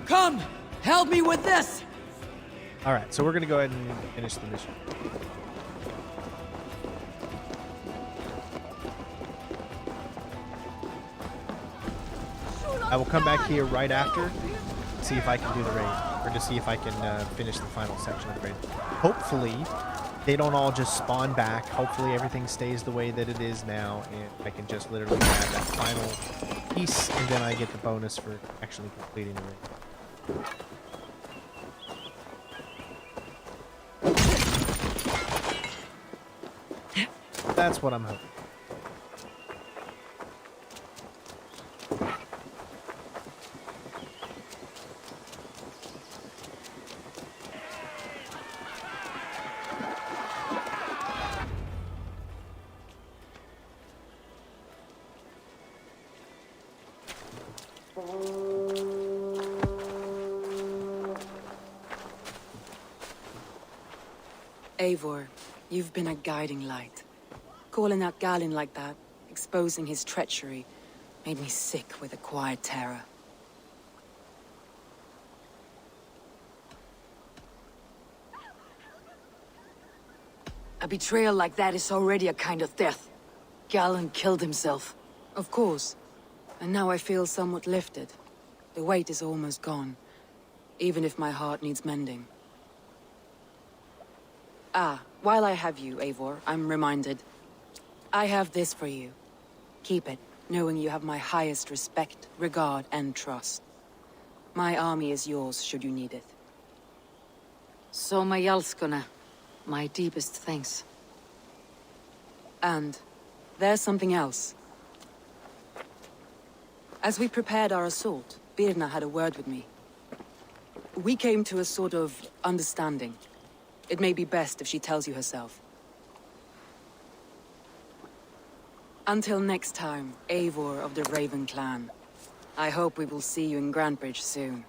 Come! Help me with this! Alright, so we're going to go ahead and finish the mission. I will come back here right after, see if I can do the raid, or to see if I can finish the final section of the raid. Hopefully, they don't all just spawn back. Hopefully, everything stays the way that it is now, and I can just literally grab that final piece, and then I get the bonus for actually completing the raid. That's what I'm hoping. Eivor, you've been a guiding light. Calling out Galin like that, exposing his treachery, made me sick with a quiet terror. A betrayal like that is already a kind of death. Galin killed himself. Of course. And now I feel somewhat lifted. The weight is almost gone, even if my heart needs mending. Ah, while I have you, Eivor, I'm reminded. I have this for you. Keep it, knowing you have my highest respect, regard, and trust. My army is yours, should you need it. Soma Jalskona, my deepest thanks. And there's something else. As we prepared our assault, Birna had a word with me. We came to a sort of understanding. It may be best if she tells you herself. Until next time, Eivor of the Raven Clan. I hope we will see you in Grandbridge soon.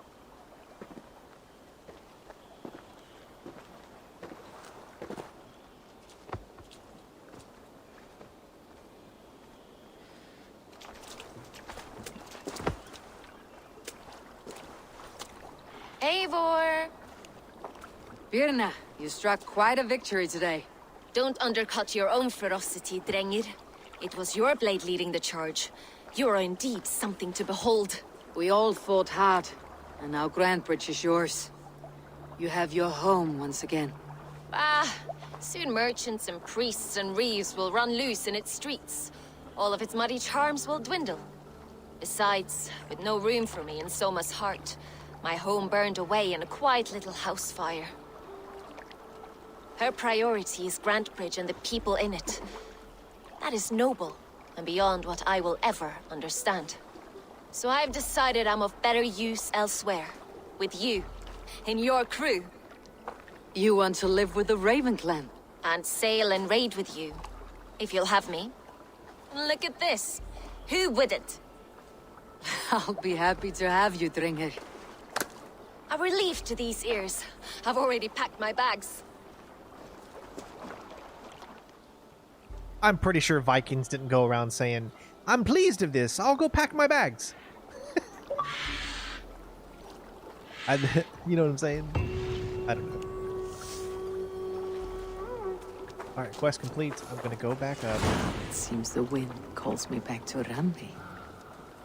Eivor! Birna, you struck quite a victory today. Don't undercut your own ferocity, Drengir. It was your blade leading the charge. You are indeed something to behold. We all fought hard, and now Grandbridge is yours. You have your home once again. Ah, soon merchants and priests and reeves will run loose in its streets. All of its muddy charms will dwindle. Besides, with no room for me in Soma's heart, my home burned away in a quiet little house fire. Her priority is Grandbridge and the people in it. That is noble, and beyond what I will ever understand. So I've decided I'm of better use elsewhere. With you, in your crew. You want to live with the Raven Clan? And sail and raid with you, if you'll have me. Look at this. Who wouldn't? I'll be happy to have you, Drengir. A relief to these ears. I've already packed my bags. I'm pretty sure Vikings didn't go around saying, "I'm pleased of this, I'll go pack my bags." You know what I'm saying? I don't know. Alright, quest complete. I'm gonna go back up. It seems the wind calls me back to Rambi.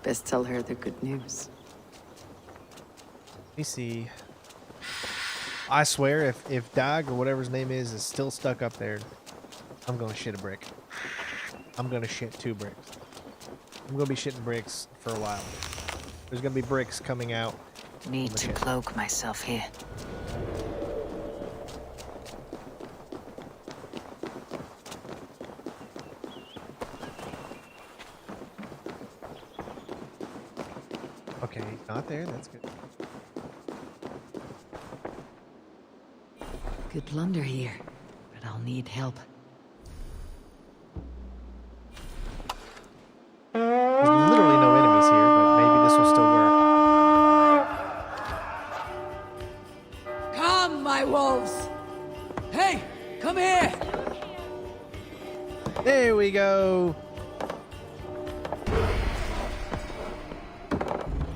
Best tell her the good news. Let me see. I swear, if Dag or whatever his name is still stuck up there, I'm gonna shit a brick. I'm gonna shit 2 bricks. I'm gonna be shitting bricks for a while. There's gonna be bricks coming out. Need to cloak myself here. Okay, not there. That's good. Good plunder here, but I'll need help. There's literally no enemies here, but maybe this will still work. Come, my wolves! Hey, come here! There we go.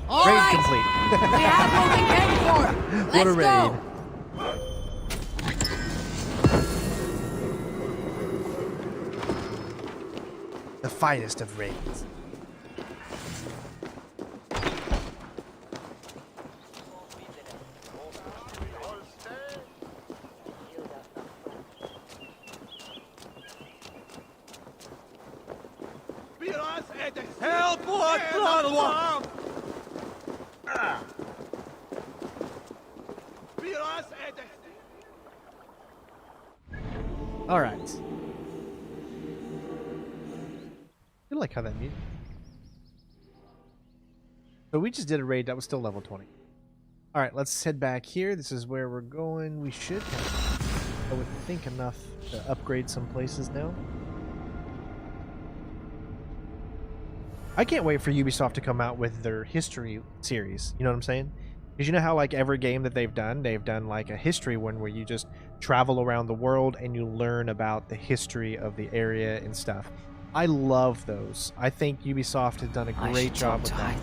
All raid right. complete. We have what we came for. What a Let's raid. go. The finest of raids. Help! What? All right. I like how that music. So we just did a raid that was still level 20. All right, let's head back here. This is where we're going. We should have, I would think, enough to upgrade some places now. I can't wait for Ubisoft to come out with their history series. You know what I'm saying? Because you know how like every game that they've done like a history one where you just travel around the world and you learn about the history of the area and stuff. I love those. I think Ubisoft has done a great job with that.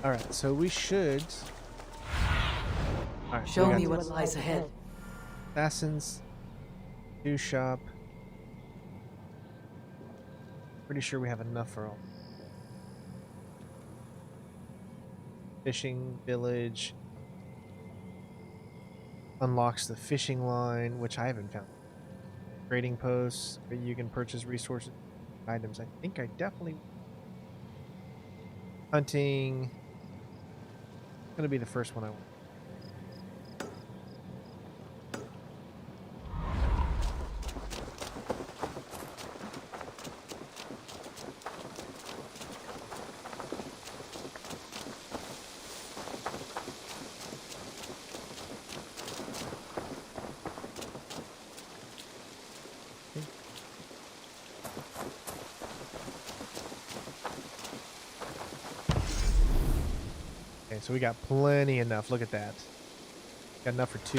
Alright, so we should... All right, Show me what lies ahead. Assassins, do shop. Pretty sure we have enough for all. Fishing village unlocks the fishing line, which I haven't found. Trading posts where you can purchase resources, items. I think I definitely. Hunting. Gonna be the first one I want. So we got plenty enough. Look at that. Got enough for 2.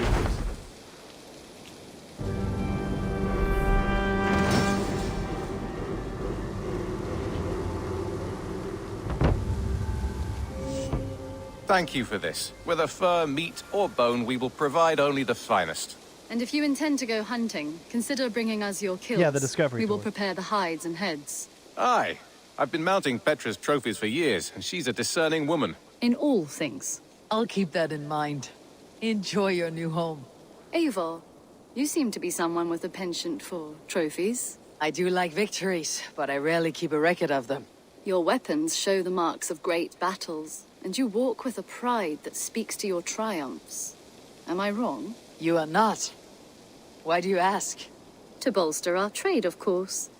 Thank you for this. Whether fur, meat, or bone, we will provide only the finest. And if you intend to go hunting, consider bringing us your kills. Yeah, the discovery We will tool. prepare the hides and heads. Aye. I've been mounting Petra's trophies for years, and she's a discerning woman. In all things. I'll keep that in mind. Enjoy your new home. Eivor, you seem to be someone with a penchant for trophies. I do like victories, but I rarely keep a record of them. Your weapons show the marks of great battles, and you walk with a pride that speaks to your triumphs. Am I wrong? You are not. Why do you ask? To bolster our trade, of course.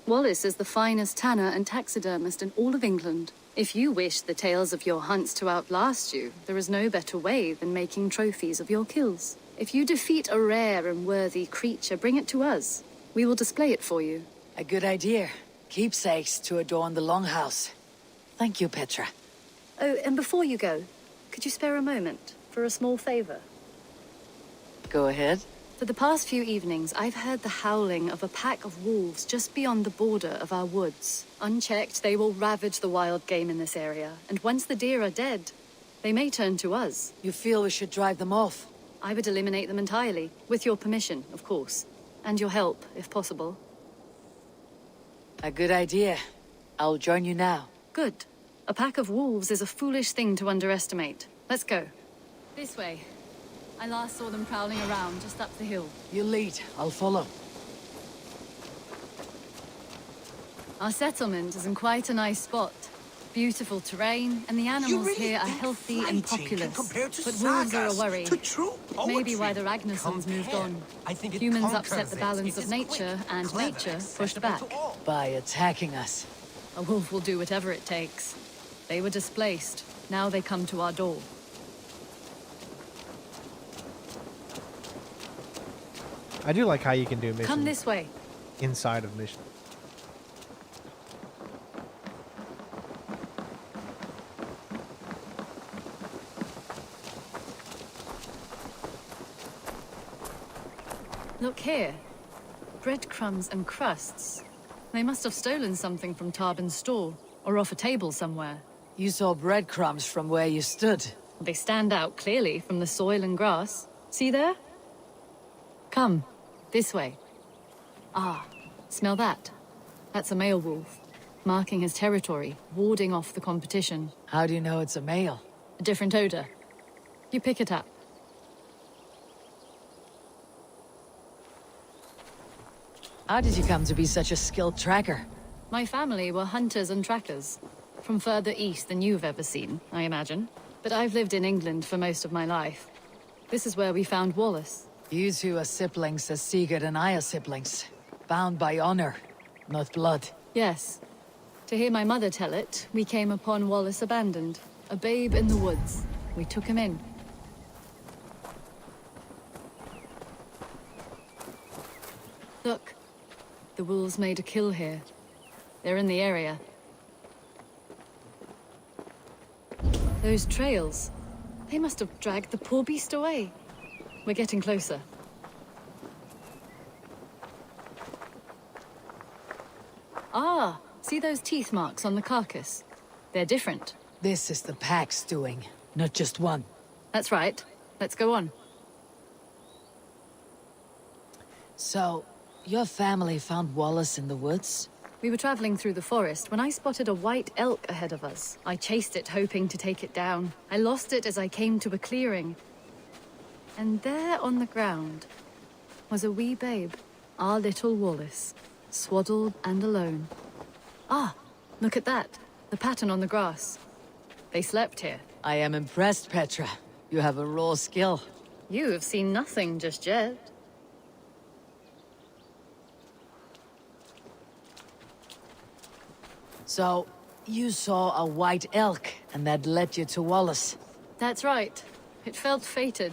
Wallace is the finest tanner and taxidermist in all of England. If you wish the tales of your hunts to outlast you, there is no better way than making trophies of your kills. If you defeat a rare and worthy creature, bring it to us. We will display it for you. A good idea. Keepsakes to adorn the longhouse. Thank you, Petra. Oh, and before you go, could you spare a moment for a small favor? Go ahead. For the past few evenings, I've heard the howling of a pack of wolves just beyond the border of our woods. Unchecked, they will ravage the wild game in this area, and once the deer are dead, they may turn to us. You feel we should drive them off? I would eliminate them entirely, with your permission, of course. And your help, if possible. A good idea. I'll join you now. Good. A pack of wolves is a foolish thing to underestimate. Let's go. This way. I last saw them prowling around just up the hill. You lead. I'll follow. Our settlement is in quite a nice spot. Beautiful terrain, and the animals here are healthy and populous. But wolves are a worry. It may be why the Ragnarsons moved on. Humans upset the balance of nature, and nature pushed back. By attacking us. A wolf will do whatever it takes. They were displaced. Now they come to our door. I do like how you can do missions. Come this way. Inside of missions. Look here. Breadcrumbs and crusts. They must have stolen something from Tarbin's store, or off a table somewhere. You saw breadcrumbs from where you stood. They stand out clearly from the soil and grass. See there? Come, this way. Ah, smell that? That's a male wolf, marking his territory, warding off the competition. How do you know it's a male? A different odor. You pick it up. How did you come to be such a skilled tracker? My family were hunters and trackers. From further east than you've ever seen, I imagine. But I've lived in England for most of my life. This is where we found Wallace. You two are siblings as Sigurd and I are siblings. Bound by honor, not blood. Yes. To hear my mother tell it, we came upon Wallace abandoned. A babe in the woods. We took him in. Look. The wolves made a kill here. They're in the area. Those trails. They must have dragged the poor beast away. We're getting closer. Ah, see those teeth marks on the carcass? They're different. This is the pack's doing, not just one. That's right. Let's go on. So, your family found Wallace in the woods? We were traveling through the forest when I spotted a white elk ahead of us. I chased it, hoping to take it down. I lost it as I came to a clearing. And there on the ground was a wee babe, our little Wallace, swaddled and alone. Ah, look at that, the pattern on the grass. They slept here. I am impressed, Petra. You have a raw skill. You have seen nothing just yet. So, you saw a white elk, and that led you to Wallace? That's right. It felt fated.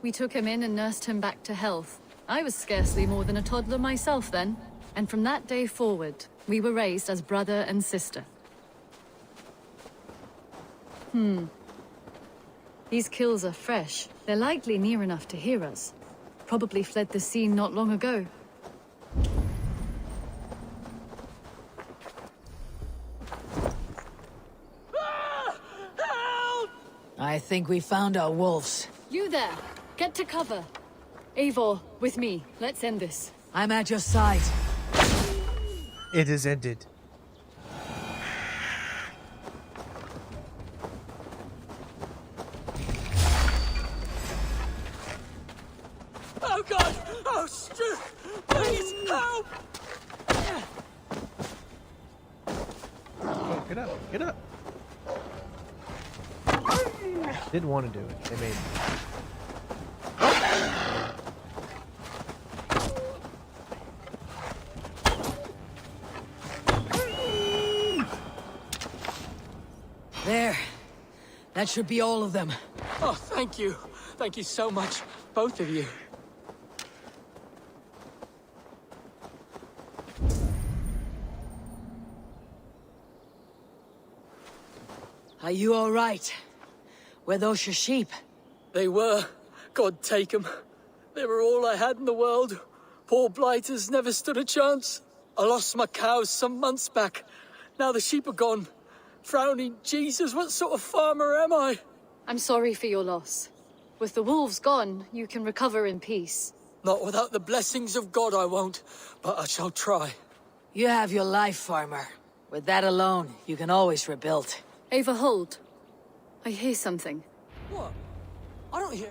We took him in and nursed him back to health. I was scarcely more than a toddler myself then. And from that day forward, we were raised as brother and sister. These kills are fresh. They're likely near enough to hear us. Probably fled the scene not long ago. I think we found our wolves. You there! Get to cover! Eivor, with me. Let's end this. I'm at your side. It is ended. Oh God! Oh, Stu! Please, help! Oh, get up! Get up! Didn't want to do it. They made me. There. That should be all of them. Oh, thank you. Thank you so much, both of you. Are you all right? Were those your sheep? They were. God take them. They were all I had in the world. Poor blighters never stood a chance. I lost my cows some months back. Now the sheep are gone. Frowning Jesus, what sort of farmer am I? I'm sorry for your loss. With the wolves gone, you can recover in peace. Not without the blessings of God I won't, but I shall try. You have your life, farmer. With that alone, you can always rebuild. Ava, hold. I hear something. What? I don't hear...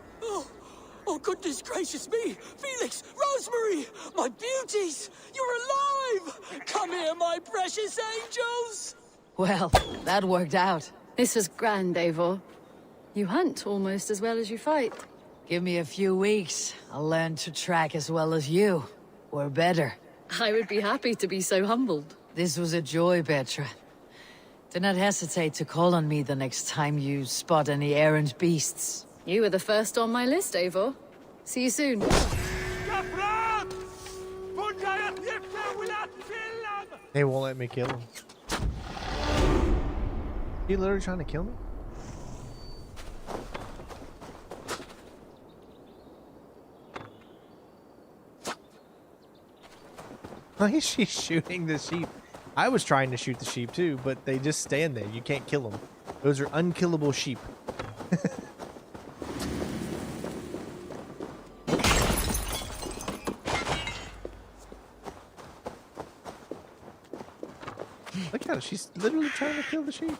Oh, goodness gracious me! Felix! Rosemary! My beauties! You're alive! Come here, my precious angels! Well, that worked out. This was grand, Eivor. You hunt almost as well as you fight. Give me a few weeks. I'll learn to track as well as you. Or better. I would be happy to be so humbled. This was a joy, Petra. Do not hesitate to call on me the next time you spot any errant beasts. You were the first on my list, Eivor. See you soon. They won't let me kill him. You literally trying to kill me? Why is she shooting the sheep? I was trying to shoot the sheep too, but they just stand there. You can't kill them. Those are unkillable sheep. Look at her. She's literally trying to kill the sheep.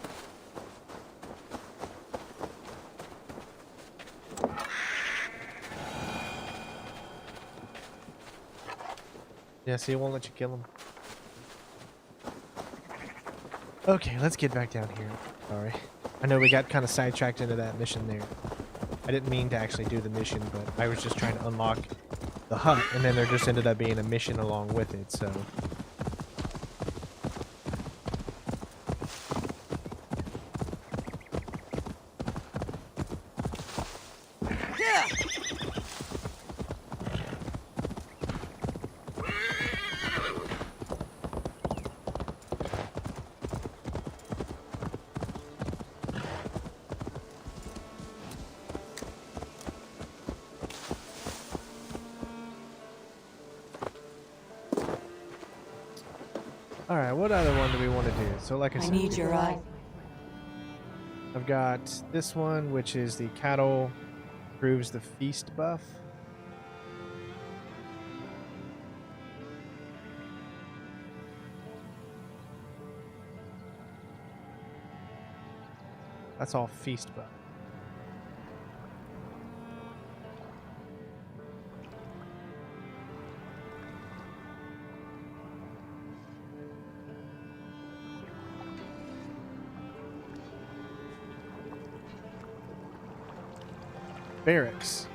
Yeah, see, it won't let you kill him. Okay, let's get back down here. Sorry. I know we got kind of sidetracked into that mission there. I didn't mean to actually do the mission, but I was just trying to unlock the hut, and then there just ended up being a mission along with it, so... Alright, what other one do we want to do? So like I said, need your eye. I've got this one, which is the cattle proves the feast buff. That's all feast buff. Barracks.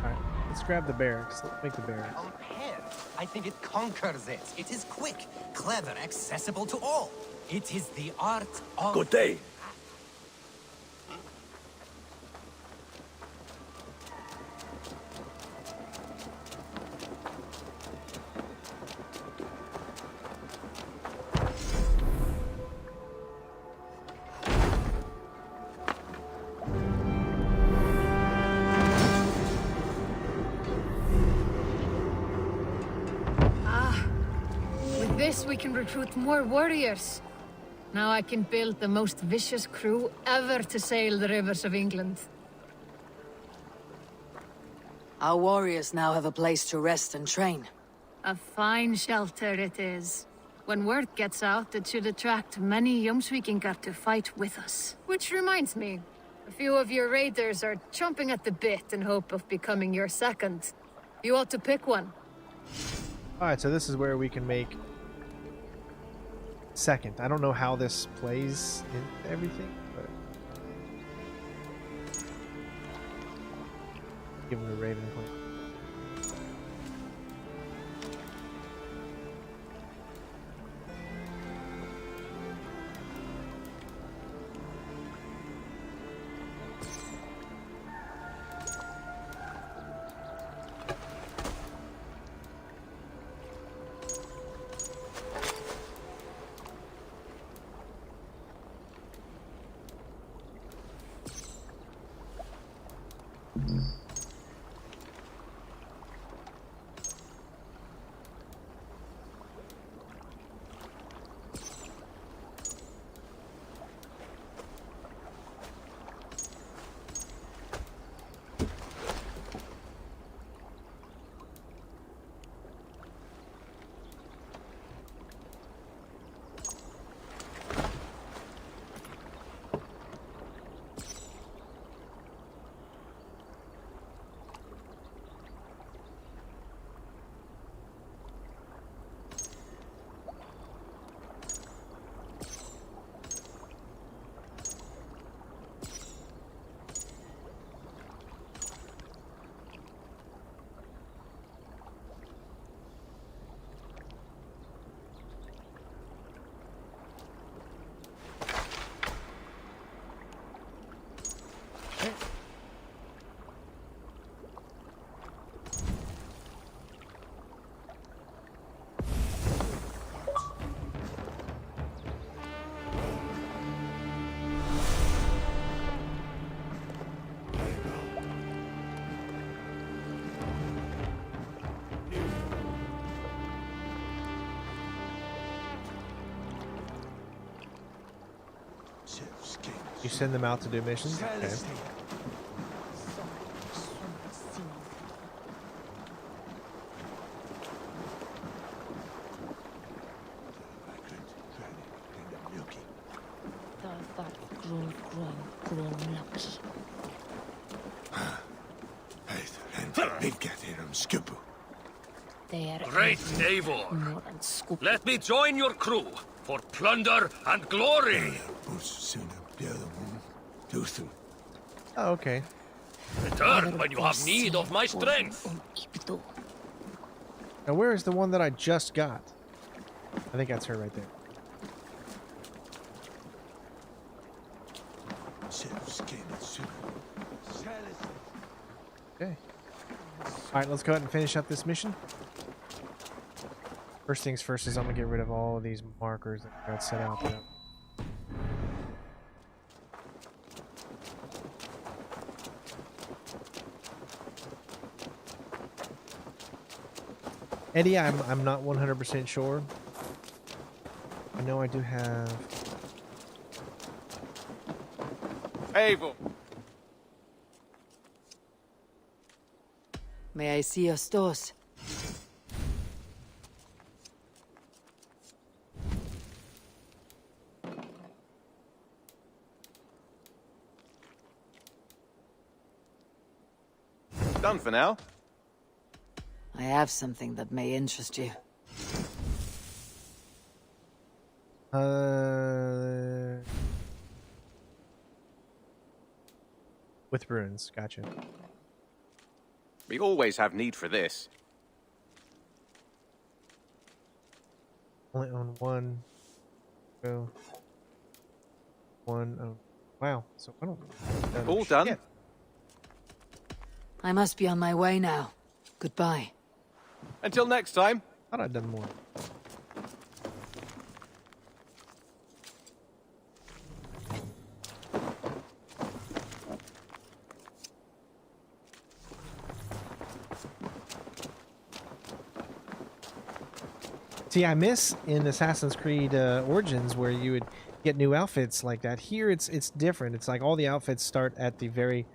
Alright, let's grab the barracks. Let's make the barracks. Compare. I think it conquers it. It is quick, clever, accessible to all. It is the art of... Good day. We can recruit more warriors. Now I can build the most vicious crew ever to sail the rivers of England. Our warriors now have a place to rest and train. A fine shelter it is. When word gets out, it should attract many Jomsvikingar to fight with us. Which reminds me, a few of your raiders are chomping at the bit in hope of becoming your second. You ought to pick one. Alright, so this is where we can make second. I don't know how this plays in everything, but give him the Raven point. You send them out to do missions? Okay. Great Eivor! Let me join your crew for plunder and glory! Oh, okay. Return when you have need of my strength! Now where is the one that I just got? I think that's her right there. Okay. Alright, let's go ahead and finish up this mission. First things first is I'm gonna get rid of all of these markers that I got set out there. Eddie, I'm not 100% sure. I know I do have... Eivor! May I see your stores? Done for now. I have something that may interest you. With ruins, gotcha. We always have need for this. Only own one. Go. One. Oh, wow. So I don't. All done. Yeah. I must be on my way now. Goodbye. Until next time. Thought I'd done more. See, I miss in Assassin's Creed Origins where you would get new outfits like that. Here it's different. It's like all the outfits start at the very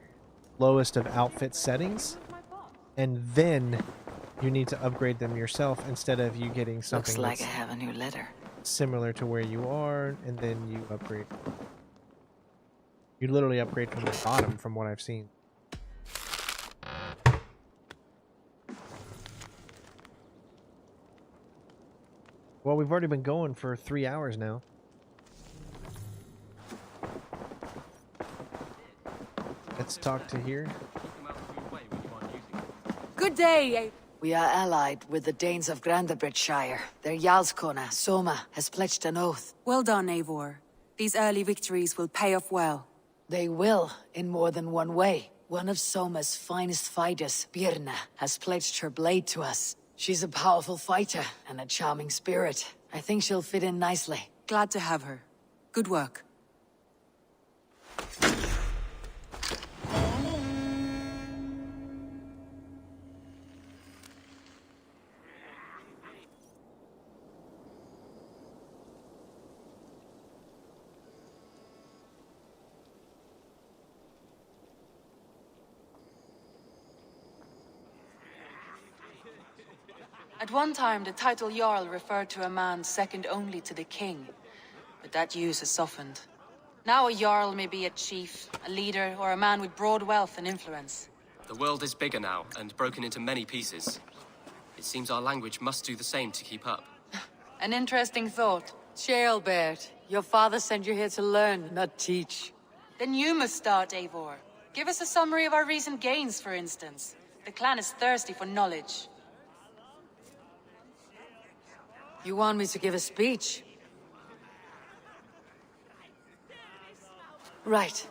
lowest of outfit settings, and then you need to upgrade them yourself instead of you getting something Looks like that's I have a new letter. similar to where you are, and then you upgrade. You literally upgrade from the bottom from what I've seen. Well, we've already been going for 3 hours now. Let's talk to here. Good day. We are allied with the Danes of Grandbridgeshire. Their Jarlskona, Soma, has pledged an oath. Well done, Eivor. These early victories will pay off well. They will, in more than one way. One of Soma's finest fighters, Birna, has pledged her blade to us. She's a powerful fighter and a charming spirit. I think she'll fit in nicely. Glad to have her. Good work. At one time, the title Jarl referred to a man second only to the king. But that use has softened. Now a Jarl may be a chief, a leader, or a man with broad wealth and influence. The world is bigger now, and broken into many pieces. It seems our language must do the same to keep up. An interesting thought. Jailbert, your father sent you here to learn, not teach. Then you must start, Eivor. Give us a summary of our recent gains, for instance. The clan is thirsty for knowledge. You want me to give a speech? Right.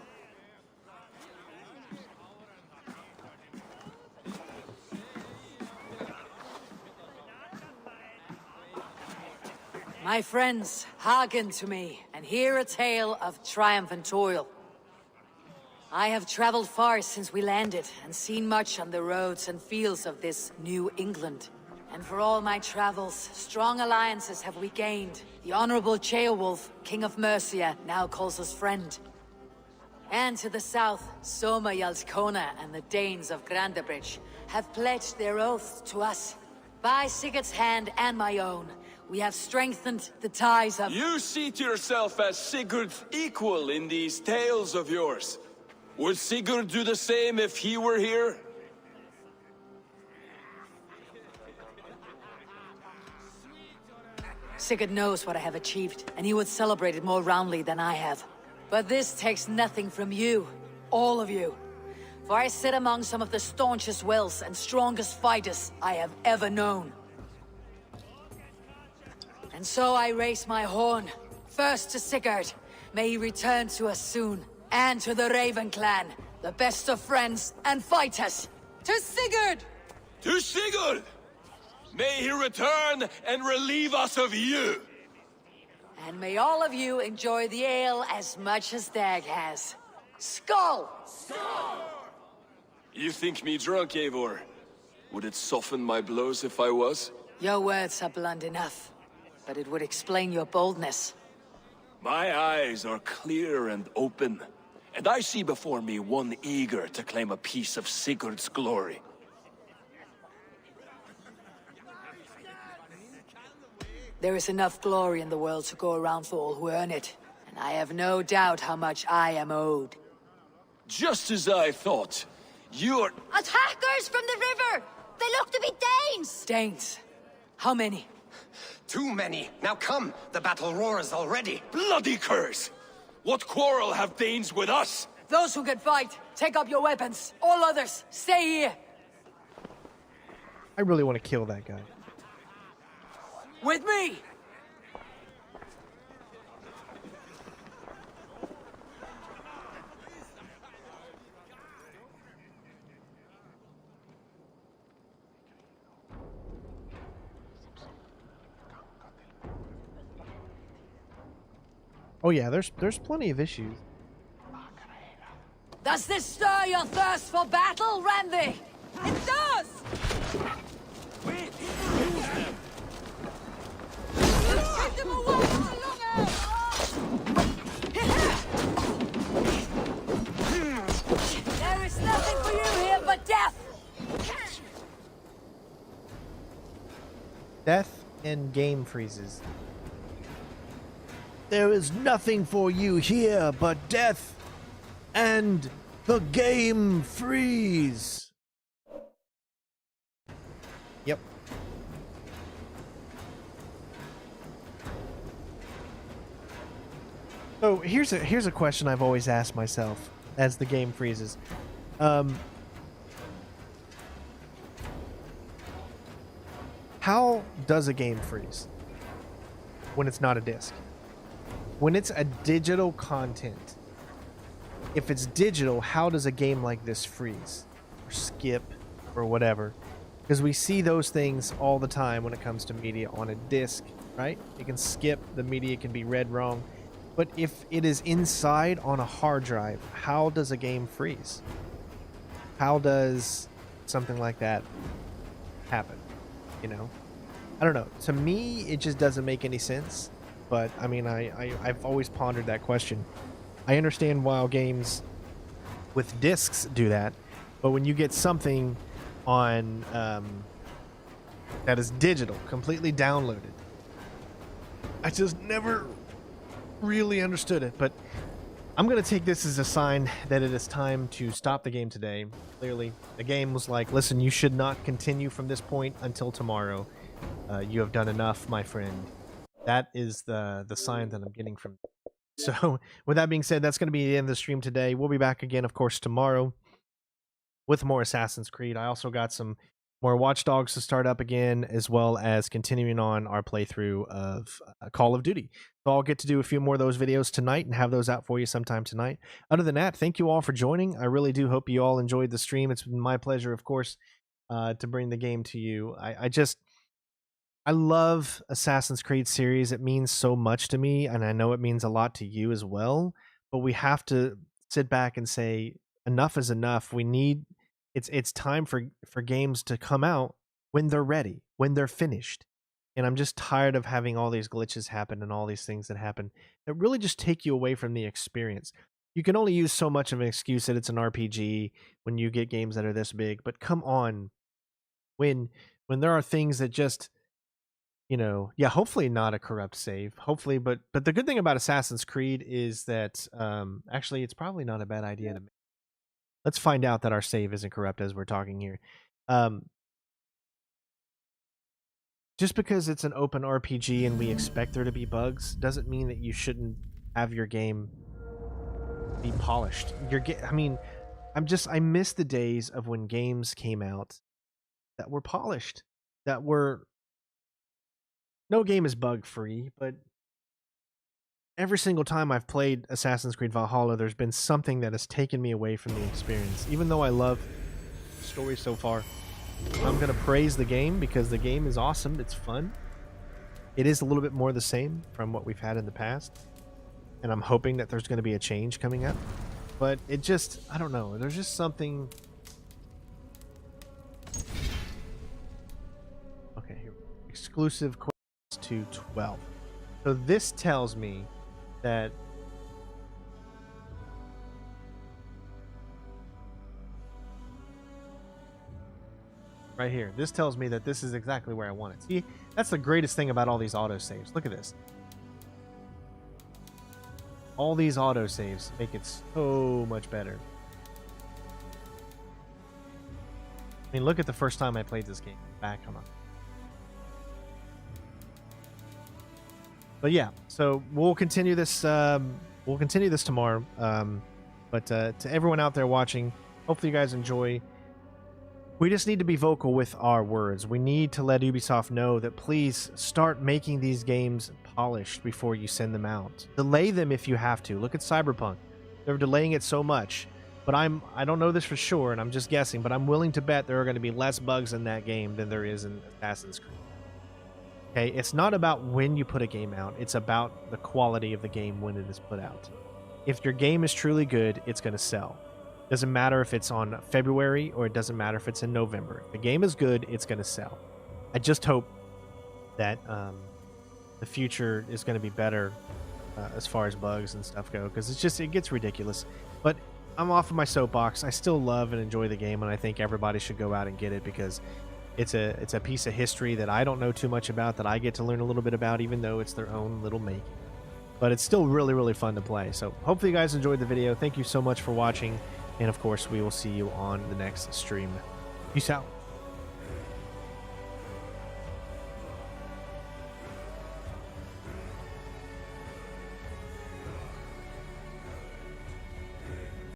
My friends, hearken to me, and hear a tale of triumph and toil. I have traveled far since we landed, and seen much on the roads and fields of this New England. And for all my travels, strong alliances have we gained. The Honorable Ceolwulf, King of Mercia, now calls us friend. And to the south, Soma Yalskona and the Danes of Grandbridge have pledged their oaths to us. By Sigurd's hand and my own, we have strengthened the ties of— You seat yourself as Sigurd's equal in these tales of yours. Would Sigurd do the same if he were here? Sigurd knows what I have achieved, and he would celebrate it more roundly than I have. But this takes nothing from you, all of you. For I sit among some of the staunchest wills and strongest fighters I have ever known. And so I raise my horn, first to Sigurd. May he return to us soon. And to the Raven clan, the best of friends and fighters. To Sigurd! To Sigurd! May he return and relieve us of you! And may all of you enjoy the ale as much as Dag has. Skull! You think me drunk, Eivor? Would it soften my blows if I was? Your words are blunt enough, but it would explain your boldness. My eyes are clear and open, and I see before me one eager to claim a piece of Sigurd's glory. There is enough glory in the world to go around for all who earn it, and I have no doubt how much I am owed. Just as I thought. You're— Attackers from the river! They look to be Danes! Danes? How many? Too many. Now come, the battle roars already. Bloody curse! What quarrel have Danes with us? Those who can fight, take up your weapons. All others, stay here. I really want to kill that guy. With me! Oh yeah, there's plenty of issues. Does this stir your thirst for battle, Randy? It does! Wait! Take them away from the lookout! There is nothing for you here but death! Death and game freezes. There is nothing for you here but death and the game freeze. Yep. So here's a question I've always asked myself as the game freezes. How does a game freeze when it's not a disc? When it's a digital content, if it's digital, how does a game like this freeze or skip or whatever? Because we see those things all the time when it comes to media on a disc, right? It can skip, the media can be read wrong. But if it is inside on a hard drive, how does a game freeze? How does something like that happen? You know? I don't know. To me, it just doesn't make any sense. But, I mean, I've always pondered that question. I understand why games with discs do that, but when you get something on that is digital, completely downloaded. I just never really understood it, but I'm going to take this as a sign that it is time to stop the game today. Clearly, the game was like, listen, you should not continue from this point until tomorrow. You have done enough, my friend. That is the sign that I'm getting from. So, with that being said, that's going to be the end of the stream today. We'll be back again, of course, tomorrow with more Assassin's Creed. I also got some more Watch Dogs to start up again, as well as continuing on our playthrough of Call of Duty. So I'll get to do a few more of those videos tonight and have those out for you sometime tonight. Other than that, thank you all for joining. I really do hope you all enjoyed the stream. It's been my pleasure, of course, to bring the game to you. I love Assassin's Creed series. It means so much to me, and I know it means a lot to you as well. But we have to sit back and say, enough is enough. We need... It's time for games to come out when they're ready, when they're finished. And I'm just tired of having all these glitches happen and all these things that happen that really just take you away from the experience. You can only use so much of an excuse that it's an RPG when you get games that are this big, but come on. When there are things that just, yeah, hopefully not a corrupt save. Hopefully, but the good thing about Assassin's Creed is that actually it's probably not a bad idea to make. Let's find out that our save isn't corrupt as we're talking here. Just because it's an open RPG and we expect there to be bugs doesn't mean that you shouldn't have your game be polished. I miss the days of when games came out that were polished, that were... No game is bug free, but every single time I've played Assassin's Creed Valhalla, there's been something that has taken me away from the experience. Even though I love the story so far, I'm going to praise the game because the game is awesome. It's fun. It is a little bit more the same from what we've had in the past. And I'm hoping that there's going to be a change coming up. But it just, I don't know. There's just something... Okay, here. Exclusive quest to 12. So this tells me that right here, this tells me that this is exactly where I want it. See, that's the greatest thing about all these autosaves. Look at this. All these autosaves make it so much better. I mean, look at the first time I played this game. Back, come on. But yeah, so we'll continue this. We'll continue this tomorrow. But to everyone out there watching, hopefully you guys enjoy. We just need to be vocal with our words. We need to let Ubisoft know that please start making these games polished before you send them out. Delay them if you have to. Look at Cyberpunk. They're delaying it so much. But I don't know this for sure, and I'm just guessing, but I'm willing to bet there are going to be less bugs in that game than there is in Assassin's Creed. Okay, it's not about when you put a game out. It's about the quality of the game when it is put out. If your game is truly good, it's going to sell. Doesn't matter if it's on February or it doesn't matter if it's in November. If the game is good, it's going to sell. I just hope that the future is going to be better as far as bugs and stuff go, because it gets ridiculous. But I'm off of my soapbox. I still love and enjoy the game, and I think everybody should go out and get it because it's a piece of history that I don't know too much about, that I get to learn a little bit about, even though it's their own little making. But it's still really, really fun to play. So hopefully you guys enjoyed the video. Thank you so much for watching. And of course, we will see you on the next stream. Peace out.